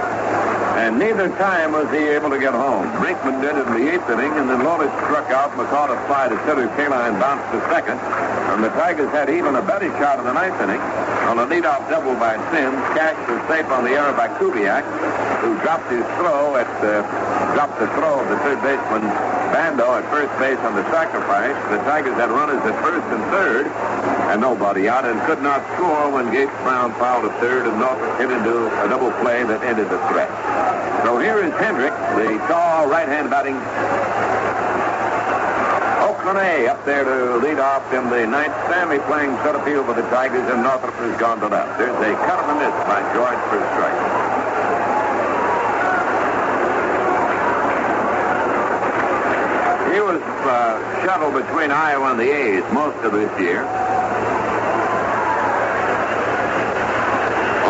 and neither time was he able to get home. Brinkman did it in the 8th inning, and then Lolis struck out. McCall fly to center. Kaline bounced to second, and the Tigers had even a better shot in the 9th inning on a leadoff double by Sims. Cash was safe on the error by Kubiak, who dropped his throw dropped the throw of the third baseman Bando at first base on the sacrifice. The Tigers had runners at first and third, and nobody out, and could not score when Gates Brown fouled to third, and Norfolk hit into a double play that ended the threat. So here is Hendrick, the tall right-hand batting Oakland A up there to lead off in the 9th. Sammy playing center field for the Tigers, and Northup has gone to left. There's a cut and a miss by George for a strike. He was shuttled between Iowa and the A's most of this year.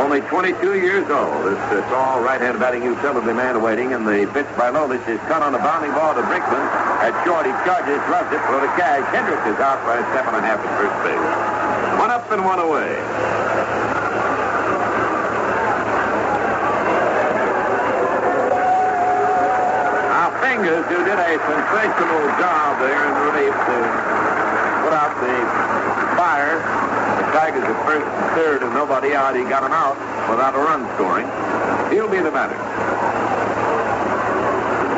Only 22 years old. This tall right-hand batting utility man waiting, and the pitch by Lolich is cut on a bounding ball to Brinkman. At short, he charges, rubs it for the Cash. Hendrick is out by 7.5 at first base. 1 up and 1 away. Now, Fingers, who did a sensational job there in relief to put out the fire. The Tigers at first and third and nobody out. He got him out without a run scoring. He'll be the batter.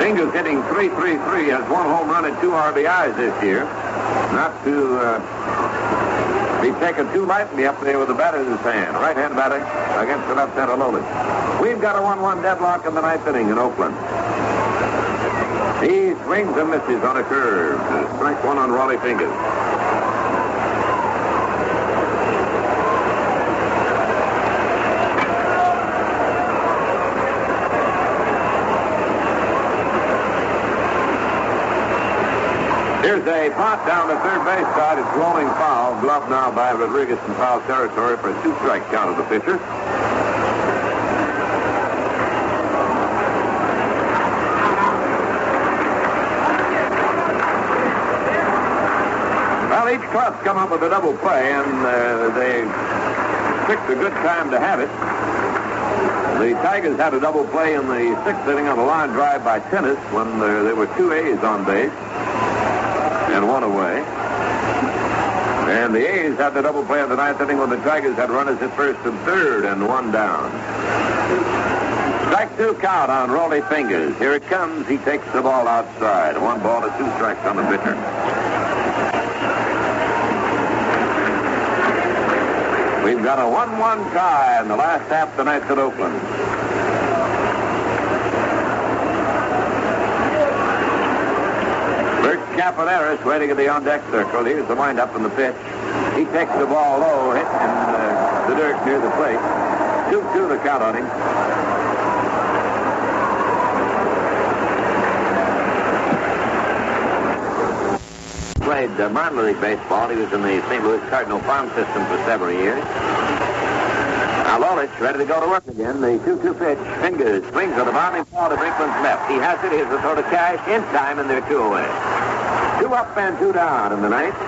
Fingers hitting .333, has 1 home run and 2 RBIs this year. Not to be taken too lightly up there with the batter in his hand. Right-hand batter against the left-hander Lolich. We've got a 1-1 deadlock in the 9th inning in Oakland. He swings and misses on a curve. Strike 1 on Raleigh Fingers. Here's a pop down the third base side. It's rolling foul. Gloved now by Rodriguez in foul territory for a 2-strike count of the pitcher. Well, each club's come up with a double play, and they picked a good time to have it. The Tigers had a double play in the 6th inning on a line drive by Tennis when there were 2 A's on base and 1 away. And the A's had the double play in the 9th inning when the Tigers had runners at first and third and 1 down. Strike 2 count on Rolly Fingers. Here it comes. He takes the ball outside. 1 ball and 2 strikes on the pitcher. We've got a 1-1 tie in the last half tonight at Oakland. Bert Campaneris waiting at the on-deck circle. Here's the windup in the pitch. He takes the ball low, hit in the dirt near the plate. 2-2 the count on him. Played minor league baseball. He was in the St. Louis Cardinal farm system for several years. Now Lolich ready to go to work again. The 2-2 pitch. Fingers swings on the bounding ball to Brinkman's left. He has it. Here's the throw to Cash in time, and they're 2 away. 2 up and 2 down in the 9th.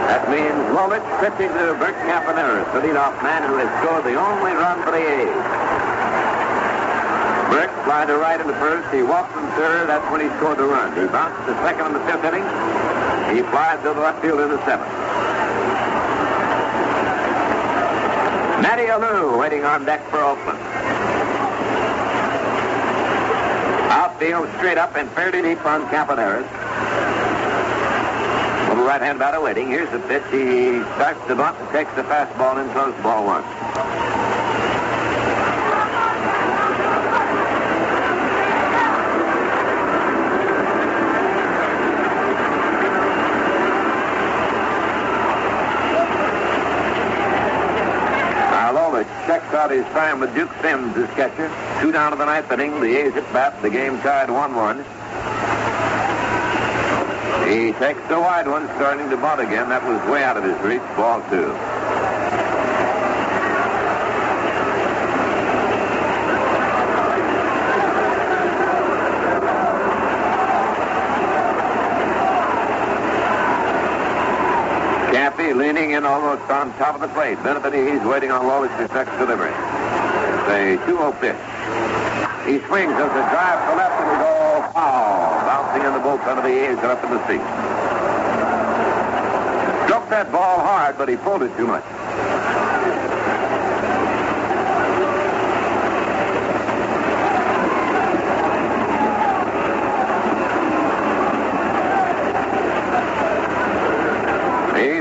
That means Lolich pitching to Bert Campaneris, the leadoff man who has scored the only run for the A's. Bert flying to right in the first. He walked from third. That's when he scored the run. He bounced to second in the 5th inning. He flies to the left field in the 7th. Matty Alou waiting on deck for Oakland. Outfield straight up and fairly deep on Campaneris. Little right-hand batter waiting. Here's the pitch. He starts the bunt and takes the fastball in close ball 1. Checks out his time with Duke Sims as catcher. 2 down to the 9th inning. The A's at bat. The game tied 1-1. He takes the wide one, starting to bunt again. That was way out of his reach. Ball 2. Campy leaning in almost on top of the plate. Benefitti, he's waiting on Lolich's next delivery. It's a 2-0 pitch. He swings as a drive to left and we go foul. Bouncing in the bullpen of the A's and up in the seats. Struck that ball hard, but he pulled it too much.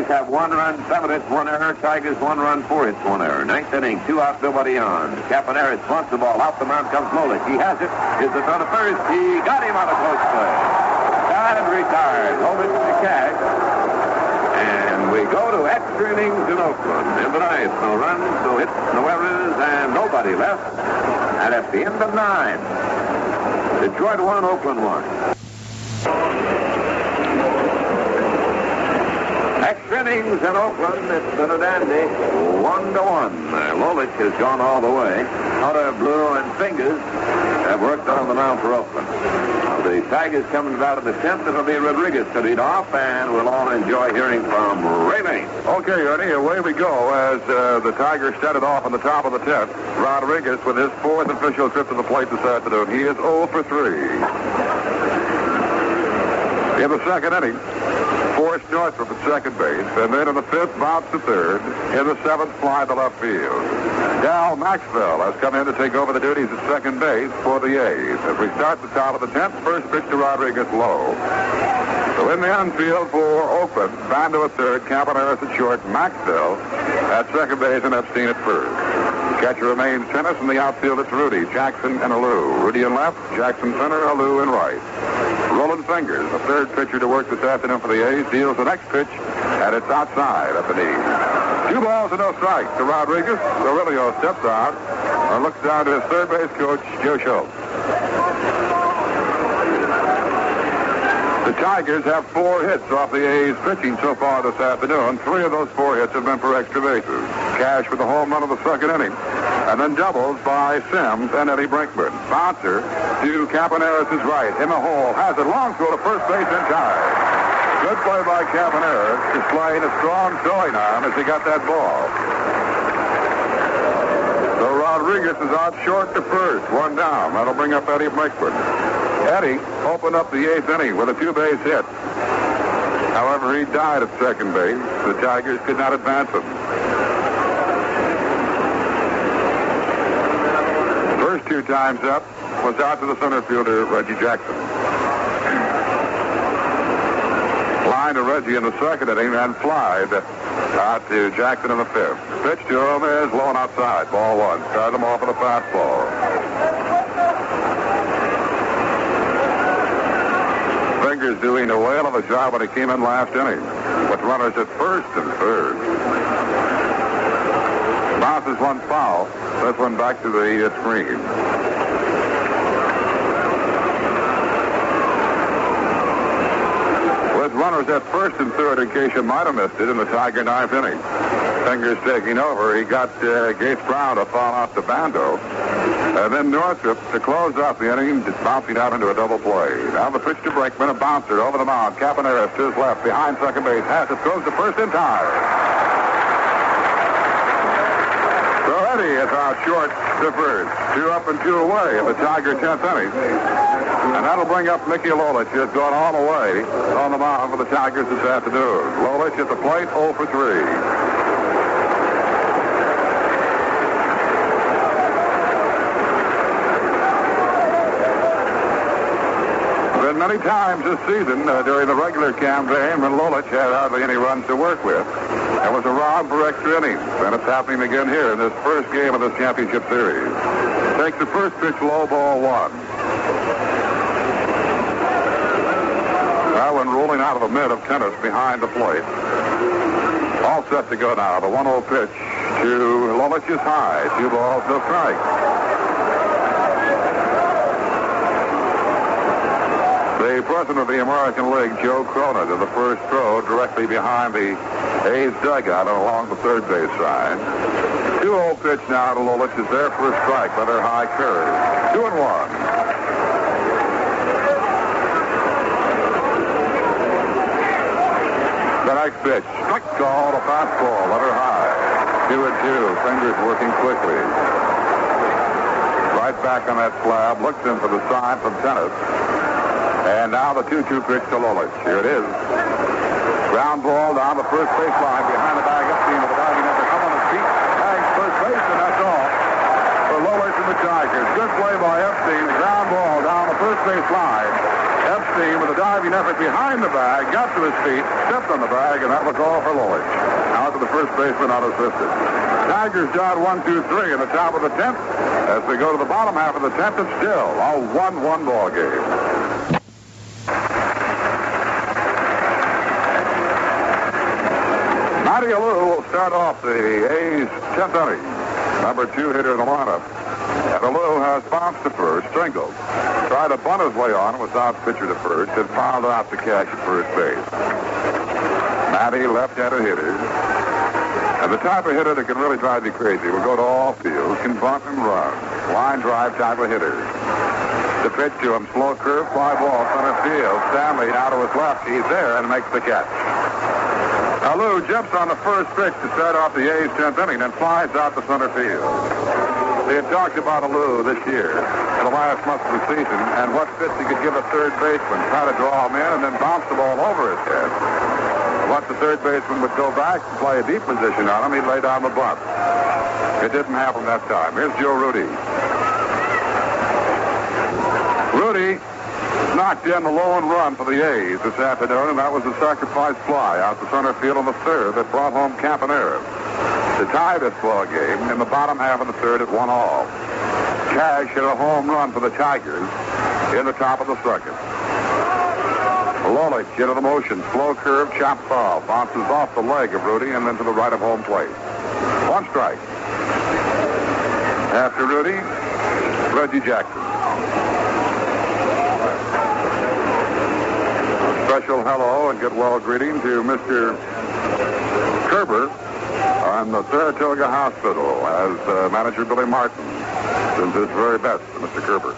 Have 1 run, 7 hits, 1 error. Tigers 1 run, 4 hits, 1 error. 9th inning, 2 out, nobody on. Campaneris wants the ball. Out the mound comes Lolich. He has it. Is the throw to first. He got him on a close play. Got and retired. Lolich to Cash. And we go to extra innings in Oakland. In the 9th, no runs, no hits, no errors, and nobody left. And at the end of 9, Detroit 1, Oakland 1. Extra innings in Oakland. It's been a dandy. 1-1. Lolich has gone all the way. Hunter, Blue, and Fingers have worked on the mound for Oakland. Now, the Tigers coming out of the 10th. It'll be Rodriguez to lead off, and we'll all enjoy hearing from Ray Lane. Okay, Ernie, away we go as the Tigers started off on the top of the 10th. Rodriguez with his 4th official trip to the plate this afternoon. He is 0 for 3. In the 2nd inning, forced Northrop at second base, and then in the 5th, bounced to third. In the 7th, fly to left field. Dal Maxwell has come in to take over the duties at second base for the A's. As we start the top of the 10th, first pitch to Rodriguez low. So in the infield for Oakland, Bando at third, Campaneris at short, Maxwell at second base, and Epstein at first. Catcher remains Tennis. In the outfield, it's Rudy, Jackson, and Alou. Rudy in left, Jackson center, Alou in right. Rolling Fingers, the third pitcher to work this afternoon for the A's, deals the next pitch, and it's outside at the knee. 2 balls and no strikes to Rodriguez. Aurelio steps out and looks down to his third base coach, Joe Schultz. The Tigers have 4 hits off the A's pitching so far this afternoon. 3 of those 4 hits have been for extra bases. Cash with the home run of the second inning. And then doubles by Sims and Eddie Breakwood. Bouncer to Campaneris' right. In the hole. Has it. Long throw to first base in time. Good play by Campaneris, displaying a strong throwing arm as he got that ball. So Rodriguez is out short to first. 1 down. That'll bring up Eddie Breakwood. Eddie opened up the 8th inning with a 2-base hit. However, he died at second base. The Tigers could not advance him. First 2 times up was out to the center fielder, Reggie Jackson. Line to Reggie in the second inning and flied out to Jackson in the 5th. Pitch to him is low and outside. Ball 1. Start him off with a fastball. Fingers doing a whale of a job when he came in last inning with runners at first and third. Bounces one foul. This one back to the screen. With runners at first and third, in case you might have missed it, in the Tiger 9th inning. Fingers taking over. He got Gates Brown to fall off the bando. And then Northrop to close off the inning, just bouncing out into a double play. Now the pitch to Breakman, a bouncer over the mound. Campaneris to his left, behind second base. Has it, goes to first in time. So Eddie is out short to first. 2 up and 2 away in the Tiger 10th inning. And that'll bring up Mickey Lolich, who's gone all the way on the mound for the Tigers this afternoon. Lolich at the plate, 0 for 3. Many times this season during the regular campaign when Lolich had hardly any runs to work with. There was a round for extra innings. And it's happening again here in this first game of this championship series. Takes the first pitch low, ball 1. That one rolling out of the mid of tennis behind the plate. All set to go now. The 1-0 pitch to Lolich is high. 2 balls, no strike. The president of the American League, Joe Cronin, to the first throw directly behind the A's dugout and along the third base side. 2-0 pitch now to Lolich is there for a strike by their high curve. 2-1. The next pitch, strike call, a fastball, let her high. 2-2, fingers working quickly. Right back on that slab, looks in for the sign from tennis. And now the 2-2 pitch to Lolich. Here it is. Ground ball down the first base line behind the bag. Epstein with the diving effort. Come on his feet. Bags first base, and that's all for Lolich and the Tigers. Good play by Epstein. Ground ball down the first base line. Epstein with a diving effort behind the bag. Got to his feet. Stepped on the bag, and that was all for Lolich. Out to the first baseman unassisted. Tigers down 1-2-3 in the top of the 10th. As we go to the bottom half of the 10th, it's still a 1-1 ball game. Matty Alou will start off the A's 10th inning. Number 2 hitter in the lineup. And Alou has bounced to first, singled. Tried to bunt his way on, was out pitcher to first, and fouled out to Cash at first base. Matty, left-handed hitter. And the type of hitter that can really drive you crazy will go to all fields, can bunt and run. Line drive type of hitter. The pitch to him, slow curve, fly ball, center field. Stanley out to his left. He's there and makes the catch. Alou jumps on the first pitch to start off the A's 10th inning and flies out to center field. They had talked about Alou this year, in the last month of the season, and what fits he could give a third baseman, try to draw him in and then bounce the ball over his head. Once the third baseman would go back and play a deep position on him, he'd lay down the bunt. It didn't happen that time. Here's Joe Rudy. Rudy knocked in the low and run for the A's this afternoon, and that was a sacrifice fly out to center field on the third that brought home Campaneris to tie this ball game in the bottom half of the third at 1-all. Cash hit a home run for the Tigers in the top of the second. Lolich into the motion, slow curve, chop foul, bounces off the leg of Rudy and then to the right of home plate. 1 strike. After Rudy, Reggie Jackson. official hello and get well greeting to Mr. Kerber on the Saratoga Hospital as manager Billy Martin sends his very best to Mr. Kerber.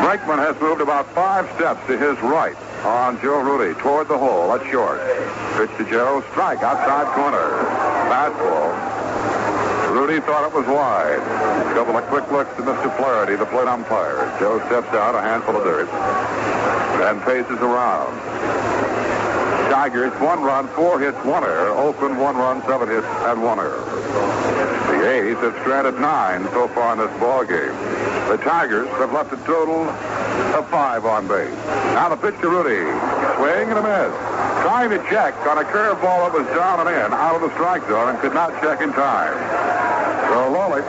Breakwood has moved about 5 steps to his right on Joe Rudy toward the hole. That's short. Pitch to Joe. Strike outside corner. Fastball. Rudy thought it was wide. A couple of quick looks to Mr. Flaherty, the plate umpire. Joe steps out, a handful of dirt, and paces around. Tigers, 1 run, 4 hits, 1 error. Oakland, 1 run, 7 hits, and 1 error. The A's have stranded 9 so far in this ball game. The Tigers have left a total of 5 on base. Now the pitch to Rudy. Swing and a miss. Trying to check on a curveball that was down and in, out of the strike zone, and could not check in time. So Lolich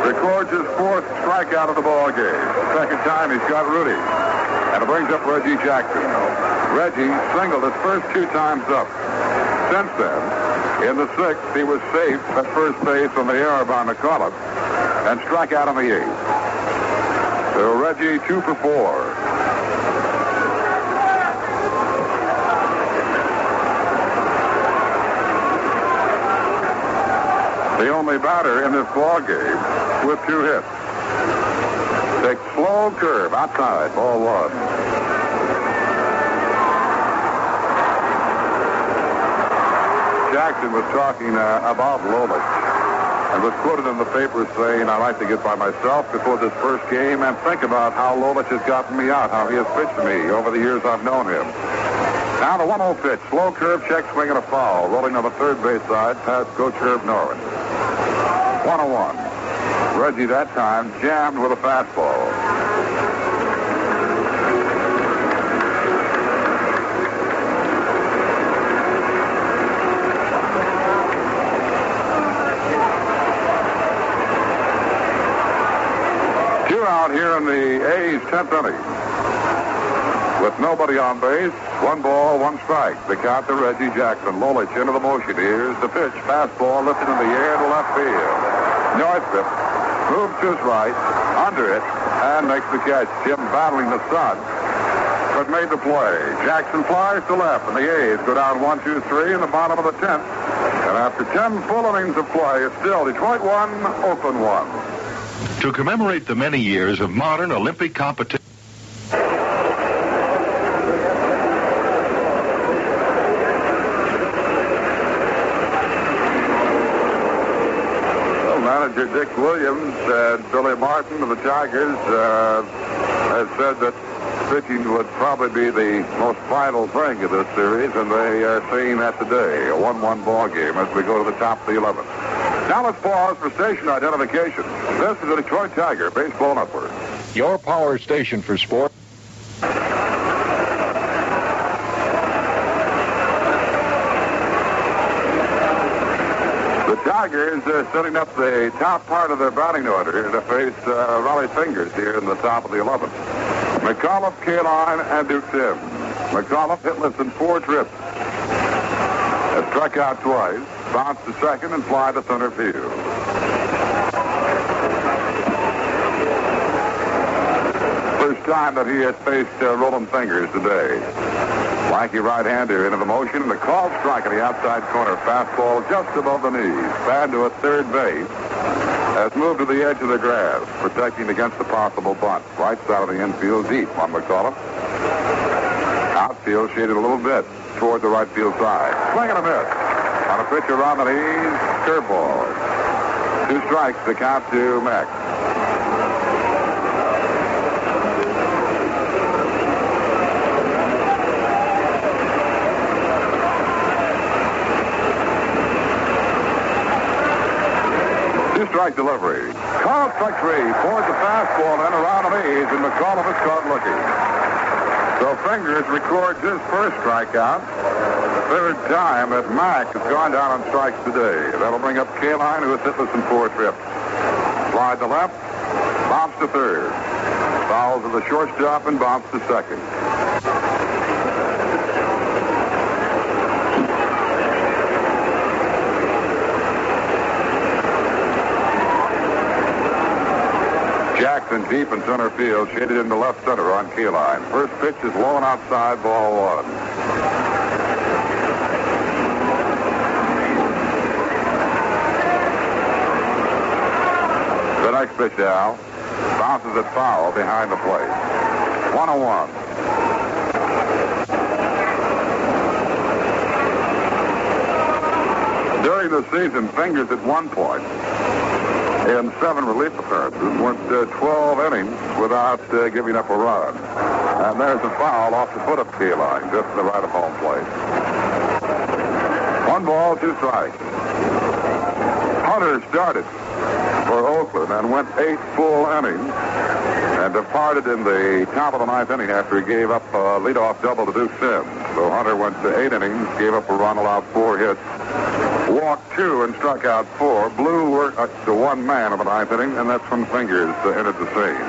records his 4th strikeout of the ball game. Second time he's got Rudy. And it brings up Reggie Jackson. Reggie singled his first 2 times up. Since then, in the 6th, he was safe at first base on the error by McCullough and struck out on the 8th. So Reggie 2 for 4. The only batter in this ball game with 2 hits. Takes slow curve outside, ball 1. Jackson was talking about Lolich and was quoted in the paper saying, "I like to get by myself before this first game and think about how Lolich has gotten me out, how he has pitched to me over the years I've known him." Now the 1-0 pitch, slow curve, check swing and a foul, rolling on the third base side past Coach Herb Norrin. 1-1. Reggie that time jammed with a fastball. Out here in the A's 10th inning. With nobody on base, 1 ball, 1 strike. The count to Reggie Jackson. Lolich into the motion. Here's the pitch. Fastball lifted in the air to left field. Northrup moves to his right, under it, and makes the catch. Jim battling the sun, but made the play. Jackson flies to left, and the A's go down 1-2-3 in the bottom of the 10th. And after 10 full innings of play, it's still Detroit 1, Oakland 1. To commemorate the many years of modern Olympic competition. Well, manager Dick Williams and Billy Martin of the Tigers has said that pitching would probably be the most vital thing of this series, and they are seeing that today, a 1-1 ball game as we go to the top of the 11th. Now let's pause for station identification. This is the Detroit Tiger Baseball Network. Your power station for sport. The Tigers are setting up the top part of their batting order to face Raleigh Fingers here in the top of the 11th. McCullough, Kaline, and Duke Sims. McCullough hitless in 4 trips. Has struck out twice, bounced to second, and fly to center field. First time that he has faced Roland Fingers today. Lanky right-hander into the motion, and a called strike on the outside corner. Fastball just above the knees. Fan to a third base. Has moved to the edge of the grass, protecting against the possible bunt. Right side of the infield, deep on McCullough. Outfield shaded a little bit toward the right field side. Swing and a miss. On a pitch around the knees, curveball. 2 strikes, the count to Mack. Strike delivery. Call strike 3 towards the fastball and around the knees, and McCullough is caught looking. So Fingers records his first strikeout. The 3rd time that Mack has gone down on strikes today. That'll bring up Kaline, who has hitless in 4 trips. Slide to left, bounce to 3rd. Fouls to the shortstop and bounce to 2nd. Jackson deep deep in center field, shaded into left center on key line. First pitch is low and outside, ball 1. The next pitch now bounces it foul behind the plate. 1-1. During the season, Fingers at one point in 7 relief appearances went 12 innings without giving up a run. And there's a foul off the foot of key line, just to the right of home plate. 1 ball, 2 strikes. Hunter started for Oakland and went 8 full innings and departed in the top of the 9th inning after he gave up a leadoff double to Duke Sims. So Hunter went to 8 innings, gave up a run, allowed 4 hits, walked 2 and struck out 4. Blue worked to 1 man in the 9th inning, and that's when Fingers entered the scene.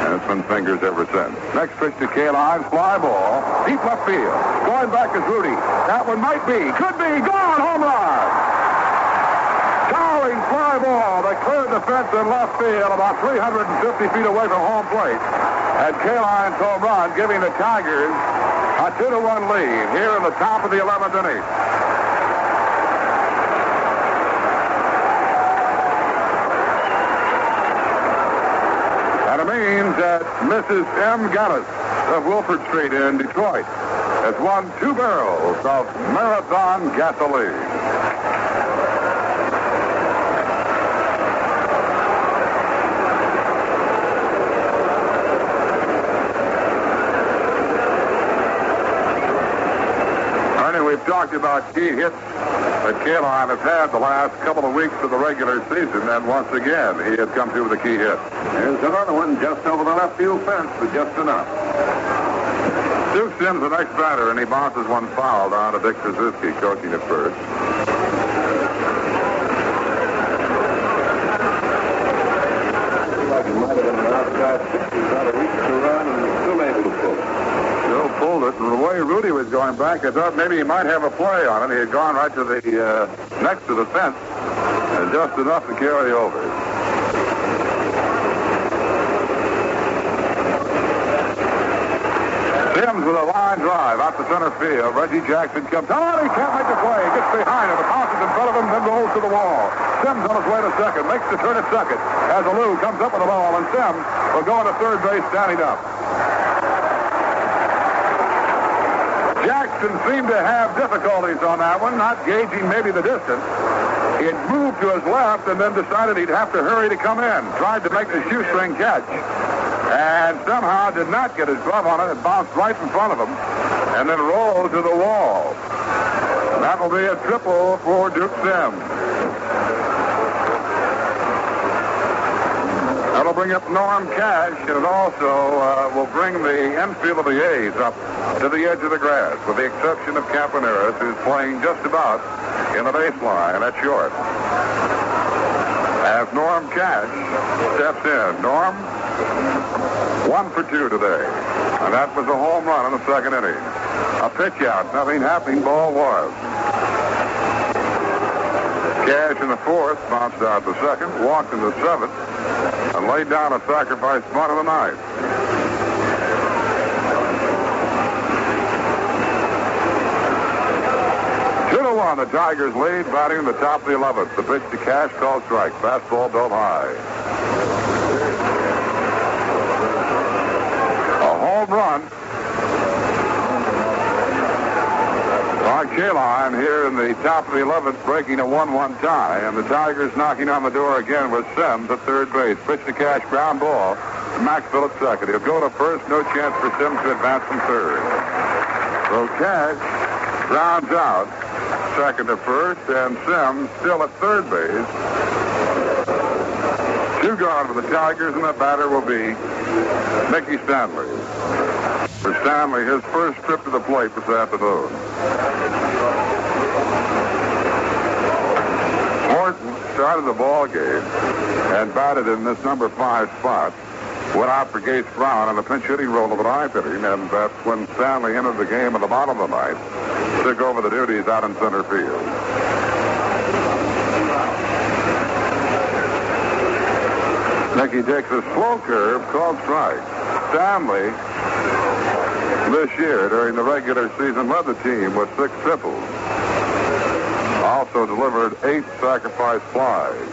And it's been Fingers ever since. Next pitch to K-line, fly ball, deep left field. Going back is Rudy. That one might be, could be, gone, home run! Towering fly ball that cleared the fence in left field about 350 feet away from home plate. And K-line's home run, giving the Tigers a 2-1 lead here in the top of the 11th inning. And it means that Mrs. M. Gallis of Wilford Street in Detroit has won 2 barrels of Marathon gasoline. We've talked about key hits that K-line has had the last couple of weeks of the regular season, and once again, he has come through with a key hit. There's another one just over the left field fence, but just enough. Duke Sims, the next batter, and he bounces one foul down to Dick Krzyzewski, coaching at first. Like it might have been an outside pitch. He got a reach to run and was still able to pull. Still pulled it, and the way Rudy was going back, I thought maybe he might have a play on it. He had gone right to the next to the fence, and just enough to carry over. Sims with a line drive out to center field. Reggie Jackson comes on. He can't make the play. He gets behind him. The bounces in front of him, then rolls to the wall. Sims on his way to second. Makes the turn at second. As Alou comes up with the ball, and Sims will go into third base standing up. Jackson seemed to have difficulties on that one, not gauging maybe the distance. He had moved to his left and then decided he'd have to hurry to come in. Tried to make the shoestring catch and somehow did not get his glove on it. It bounced right in front of him and then rolled to the wall. That will be a triple for Duke Sims. That'll bring up Norm Cash, and it also will bring the infield of the A's up to the edge of the grass, with the exception of Campaneris, who's playing just about in the baseline at short. As Norm Cash steps in. Norm, 1 for 2 today, and that was a home run in the second inning. A pitch out, nothing happening, ball 1. Cash in the 4th, bounced out the 2nd, walked in the 7th, and laid down a sacrifice bunt in the 9th. The Tigers lead, batting in the top of the 11th. The pitch to Cash, called strike. Fastball built high. A home run by K-line here in the top of the 11th, breaking a 1-1 tie. And the Tigers knocking on the door again with Sims at third base. Pitch to Cash, ground ball. Maxwell at second. He'll go to first. No chance for Sims to advance from third. So Cash grounds out. Second to first, and Sims still at third base. 2 gone for the Tigers, and the batter will be Mickey Stanley. For Stanley, his first trip to the plate this afternoon. Horton started the ball game and batted in this number 5 spot. Went out for Gates Brown on the pinch hitting role of the 9th inning, and that's when Stanley entered the game at the bottom of the 9th. Took over the duties out in center field. Mickey takes a slow curve called strike. Stanley, this year during the regular season, led the team with 6 triples. Also delivered 8 sacrifice flies.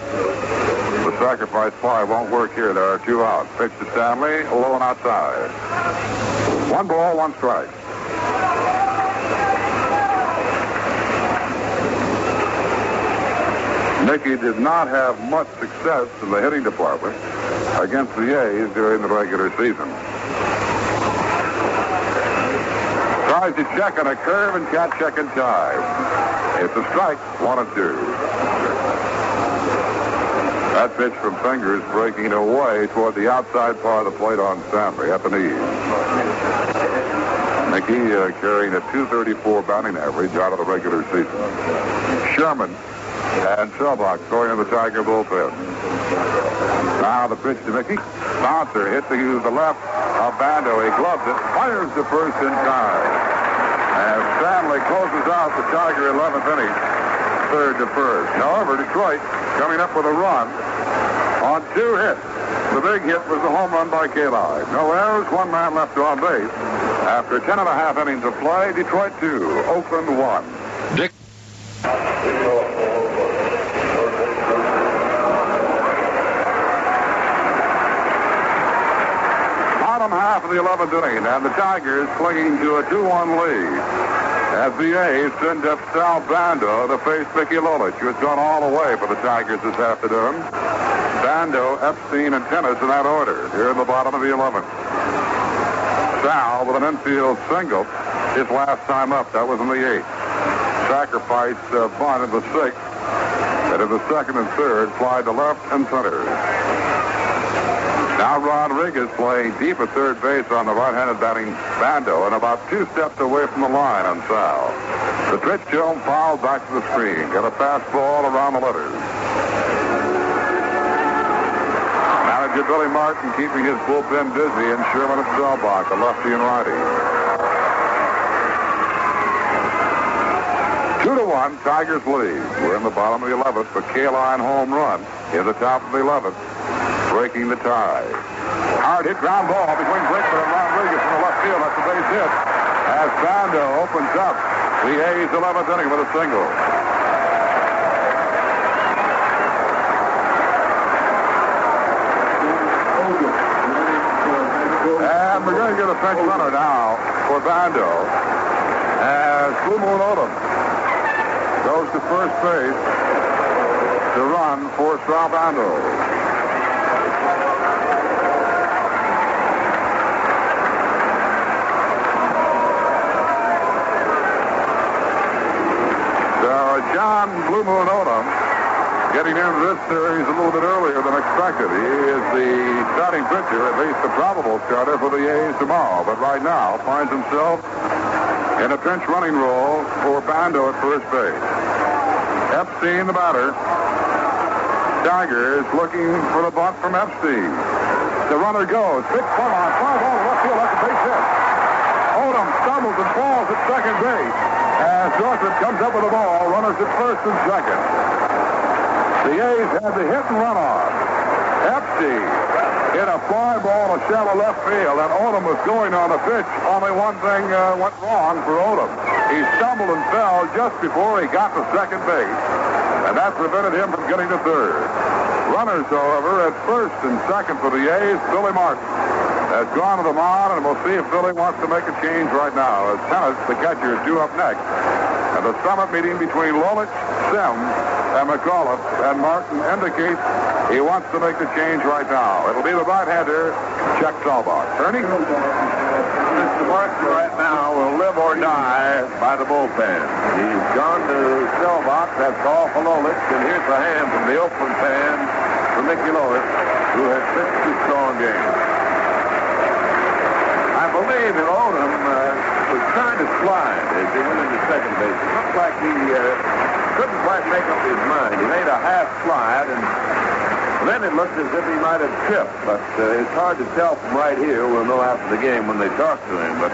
The sacrifice fly won't work here. There are 2 outs. Pitch to Stanley, low and outside. 1 ball, 1 strike. Mickey did not have much success in the hitting department against the A's during the regular season. Tries to check on a curve and can't check in time. It's a strike, 1-2. That pitch from Fingers breaking away toward the outside part of the plate on Stanley at the knees. Mickey carrying a .234 batting average out of the regular season. Sherman and Selbach going in the Tiger bullpen. Now the pitch to Mickey. Bouncer hit to the left of Bando. He gloves it, fires the first in time. And Stanley closes out the Tiger 11th inning, 3rd to 1st. However, Detroit coming up with a run on 2 hits. The big hit was the home run by Kali. No errors, 1 man left on base. After 10.5 innings of play, Detroit 2, Oakland 1. Dick. Bottom half of the 11th inning, and the Tigers clinging to a 2-1 lead. As the A's send up Sal Bando to face Mickey Lolich, who has gone all the way for the Tigers this afternoon. Bando, Epstein, and Tennis in that order here in the bottom of the 11th. Sal with an infield single his last time up. That was in the 8th. Sacrifice bunt in the 6th. And in the 2nd and 3rd, fly to left and center. Now Rodriguez playing deep at third base on the right-handed batting Bando and about 2 steps away from the line on Sal. The pitch to him fouled back to the screen. Got a fastball around the letters. Manager Billy Martin keeping his bullpen busy, and Sherman and Selbach, a lefty and righty. 2-1, Tigers lead. We're in the bottom of the 11th. The K-line home run in the top of the 11th, breaking the tie. Hard hit ground ball between Breakwood and Rodriguez from the left field. That's a base hit. As Bando opens up the A's 11th inning with a single. And we're going to get a bench runner now for Bando as Blue Moon Odom goes to first base to run for Sal Bando. So John Blue Moon Odom getting into this series a little bit earlier than expected. He is the starting pitcher, at least the probable starter for the A's tomorrow. But right now finds himself in a pinch running role for Bando at first base. Epstein, the batter. Tigers looking for the bunt from Epstein. The runner goes. Big plum on fly ball to left field. That's a base hit. Odom stumbles and falls at second base as Dorset comes up with the ball. Runners at first and second. The A's had the hit and run on. Epstein hit a fly ball to shallow left field, and Odom was going on the pitch. Only one thing went wrong for Odom. He stumbled and fell just before he got to second base, and that prevented him from getting to third. Runners, however, at first and second for the A's. Billy Martin has gone to the mound, and we'll see if Billy wants to make a change right now. As Tennis, the catcher, is due up next. And the summit meeting between Lolich, Sims, and McAuliffe and Martin indicates he wants to make the change right now. It'll be the right-hander, Chuck Selbach. Ernie? Mr. Martin right now will live or die by the bullpen. He's gone to Selbach. That's all for Lolich. And here's the hand from the Oakland fan for Mickey Lolich, who has pitched 2 strong games. I believe that Odom was trying to slide as he went into second base. It looked like he couldn't quite make up his mind. He made a half slide, and then it looked as if he might have tripped. But it's hard to tell from right here. We'll know after the game when they talk to him. But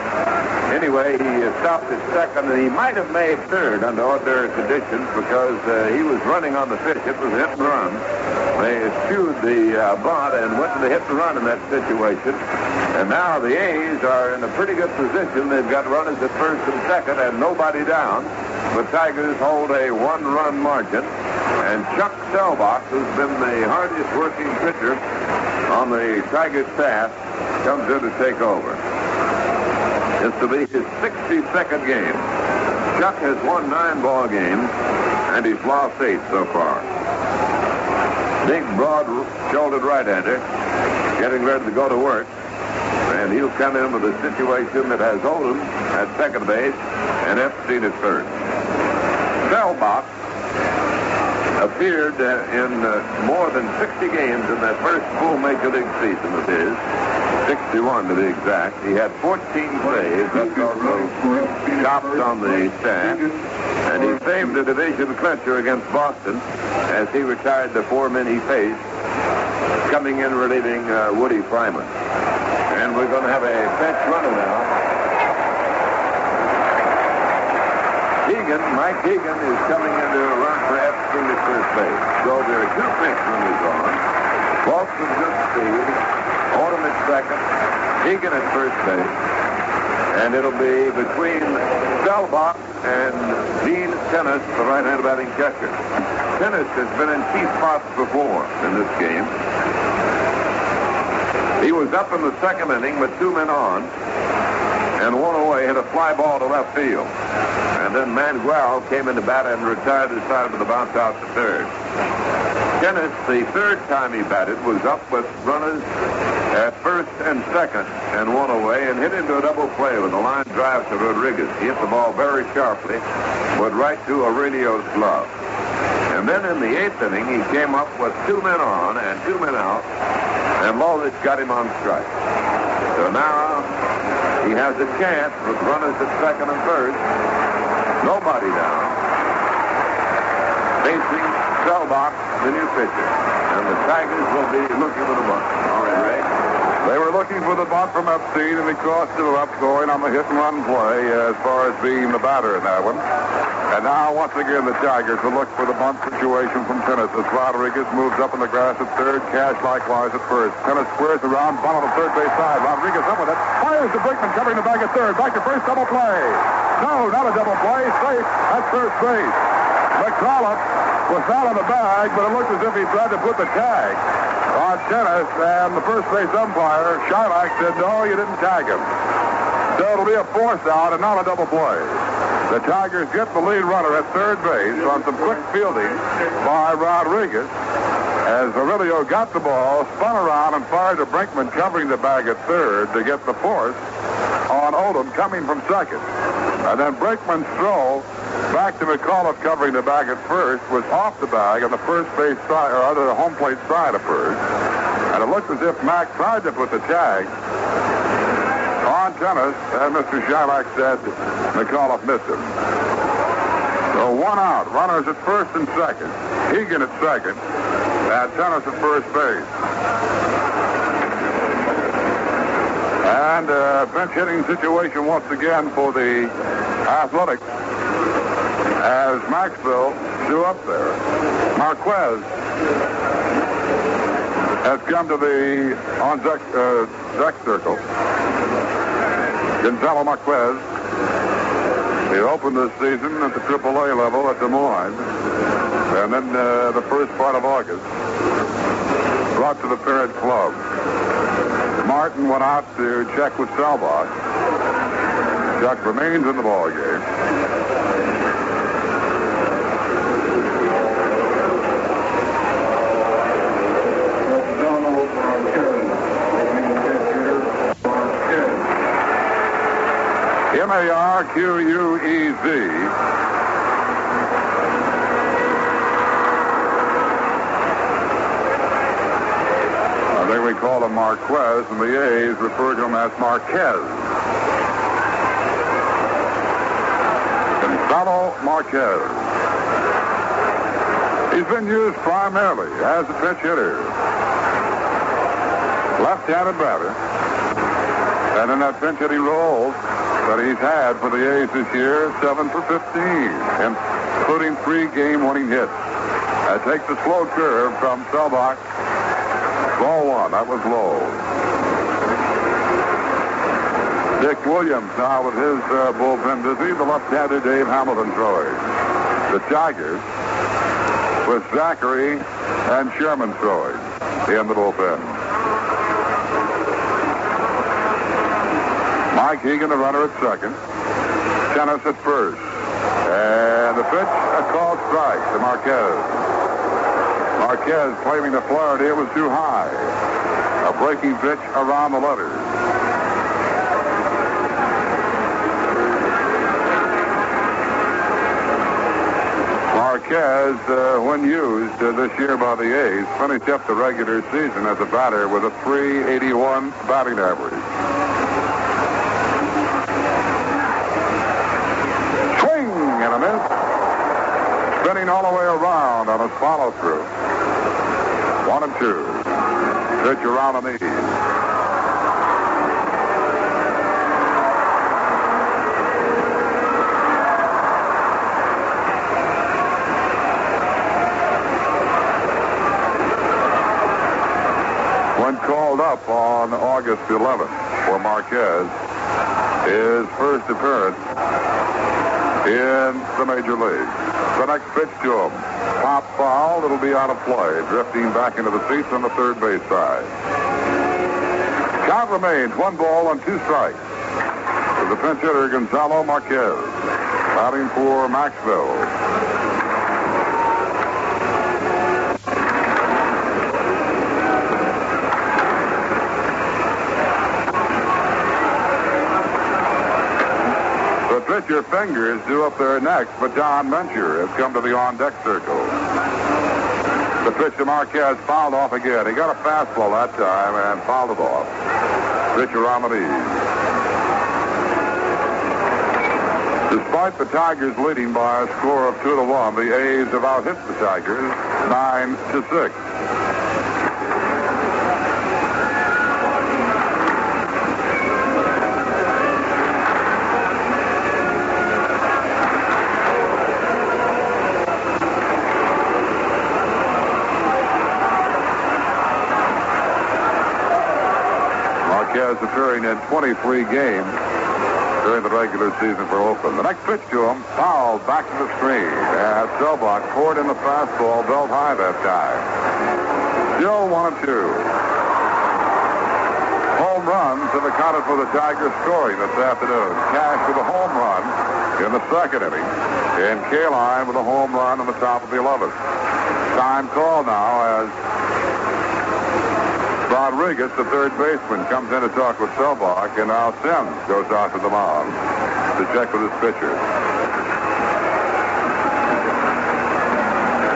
anyway, he stopped at second, and he might have made third under ordinary conditions because he was running on the pitch. It was hit and run. They eschewed the bunt and went to the hit and run in that situation. And now the A's are in a pretty good position. They've got runners at first and second and nobody down. The Tigers hold a one-run margin. And Chuck Selbach, who's been the hardest working pitcher on the Tigers staff, comes in to take over. This will be his 62nd game. Chuck has won 9 ball games, and he's lost 8 so far. Big, broad-shouldered right-hander, getting ready to go to work. And he'll come in with a situation that has Oldham at second base and Epstein at first. Selbach appeared in more than 60 games in that first full Major League season of his, 61 to be exact. He had 14 saves. That's also topped on the staff. And he saved the division clincher against Boston as he retired the 4 men he faced, coming in relieving Woody Fryman. And we're going to have a bench runner now. Mike Keegan is coming in to run for Epstein at first base. So there are 2 bench runners on. Both with good speed. Oldham at second. Keegan at first base. And it'll be between Selbach and Dean Tennis, the right-hand batting catcher. Tennis has been in key spots before in this game. He was up in the second inning with 2 men on. And one away, hit a fly ball to left field. And then Manuel came into bat and retired his side with a bounce out to third. Dennis, the third time he batted, was up with runners at first and second and one away and hit into a double play with a line drive to Rodriguez. He hit the ball very sharply, but right to Aurelio's glove. And then in the 8th inning, he came up with 2 men on and 2 men out, and Lolich got him on strike. So now he has a chance with runners at second and first. Nobody down. Facing Selbach, the new pitcher. And the Tigers will be looking for the bunt. All right, Ray. They were looking for the bunt from Epstein, and he crossed it up, going on the hit-and-run play as far as being the batter in that one. And now, once again, the Tigers will look for the bunt situation from Tennis as Rodriguez moves up in the grass at third, Cash likewise at first. Tennis squares around, bunt on the third base side. Rodriguez up with it. Fires to Brickman, covering the bag at third. Back to first, double play. No, not a double play. Safe at first base. McAuliffe was out of the bag, but it looked as if he tried to put the tag on Tennis, and the first base umpire, Shylock, said, no, you didn't tag him. So it'll be a force out and not a double play. The Tigers get the lead runner at third base on some quick fielding by Rodriguez as Aurelio got the ball, spun around, and fired to Brinkman, covering the bag at third to get the force on Oldham coming from second. And then Brinkman's throw back to McAuliffe, covering the bag at first, was off the bag on the first base side, or other the home plate side of first. And it looked as if Mac tried to put the tag on Tennis, and Mr. Shylock said McAuliffe missed him. So 1 out. Runners at first and second. Keegan at second. And Tennis at first base. And a bench hitting situation once again for the Athletics as Maxville drew up there. Marquez has come to the deck circle. Gonzalo Marquez. He opened this season at the AAA level at Des Moines. And then the first part of August, brought to the parent club. Martin went out to check with Selbach. Chuck remains in the ball game. Marquez. I think we call him Marquez, and the A's refer to him as Marquez. Gonzalo Marquez. He's been used primarily as a pinch hitter. Left-handed batter. And in that pinch hitting role that he's had for the A's this year, 7 for 15, including 3 game-winning hits. Takes a slow curve from Selbach. Ball one. That was low. Dick Williams now with his bullpen busy. The left-hander Dave Hamilton throwing. The Tigers with Zachary and Sherman throwing in the bullpen. Mike Egan, the runner at second. Tennis at first. And the pitch, a called strike to Marquez. Marquez claiming to Flaherty it was too high. A breaking pitch around the letters. Marquez, when used this year by the A's, finished up the regular season as a batter with a .381 batting average. Swing and a miss. Spinning all the way around on a follow-through. 1-2. Pitch around the knees. When called up on August 11th for Marquez, his first appearance in the major leagues. The next pitch to him. Pop foul. It'll be out of play. Drifting back into the seats on the third base side. Count remains 1 ball and 2 strikes. To the pinch hitter, Gonzalo Marquez. Batting for Maxville. Pitcher fingers due up there next, but John Mencher has come to the on-deck circle. The pitch to Marquez fouled off again. He got a fastball that time and fouled it off. Pitcher on the knees. Despite the Tigers leading by a score of 2-1, the A's have out-hit the Tigers 9-6. Appearing in 23 games during the regular season for Oakland. The next pitch to him, fouled back to the screen. And Selbach poured in the fastball, belt high that time. Still 1-2. Home runs have accounted for the Tigers scoring this afternoon. Cash with a home run in the second inning. And Kaline with a home run in the top of the 11th. Time call now as Rodriguez, the third baseman, comes in to talk with Selbach, and now Sims goes out to the mound to check with his pitcher.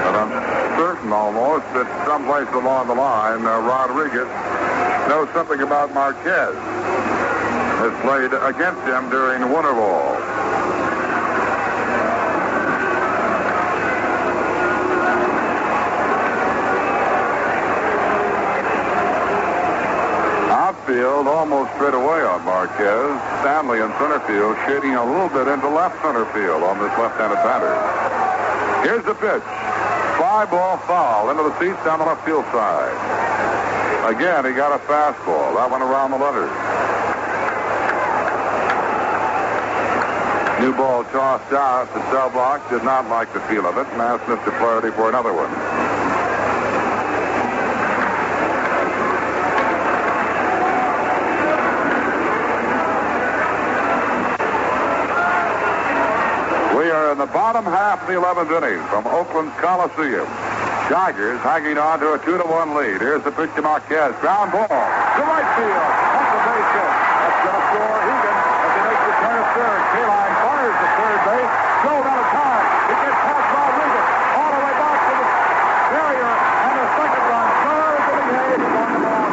And I'm certain almost that someplace along the line, Rodriguez knows something about Marquez. Has played against him during winter ball. Field almost straight away on Marquez. Stanley in center field, shading a little bit into left center field on this left-handed batter. Here's the pitch. Fly ball foul into the seats down the left field side. Again, he got a fastball. That one around the letters. New ball tossed out to Selbach. Did not like the feel of it and asked Mr. Flaherty for another one. In the bottom half of the 11th inning from Oakland's Coliseum. Tigers hanging on to a 2-1 lead. Here's the pitch to Marquez. Ground ball to right field. That's a base hit. That's going to score Egan as he makes the turn at third. Kaline fires to third base. Throw out of time. He gets past Rodriguez all the way back to the barrier, and the second run serves, and the A's is on the ball.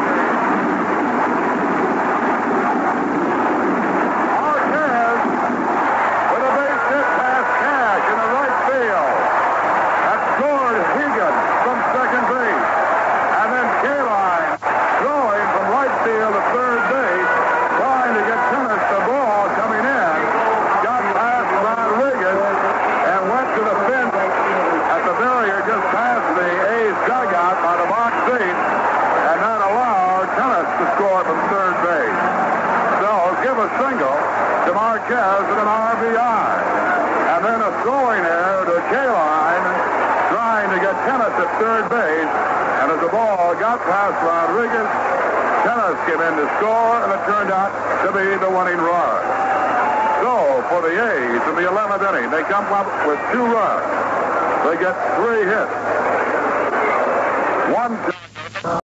at third base, and as the ball got past Rodriguez, Tennis came in to score, and it turned out to be the winning run. So, for the A's in the 11th inning, they come up with 2 runs. They get 3 hits. 1